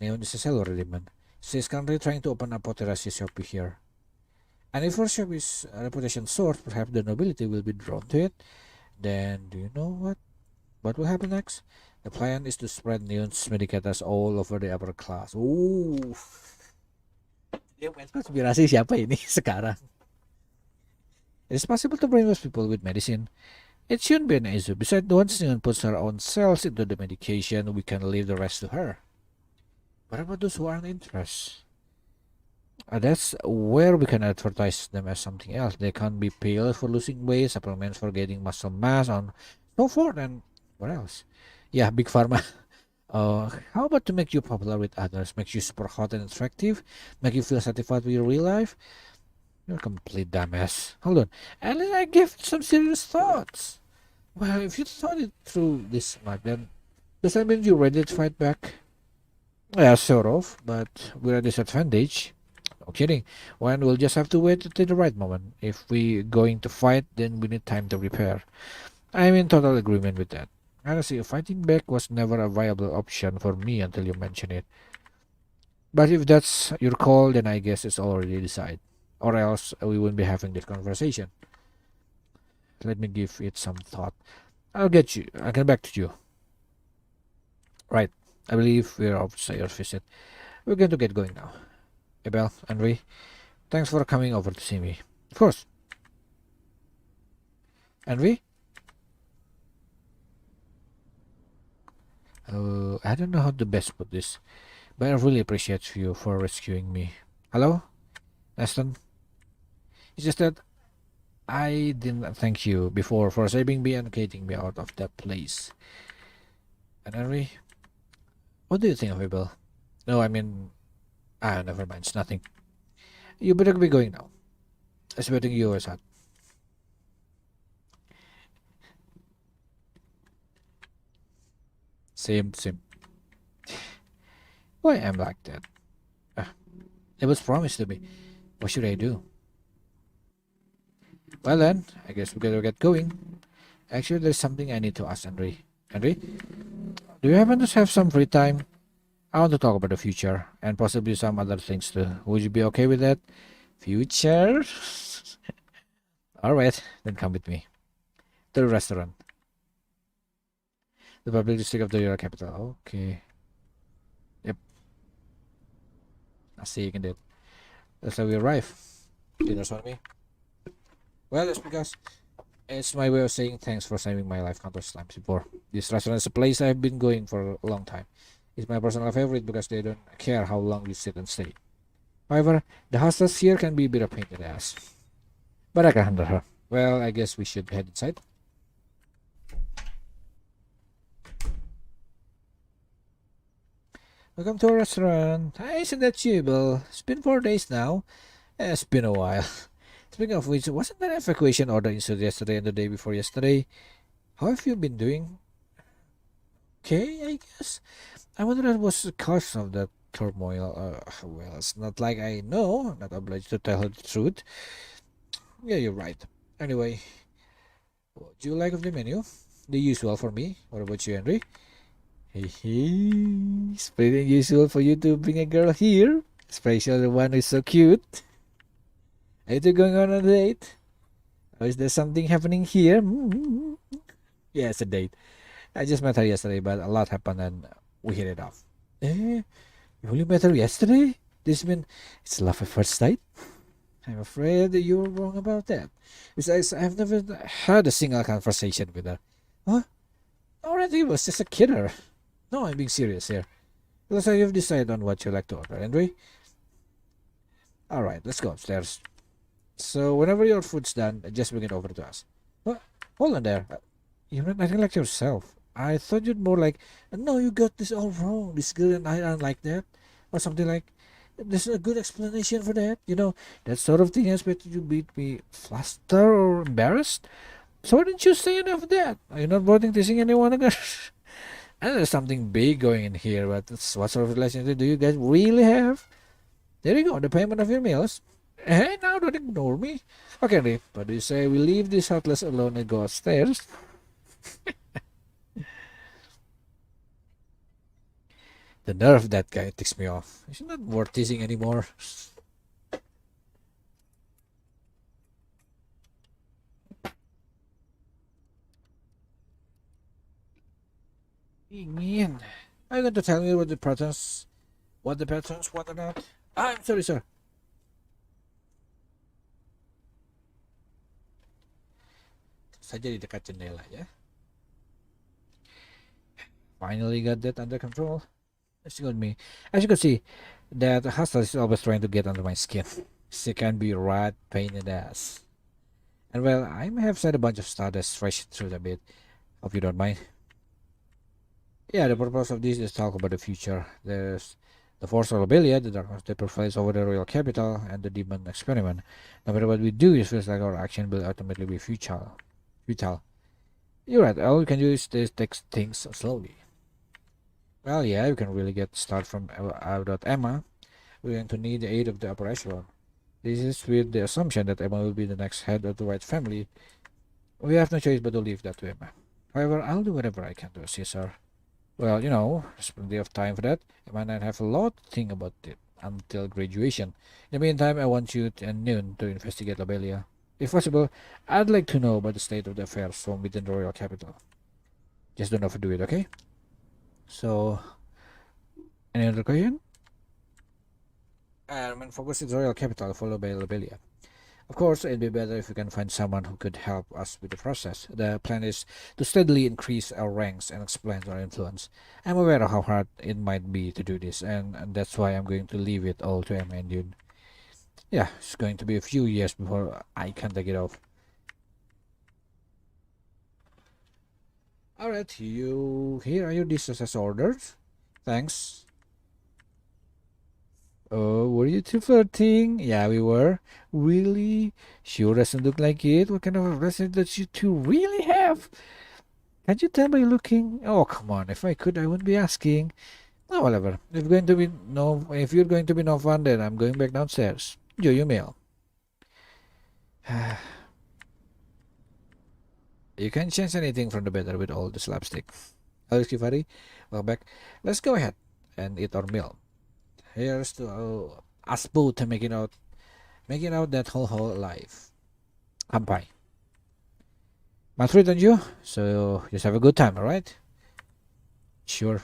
Neon is a seller demand. She's currently trying to open a pottery shop here. And if her shop is a reputation source, perhaps the nobility will be drawn to it. Then, do you know what? What will happen next? The plan is to spread Neon's medicatas all over the upper class. Ooh. Dia main konspirasi siapa ini sekarang? It is possible to brainwash people with medicine. It shouldn't be an issue. Besides, once Neon puts her own cells into the medication, we can leave the rest to her. What about those who aren't interested? That's where we can advertise them as something else. They can be pills for losing weight, supplements for getting muscle mass, and so forth. And what else? Yeah, big pharma. How about to make you popular with others, make you super hot and attractive, make you feel satisfied with your real life? You're a complete dumbass. Hold on. And then I gave some serious thoughts. Well, if you thought it through this much, then does that mean you're ready to fight back? Yeah, sort of, but we're at a disadvantage. No kidding. When we'll just have to wait until the right moment. If we're going to fight, then we need time to prepare. I'm in total agreement with that. Honestly, fighting back was never a viable option for me until you mentioned it. But if that's your call, then I guess it's already decided. Or else we wouldn't be having this conversation. Let me give it some thought. I'll get back to you. Right. I believe we're outside your visit. We're going to get going now. Abel, Henry, thanks for coming over to see me. Of course. Henry? I don't know how to best put this, but I really appreciate you for rescuing me. Hello? Aston? It's just that I didn't thank you before for saving me and getting me out of that place. And Henry, what do you think of Abel? No, I mean, never mind, it's nothing. You better be going now. Expecting you as hot. Same. Why am I like that? It was promised to me. What should I do? Well then, I guess we gotta get going. Actually, there's something I need to ask Henry. Henry, do you happen to have some free time? I want to talk about the future and possibly some other things too. Would you be okay with that? Future? Alright, then come with me. To the restaurant. The public district of the Euro capital. Okay. Yep. I'll see you in it. That's how we arrive. Dinner's on me. Well, that's because it's my way of saying thanks for saving my life countless times before. This restaurant is a place I've been going for a long time. It's my personal favorite because they don't care how long you sit and stay. However, the hostess here can be a bit of pain in the ass. But I can handle her. Well, I guess we should head inside. Welcome to our restaurant. Hi, isn't that you, Bill? It's been 4 days now. It's been a while. Speaking of which, wasn't that evacuation order issued yesterday and the day before yesterday? How have you been doing? Okay, I guess. I wonder what was the cause of that turmoil. Well, it's not like I know. I'm not obliged to tell her the truth. Yeah, you're right. Anyway, what do you like of the menu? The usual for me. What about you, Henry? Hey, it's pretty unusual for you to bring a girl here, especially the one who's so cute. Are you two going on a date? Or is there something happening here? Yeah, it's a date. I just met her yesterday, but a lot happened and we hit it off. You only met her yesterday? This means it's love at first sight? I'm afraid that you're wrong about that. Besides, I've never had a single conversation with her. Huh? Already was just a kidder. No, I'm being serious here. Looks like you've decided on what you like to order, Henry. Alright, let's go upstairs. So, whenever your food's done, just bring it over to us. What? Hold on there. You're not acting like yourself. I thought you'd more like, no, you got this all wrong. This girl and I aren't like that. Or something like, there's a good explanation for that. You know, that sort of thing. I expected you to be flustered or embarrassed. So why didn't you say enough of that? Are you not bothering teasing anyone again? I know there's something big going in here, but what sort of relationship do you guys really have? There you go, the payment of your meals. Hey, now don't ignore me. Okay, Rip, what do you say we leave this heartless alone and go upstairs? The nerve of that guy ticks me off. He's not worth teasing anymore. Ingin. Are you going to tell me what the patrons want or not? I'm sorry, sir. Saja di dekat jendela ya. Finally got that under control. As you got me. As you can see, that hostile is always trying to get under my skin. She can be right pain in the ass. And well, I may have said a bunch of stuff that stretched through a bit. Hope you don't mind. Yeah, the purpose of this is talk about the future. There's the force of rebellion, the darkness that prevails over the royal capital, and the demon experiment. No matter what we do, it feels like our action will ultimately be futile. Futile. You're right. All we can do is take things slowly. Well, yeah, you can really get start from without Emma. We're going to need the aid of the upper echelon. This is with the assumption that Emma will be the next head of the White family. We have no choice but to leave that to Emma. However, I'll do whatever I can to assist her. Well, there's plenty of time for that. Emma and I have a lot to think about it until graduation. In the meantime, I want you and Noon to investigate Lobelia. If possible, I'd like to know about the state of the affairs from within the royal capital. Just don't overdo it, okay? So, any other question? Main focus is royal capital followed by Lobelia. Of course, it'd be better if we can find someone who could help us with the process. The plan is to steadily increase our ranks and expand our influence. I'm aware of how hard it might be to do this, and that's why I'm going to leave it all to Emma and Dune. Yeah, it's going to be a few years before I can take it off. Alright, here are your dishes as ordered. Thanks. Oh, were you two flirting? Yeah, we were. Really? Sure doesn't look like it. What kind of a relationship does you two really have? Can't you tell by looking? Oh, come on. If I could, I wouldn't be asking. Oh, whatever. If you're going to be no fun, then I'm going back downstairs. Enjoy your meal. You can't change anything from the better with all the slapstick. Hello, Kifari. Welcome back. Let's go ahead and eat our meal. Here's to us both making out that whole life. Kampai. My treat on you. So just have a good time, alright? Sure.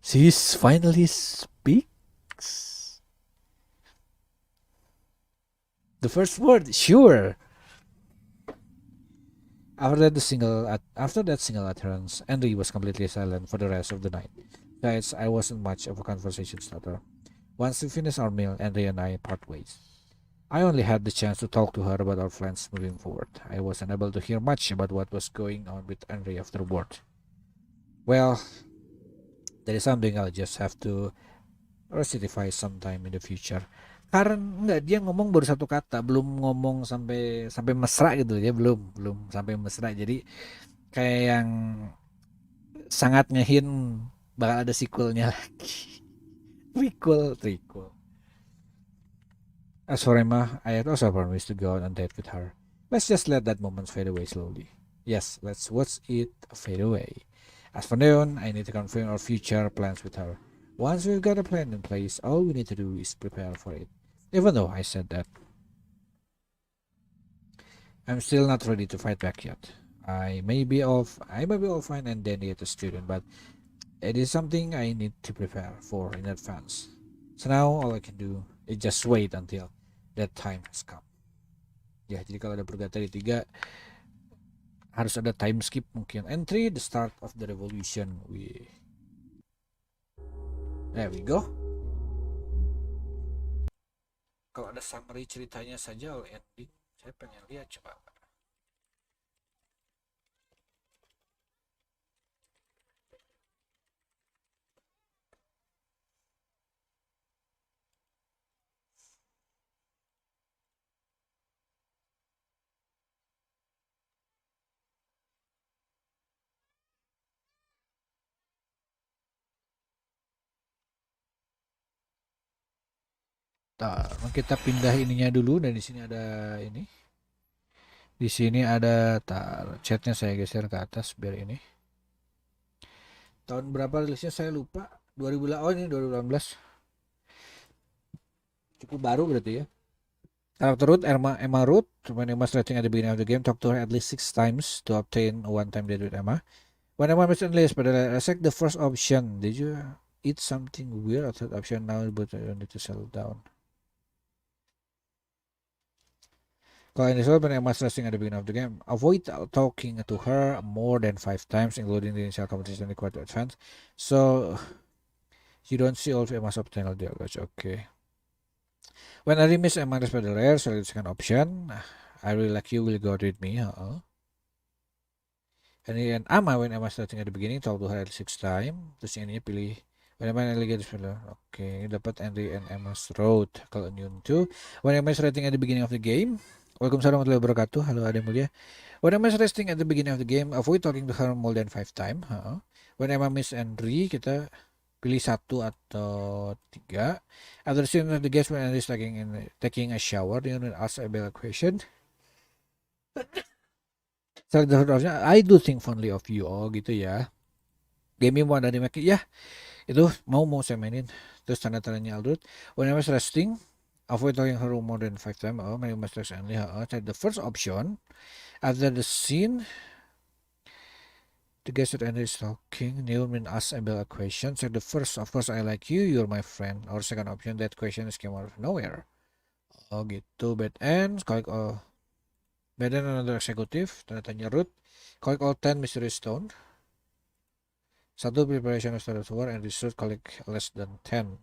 She's finally speaks. The first word, sure. After that single utterance, Henry was completely silent for the rest of the night. Besides, I wasn't much of a conversation starter. Once we finished our meal, Henry and I part ways. I only had the chance to talk to her about our plans moving forward. I was unable to hear much about what was going on with Henry afterward. Well, that is something I'll just have to recertify sometime in the future. Karena enggak, dia ngomong baru satu kata, belum ngomong sampai sampai mesra gitu ya, belum belum sampai mesra. Jadi kayak yang sangat ngehin bakal ada sequelnya lagi. Prequel. As for Emma, I had also promised to go out on date with her. Let's just let that moment fade away slowly. Yes, let's watch it fade away. As for Neon, I need to confirm our future plans with her. Once we've got a plan in place, all we need to do is prepare for it. Even though I said that, I'm still not ready to fight back yet. I may be all fine and dandy as a student, but it is something I need to prepare for in advance. So now all I can do is just wait until that time has come. Ya, jadi kalau ada Purgatory 3 harus ada time skip mungkin. Entry the start of the revolution. There we go. Kalau ada summary ceritanya saja all ending, saya pengen lihat coba. Kita pindah ininya dulu dan di sini ada ini. Di sini ada chatnya saya geser ke atas biar ini. Tahun berapa rilisnya saya lupa. 2000 oh ini 2018. Cukup baru berarti ya. Character root Emma root. When Emma starting at the beginning of the game, talk to her at least 6 times to obtain a one-time date with Emma. When Emma missed enlist, but I select the first option. Did you eat something weird? Or third option now, but I need to settle down. Kalau in this when Emma stressing at the beginning of the game, avoid talking to her more than 5 times, including the initial competition required to advance. So you don't see all of Emma's optional dialogues. Okay. When I miss Emma by the rare, select the second option. I really like you, will go with me. And then Emma, when Emma starting at the beginning, talk to her at 6 times. Terus ini pilih when Emma alligator spell. Oke, dapat Henry and Emma's road. Kalau immune 2. When Emma is resting at the beginning of the game. Waalaikumsalam warahmatullahi wabarakatuh. Halo Ade Mulia. When Emma is resting at the beginning of the game, avoid talking to her more than 5 times. When Emma miss Henry, kita pilih 1 atau 3. After seeing the guest when Henry is taking a shower, you will ask a bell question. I do think fondly of you. Oh gitu ya. Game mau ada di Mac. Ya itu mau saya mainin. Terus tanda-tandanya Aldrich. When I was resting, avoid talking her more than 5 times. Oh, my mistake only. The first option after the scene, the guest that Henry is talking, Neil will ask a question. So the first, of course, I like you. You're my friend. Or second option, that question is came out of nowhere. Oh gitu. Bad ends. Bad end another executive. Tanda tanya root. Collect all 10 mystery stone. 1 preparation of start of war and research collect less than 10.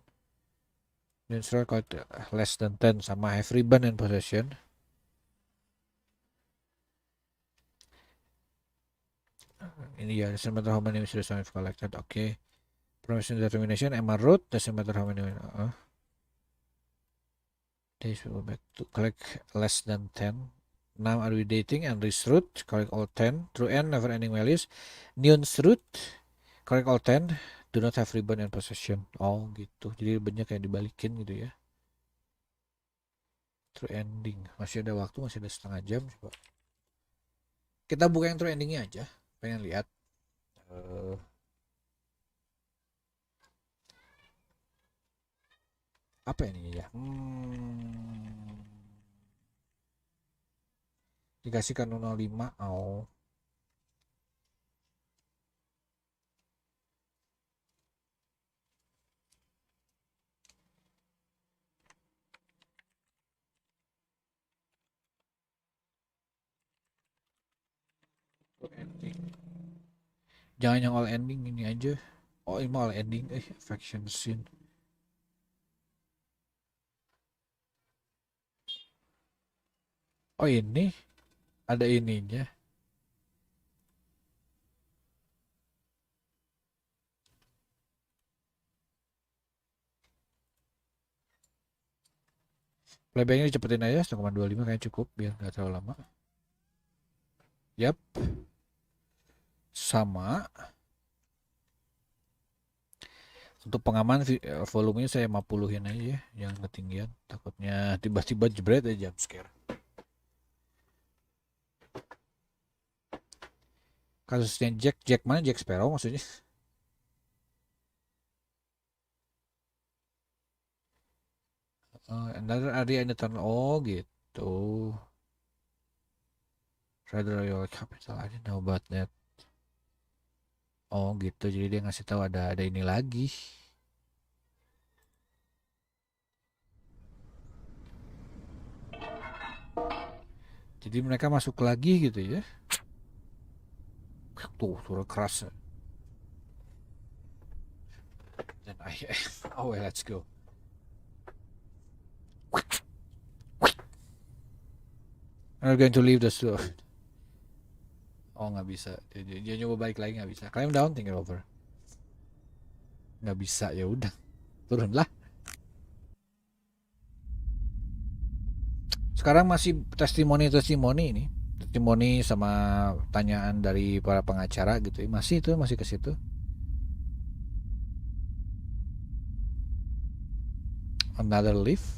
Research collect less than 10 sama have ribbon and possession. Ini ya, doesn't matter how many mystery stone you've collected. Okay. Promotion determination Emma root doesn't matter how many. Days will back to collect less than 10. Now are we dating and root collect all 10. True end never ending values. Neon's root collect all 10, do not have ribbon and possession. Oh gitu, jadi banyak kayak dibalikin gitu ya. True ending, masih ada waktu, masih ada setengah jam. Coba kita buka yang true endingnya aja, pengen lihat. Apa ini ya? Dikasihkan 05. Oh. Ending. Jangan yang all ending ini aja. Oh ini all ending. Faction scene. Oh ini ada ininya. Playbacknya dicepetin aja 1,25 kayaknya cukup biar nggak terlalu lama. Yap. Sama. Untuk pengaman volumenya saya 50-in aja ya, yang ketinggian. Takutnya tiba-tiba jebret aja jump scare. Kasusnya Jack mana? Jack Sparrow maksudnya? Another area in the tunnel. Oh gitu. Rather Royal Capital. I didn't know about that. Oh gitu, jadi dia ngasih tahu ada ini lagi. Jadi mereka masuk lagi gitu ya. Tuh suara keras. Dan oh well, let's go. I'm going to leave the store. Oh nggak bisa, dia nyoba balik lagi nggak bisa. Climb down, think it over. Nggak bisa, ya udah, turunlah. Sekarang masih testimoni ini, testimoni sama tanyaan dari para pengacara gitu. Masih ke situ. Another lift.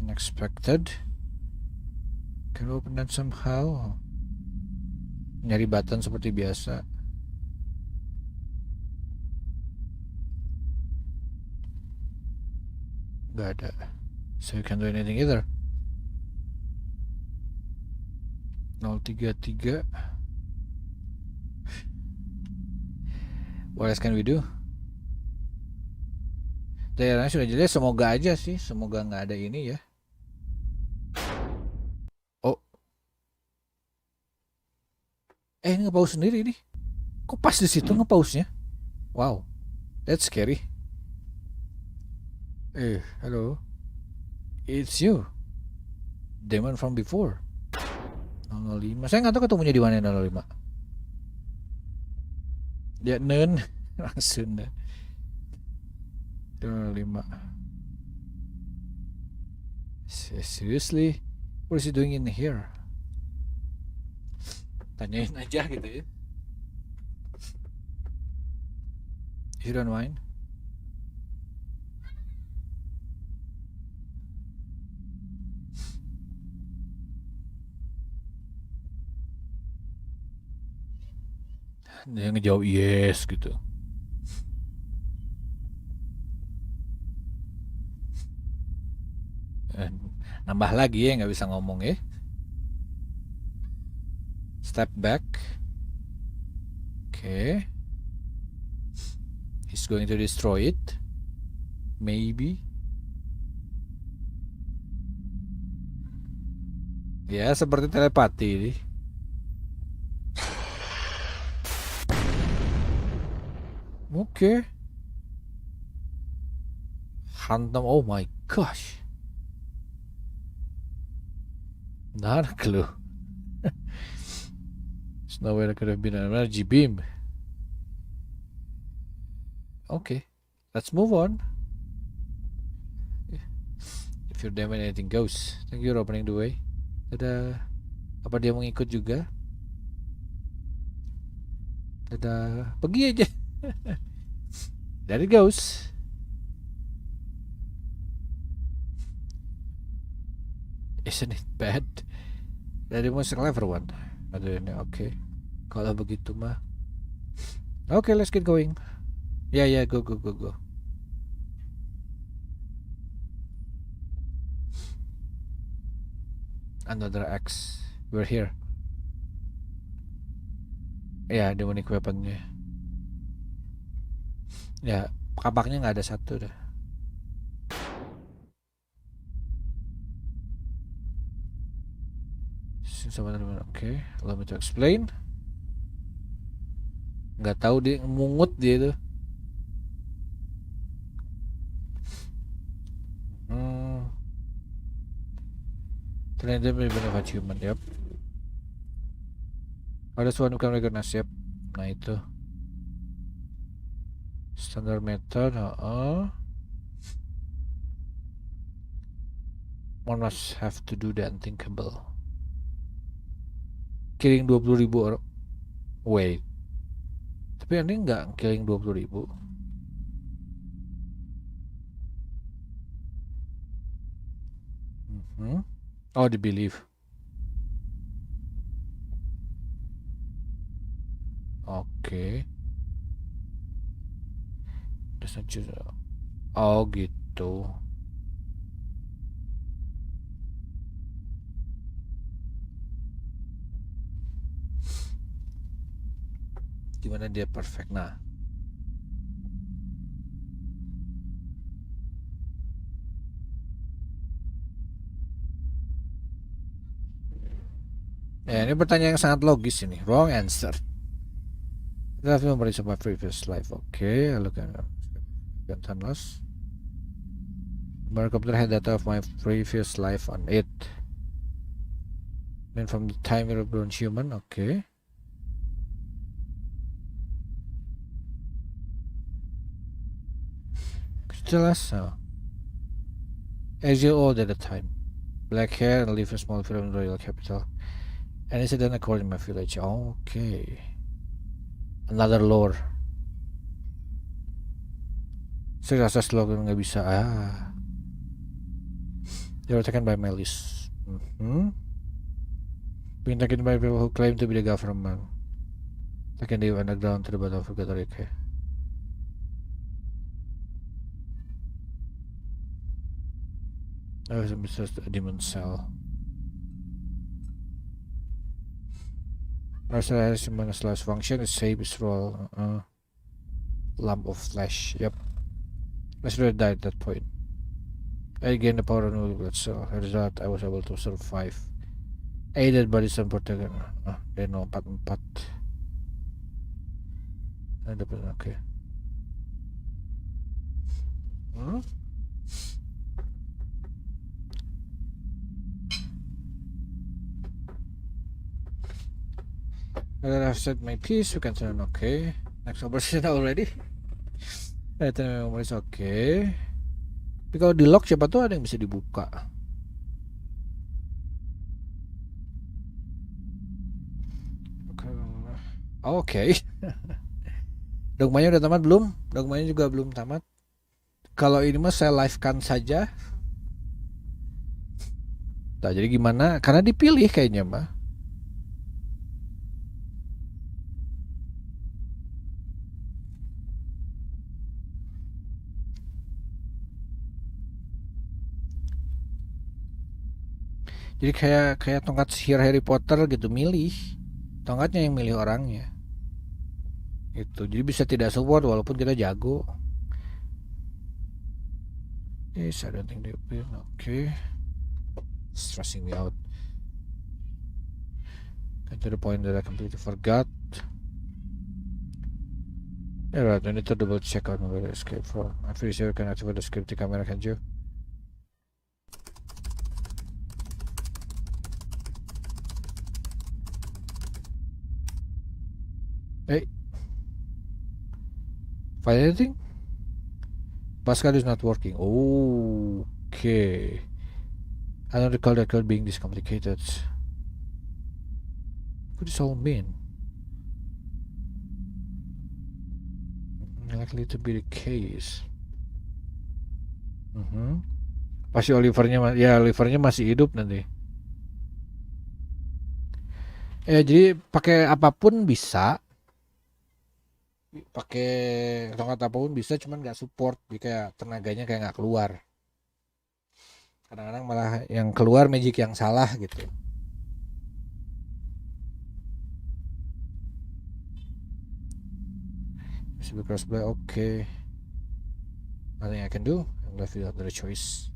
Unexpected. Can we open that somehow? Nyari button seperti biasa. Gak ada. So you can't do anything either. 033. What else can we do? Daerahnya sudah jelas, semoga aja sih, semoga nggak ada ini ya. Oh, ini nge-pause sendiri nih. Kok pas di situ nge-pause-nya? Wow, that's scary. Hello, it's you, demon from before. 005. Saya nggak tahu ketemunya di mana 005. Dia nen langsung dah. 005. Seriously, what is he doing in here? Tanyain aja gitu ya. If you don't mind. Dia ngejawab yes gitu. Nambah lagi ya, nggak bisa ngomong ya. Step back. Okay. He's going to destroy it. Maybe. Ya, seperti telepati nih. Oke. Hantam, oh my gosh. Not a clue. There's no way there could have been an energy beam. Okay, let's move on. If you're damn anything goes. Thank you for opening the way. Dadah. Apa dia mau ngikut juga? Dadah. Pergi aja. There it goes. Isn't it bad? Dari most clever one. Ada ini, oke. Kalau begitu mah. Oke, let's get going. Ya, go. Another X. We're here. Ya, demonic weaponnya. Ya, kapaknya nggak ada satu dah. Oke, allow me to explain. Nggak tahu dia mungut dia itu. Ternyata benar-benar human, yep. Ada one who can recognize, yep. Nah itu. Standard method, one must have to do the unthinkable. Killing 20.000 orang. Wait. Tapi ini enggak killing 20.000. Oh, di believe. Oke. Oh gitu. Gimana dia perfect? Nah, ya ini pertanyaan yang sangat logis ini. Wrong answer. Kita memory of my previous life. Oke, lalu kan tunnels. My computer had data of my previous life on it. And from the time you're born human. Oke. Jelas. As you old at the time, black hair and live in a small village in the royal capital. And incident occurred in my village. Okay. Another lore. Saya rasa slogan nggak bisa. They were taken by malice. Being taken by people who claim to be the government. Taken the underground to the bottom of Purgatory. Okay. That was just a demon cell. Marcel has human's last function is save his role. Lump of flesh. Yep. Marcel died at that point. I gained the power of new blood cell. As a result, I was able to survive. Aided by this unprotected. Then lompat-lompat. Okay. Now that I've said my piece, we can turn okay. Next conversation already. It's okay. Tapi kalau di lock siapa tuh ada yang bisa dibuka. Oke. Dogmanya udah tamat belum? Dogmanya juga belum tamat. Kalau ini mah saya live-kan saja. Nah, jadi gimana? Karena dipilih kayaknya mah. Jadi kayak tongkat sihir Harry Potter gitu, milih. Tongkatnya yang milih orangnya. Itu. Jadi bisa tidak support walaupun kita jago. Yes, I don't think they will. Okay. Stressing me out. Get to the point that I completely forgot. Alright, I need to double check out where I escape from. I'm pretty sure I can activate the security camera, can't you? Hey. Find anything? Pascal is not working. Okay. I don't recall that code being this complicated. What does this all mean? Likely to be the case. Pasti Olivernya masih hidup nanti. Jadi pakai apapun bisa. Pakai tongkat apapun bisa, cuman nggak support. Jadi kayak tenaganya kayak nggak keluar. Kadang-kadang malah yang keluar magic yang salah gitu. Bisa crossplay, okay. Nothing I can do. I'm left without other choice.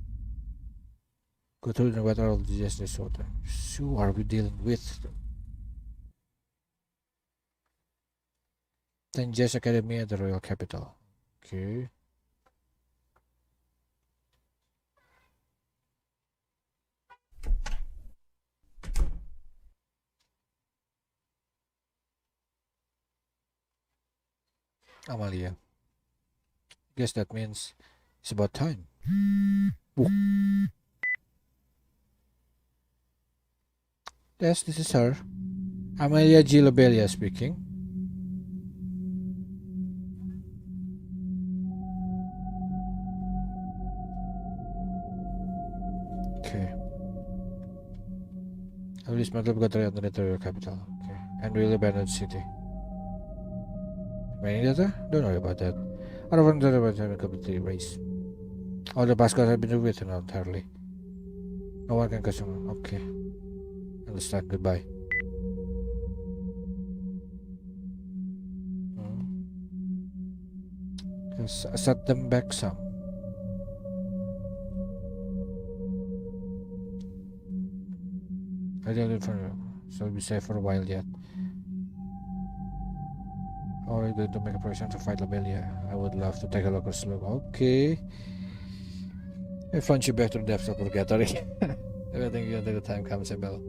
Go through the battle of this disorder. Who are we dealing with? Then Jazz Academy at the Royal Capital. Okay. Amalia. Guess that means it's about time. Ooh. Yes, this is her. Amalia G. Lobelia speaking. Okay. I will dismantle Purgatory on the territorial capital. Okay. And we'll abandon the city. Many data? Don't worry about that. I don't want to about having completely erased. All the passcodes have been rewritten entirely. No one can consume. Okay. Understand. Goodbye. Set them back some. I don't live for so we'll be safe for a while yet. Or are you going to make a prediction to fight Lobelia? I would love to take a look. Okay. I plunge you back to the depths of Purgatory. Everything until the time comes, Abel.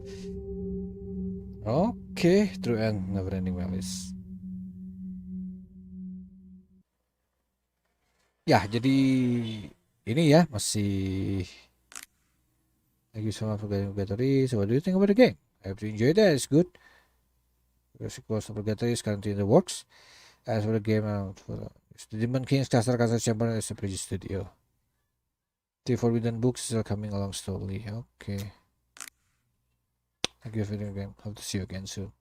Okay, true end, never ending malice. Ya, jadi ini ya masih lagi sama Purgatory. So what do you think about the game? I hope you enjoyed it. It's good. The sequel to Purgatory is currently in the works. As for the game, the Demon King's Castle Chamber is a pretty studio. The forbidden books are coming along slowly. Okay. Thank you for the game. Hope to see you again soon.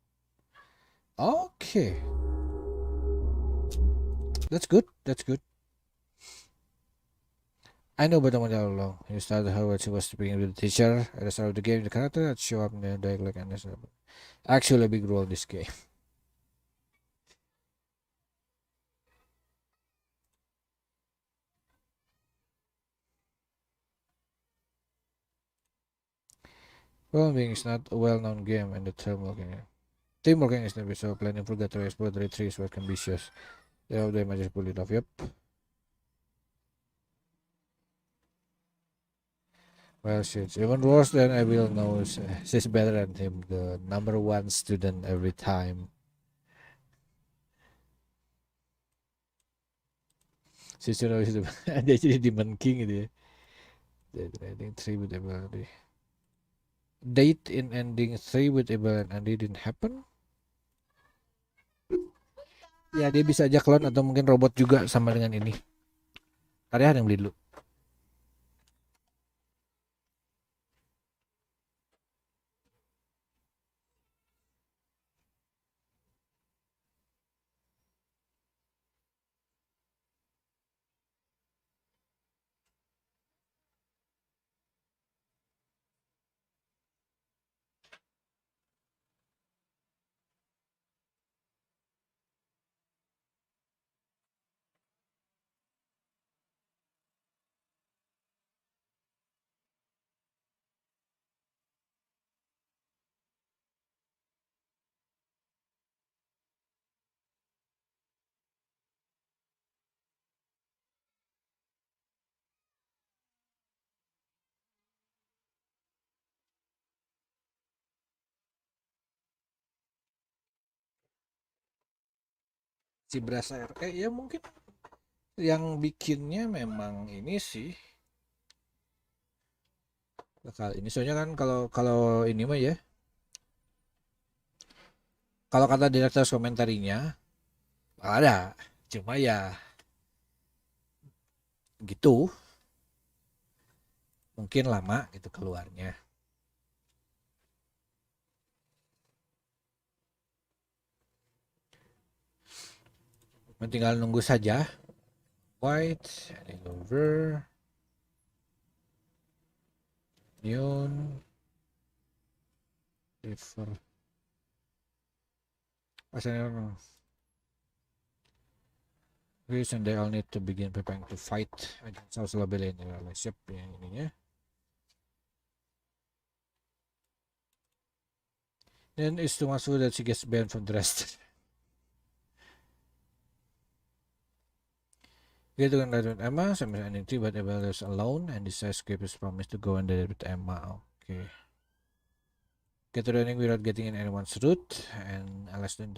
Okay. That's good. That's good. I know but I'm all along. You started how she was speaking with the teacher at the start of the game. The character that show up in the dialogue and there's actually a big role in this game. Well, being is not a well-known game and the term working. Team working is never so planning Purgatory exploratory trees were ambitious. They might just pull it off. Yep. Well, shit. Even worse than I will know. She's better than him, the number one student every time. She's the dia jadi Demon King gitu ya. Ending 3 with ability. Date in ending 3 with ability and it didn't happen. Ya dia bisa aja clone atau mungkin robot juga sama dengan ini. Karya ada yang beli dulu. Si berasa ya mungkin yang bikinnya memang ini sih bakal ini soalnya kan kalau kalau ini mah ya kalau kata direktur komentarinya ada cuma ya gitu mungkin lama gitu keluarnya tinggal nunggu saja white adding over neon river pasal and they all need to begin preparing to fight against House Labelle ini siap yang ininya. Then it's too much food that she gets banned from the rest. Gitu kan with Emma, sampai ending 3 but Abel is alone and decides to keep his promise to go and date with Emma. Okay. Get to the ending without getting in anyone's route and less than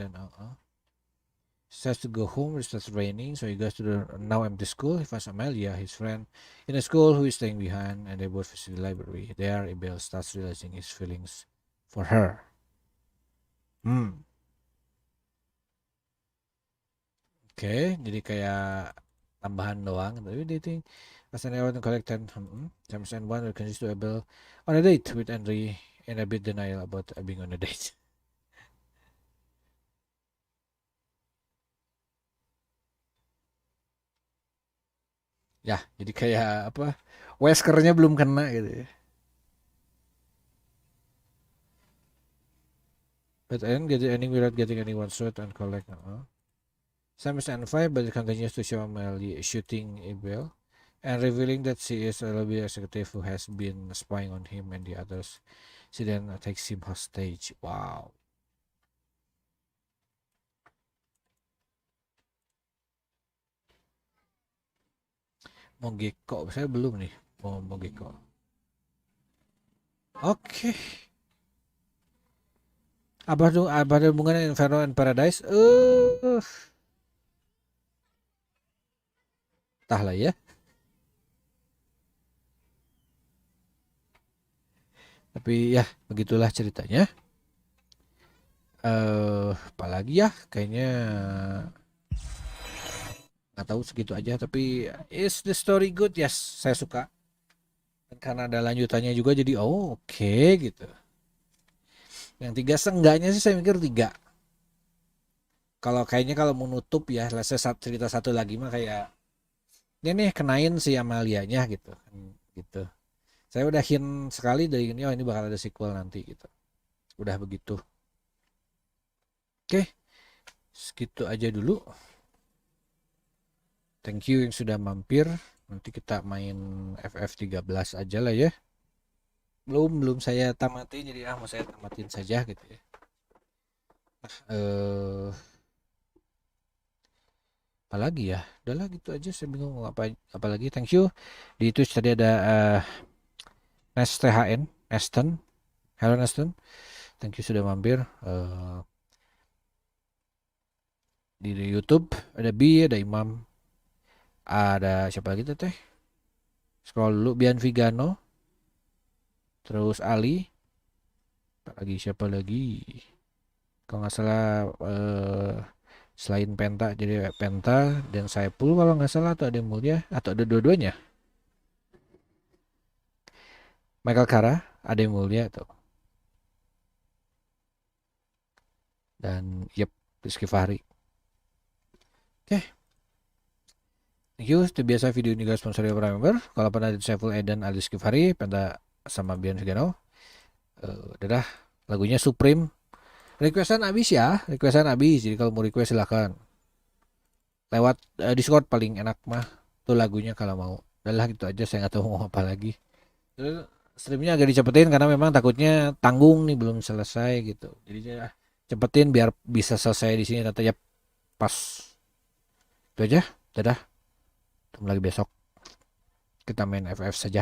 Says to go home, it starts raining, so he goes to the now empty school. He finds Amelia, his friend, in a school who is staying behind, and they both visit the library. There, Abel starts realizing his feelings for her. Oke, jadi kayak tambahan doang. Tapi dia think as an out and collect 10. James and one will continue to Abel on a date with Henry and a bit denial about being on a date. Ya, jadi kayak apa? Weskernya belum kena gitu ya. But end get ending without getting anyone shot and collect. Sam is on fire, but it continues to show Amelie shooting Abel and revealing that she is a lobby executive who has been spying on him and the others. She then takes him hostage. Wow. Monggeko, saya belum nih mau Monggeko. Oke. Apa dong? Apa ada hubungannya Inferno and Paradise? Entahlah ya. Tapi ya begitulah ceritanya. Apalagi ya kayaknya nggak tahu segitu aja. Tapi is the story good? Yes, saya suka. Karena ada lanjutannya juga jadi oh, oke gitu. Yang tiga seenggaknya sih saya mikir tiga. Kalau kayaknya kalau mau nutup ya, cerita satu lagi mah kayak ini nih kenain si Amalianya gitu. Gitu. Saya udah hint sekali dari ini, oh ini bakal ada sequel nanti gitu. Udah begitu. Oke, segitu aja dulu. Thank you yang sudah mampir. Nanti kita main FF13 aja lah ya. Belum saya tamatin, jadi mau saya tamatin saja gitu ya. Eh apalagi ya, udahlah gitu aja, saya bingung mau apalagi. Thank you. Di Twitch tadi ada NestTHN Neston. Halo Neston, thank you sudah mampir. Di YouTube ada Bi, ada Imam, ada siapa lagi tuh teh, scroll dulu, Bian Vigano, terus Ali, siapa lagi kalau nggak salah, selain Penta jadi Penta dan Saipul kalau nggak salah, atau ada yang mulia atau ada dua-duanya, Michael Kara ada yang mulia tuh, dan yep, Rizky Fahri. Oke, thank you. Seperti biasa video ini guys sponsori para member. Kalau pernah di Saiful Edan Ali Rizky Fahri, Penta sama Bian Vigano. Dadah, lagunya Supreme. Requestan habis ya, requestan habis. Jadi kalau mau request silahkan lewat Discord paling enak mah. Tuh lagunya kalau mau. Udah lah gitu aja, saya nggak tahu mau apa lagi. Terus streamnya agak dicepetin karena memang takutnya tanggung nih belum selesai gitu. Jadi ya cepetin biar bisa selesai di sini nanti ya pas. Itu aja. Dadah. Ketemu lagi besok. Kita main FF saja.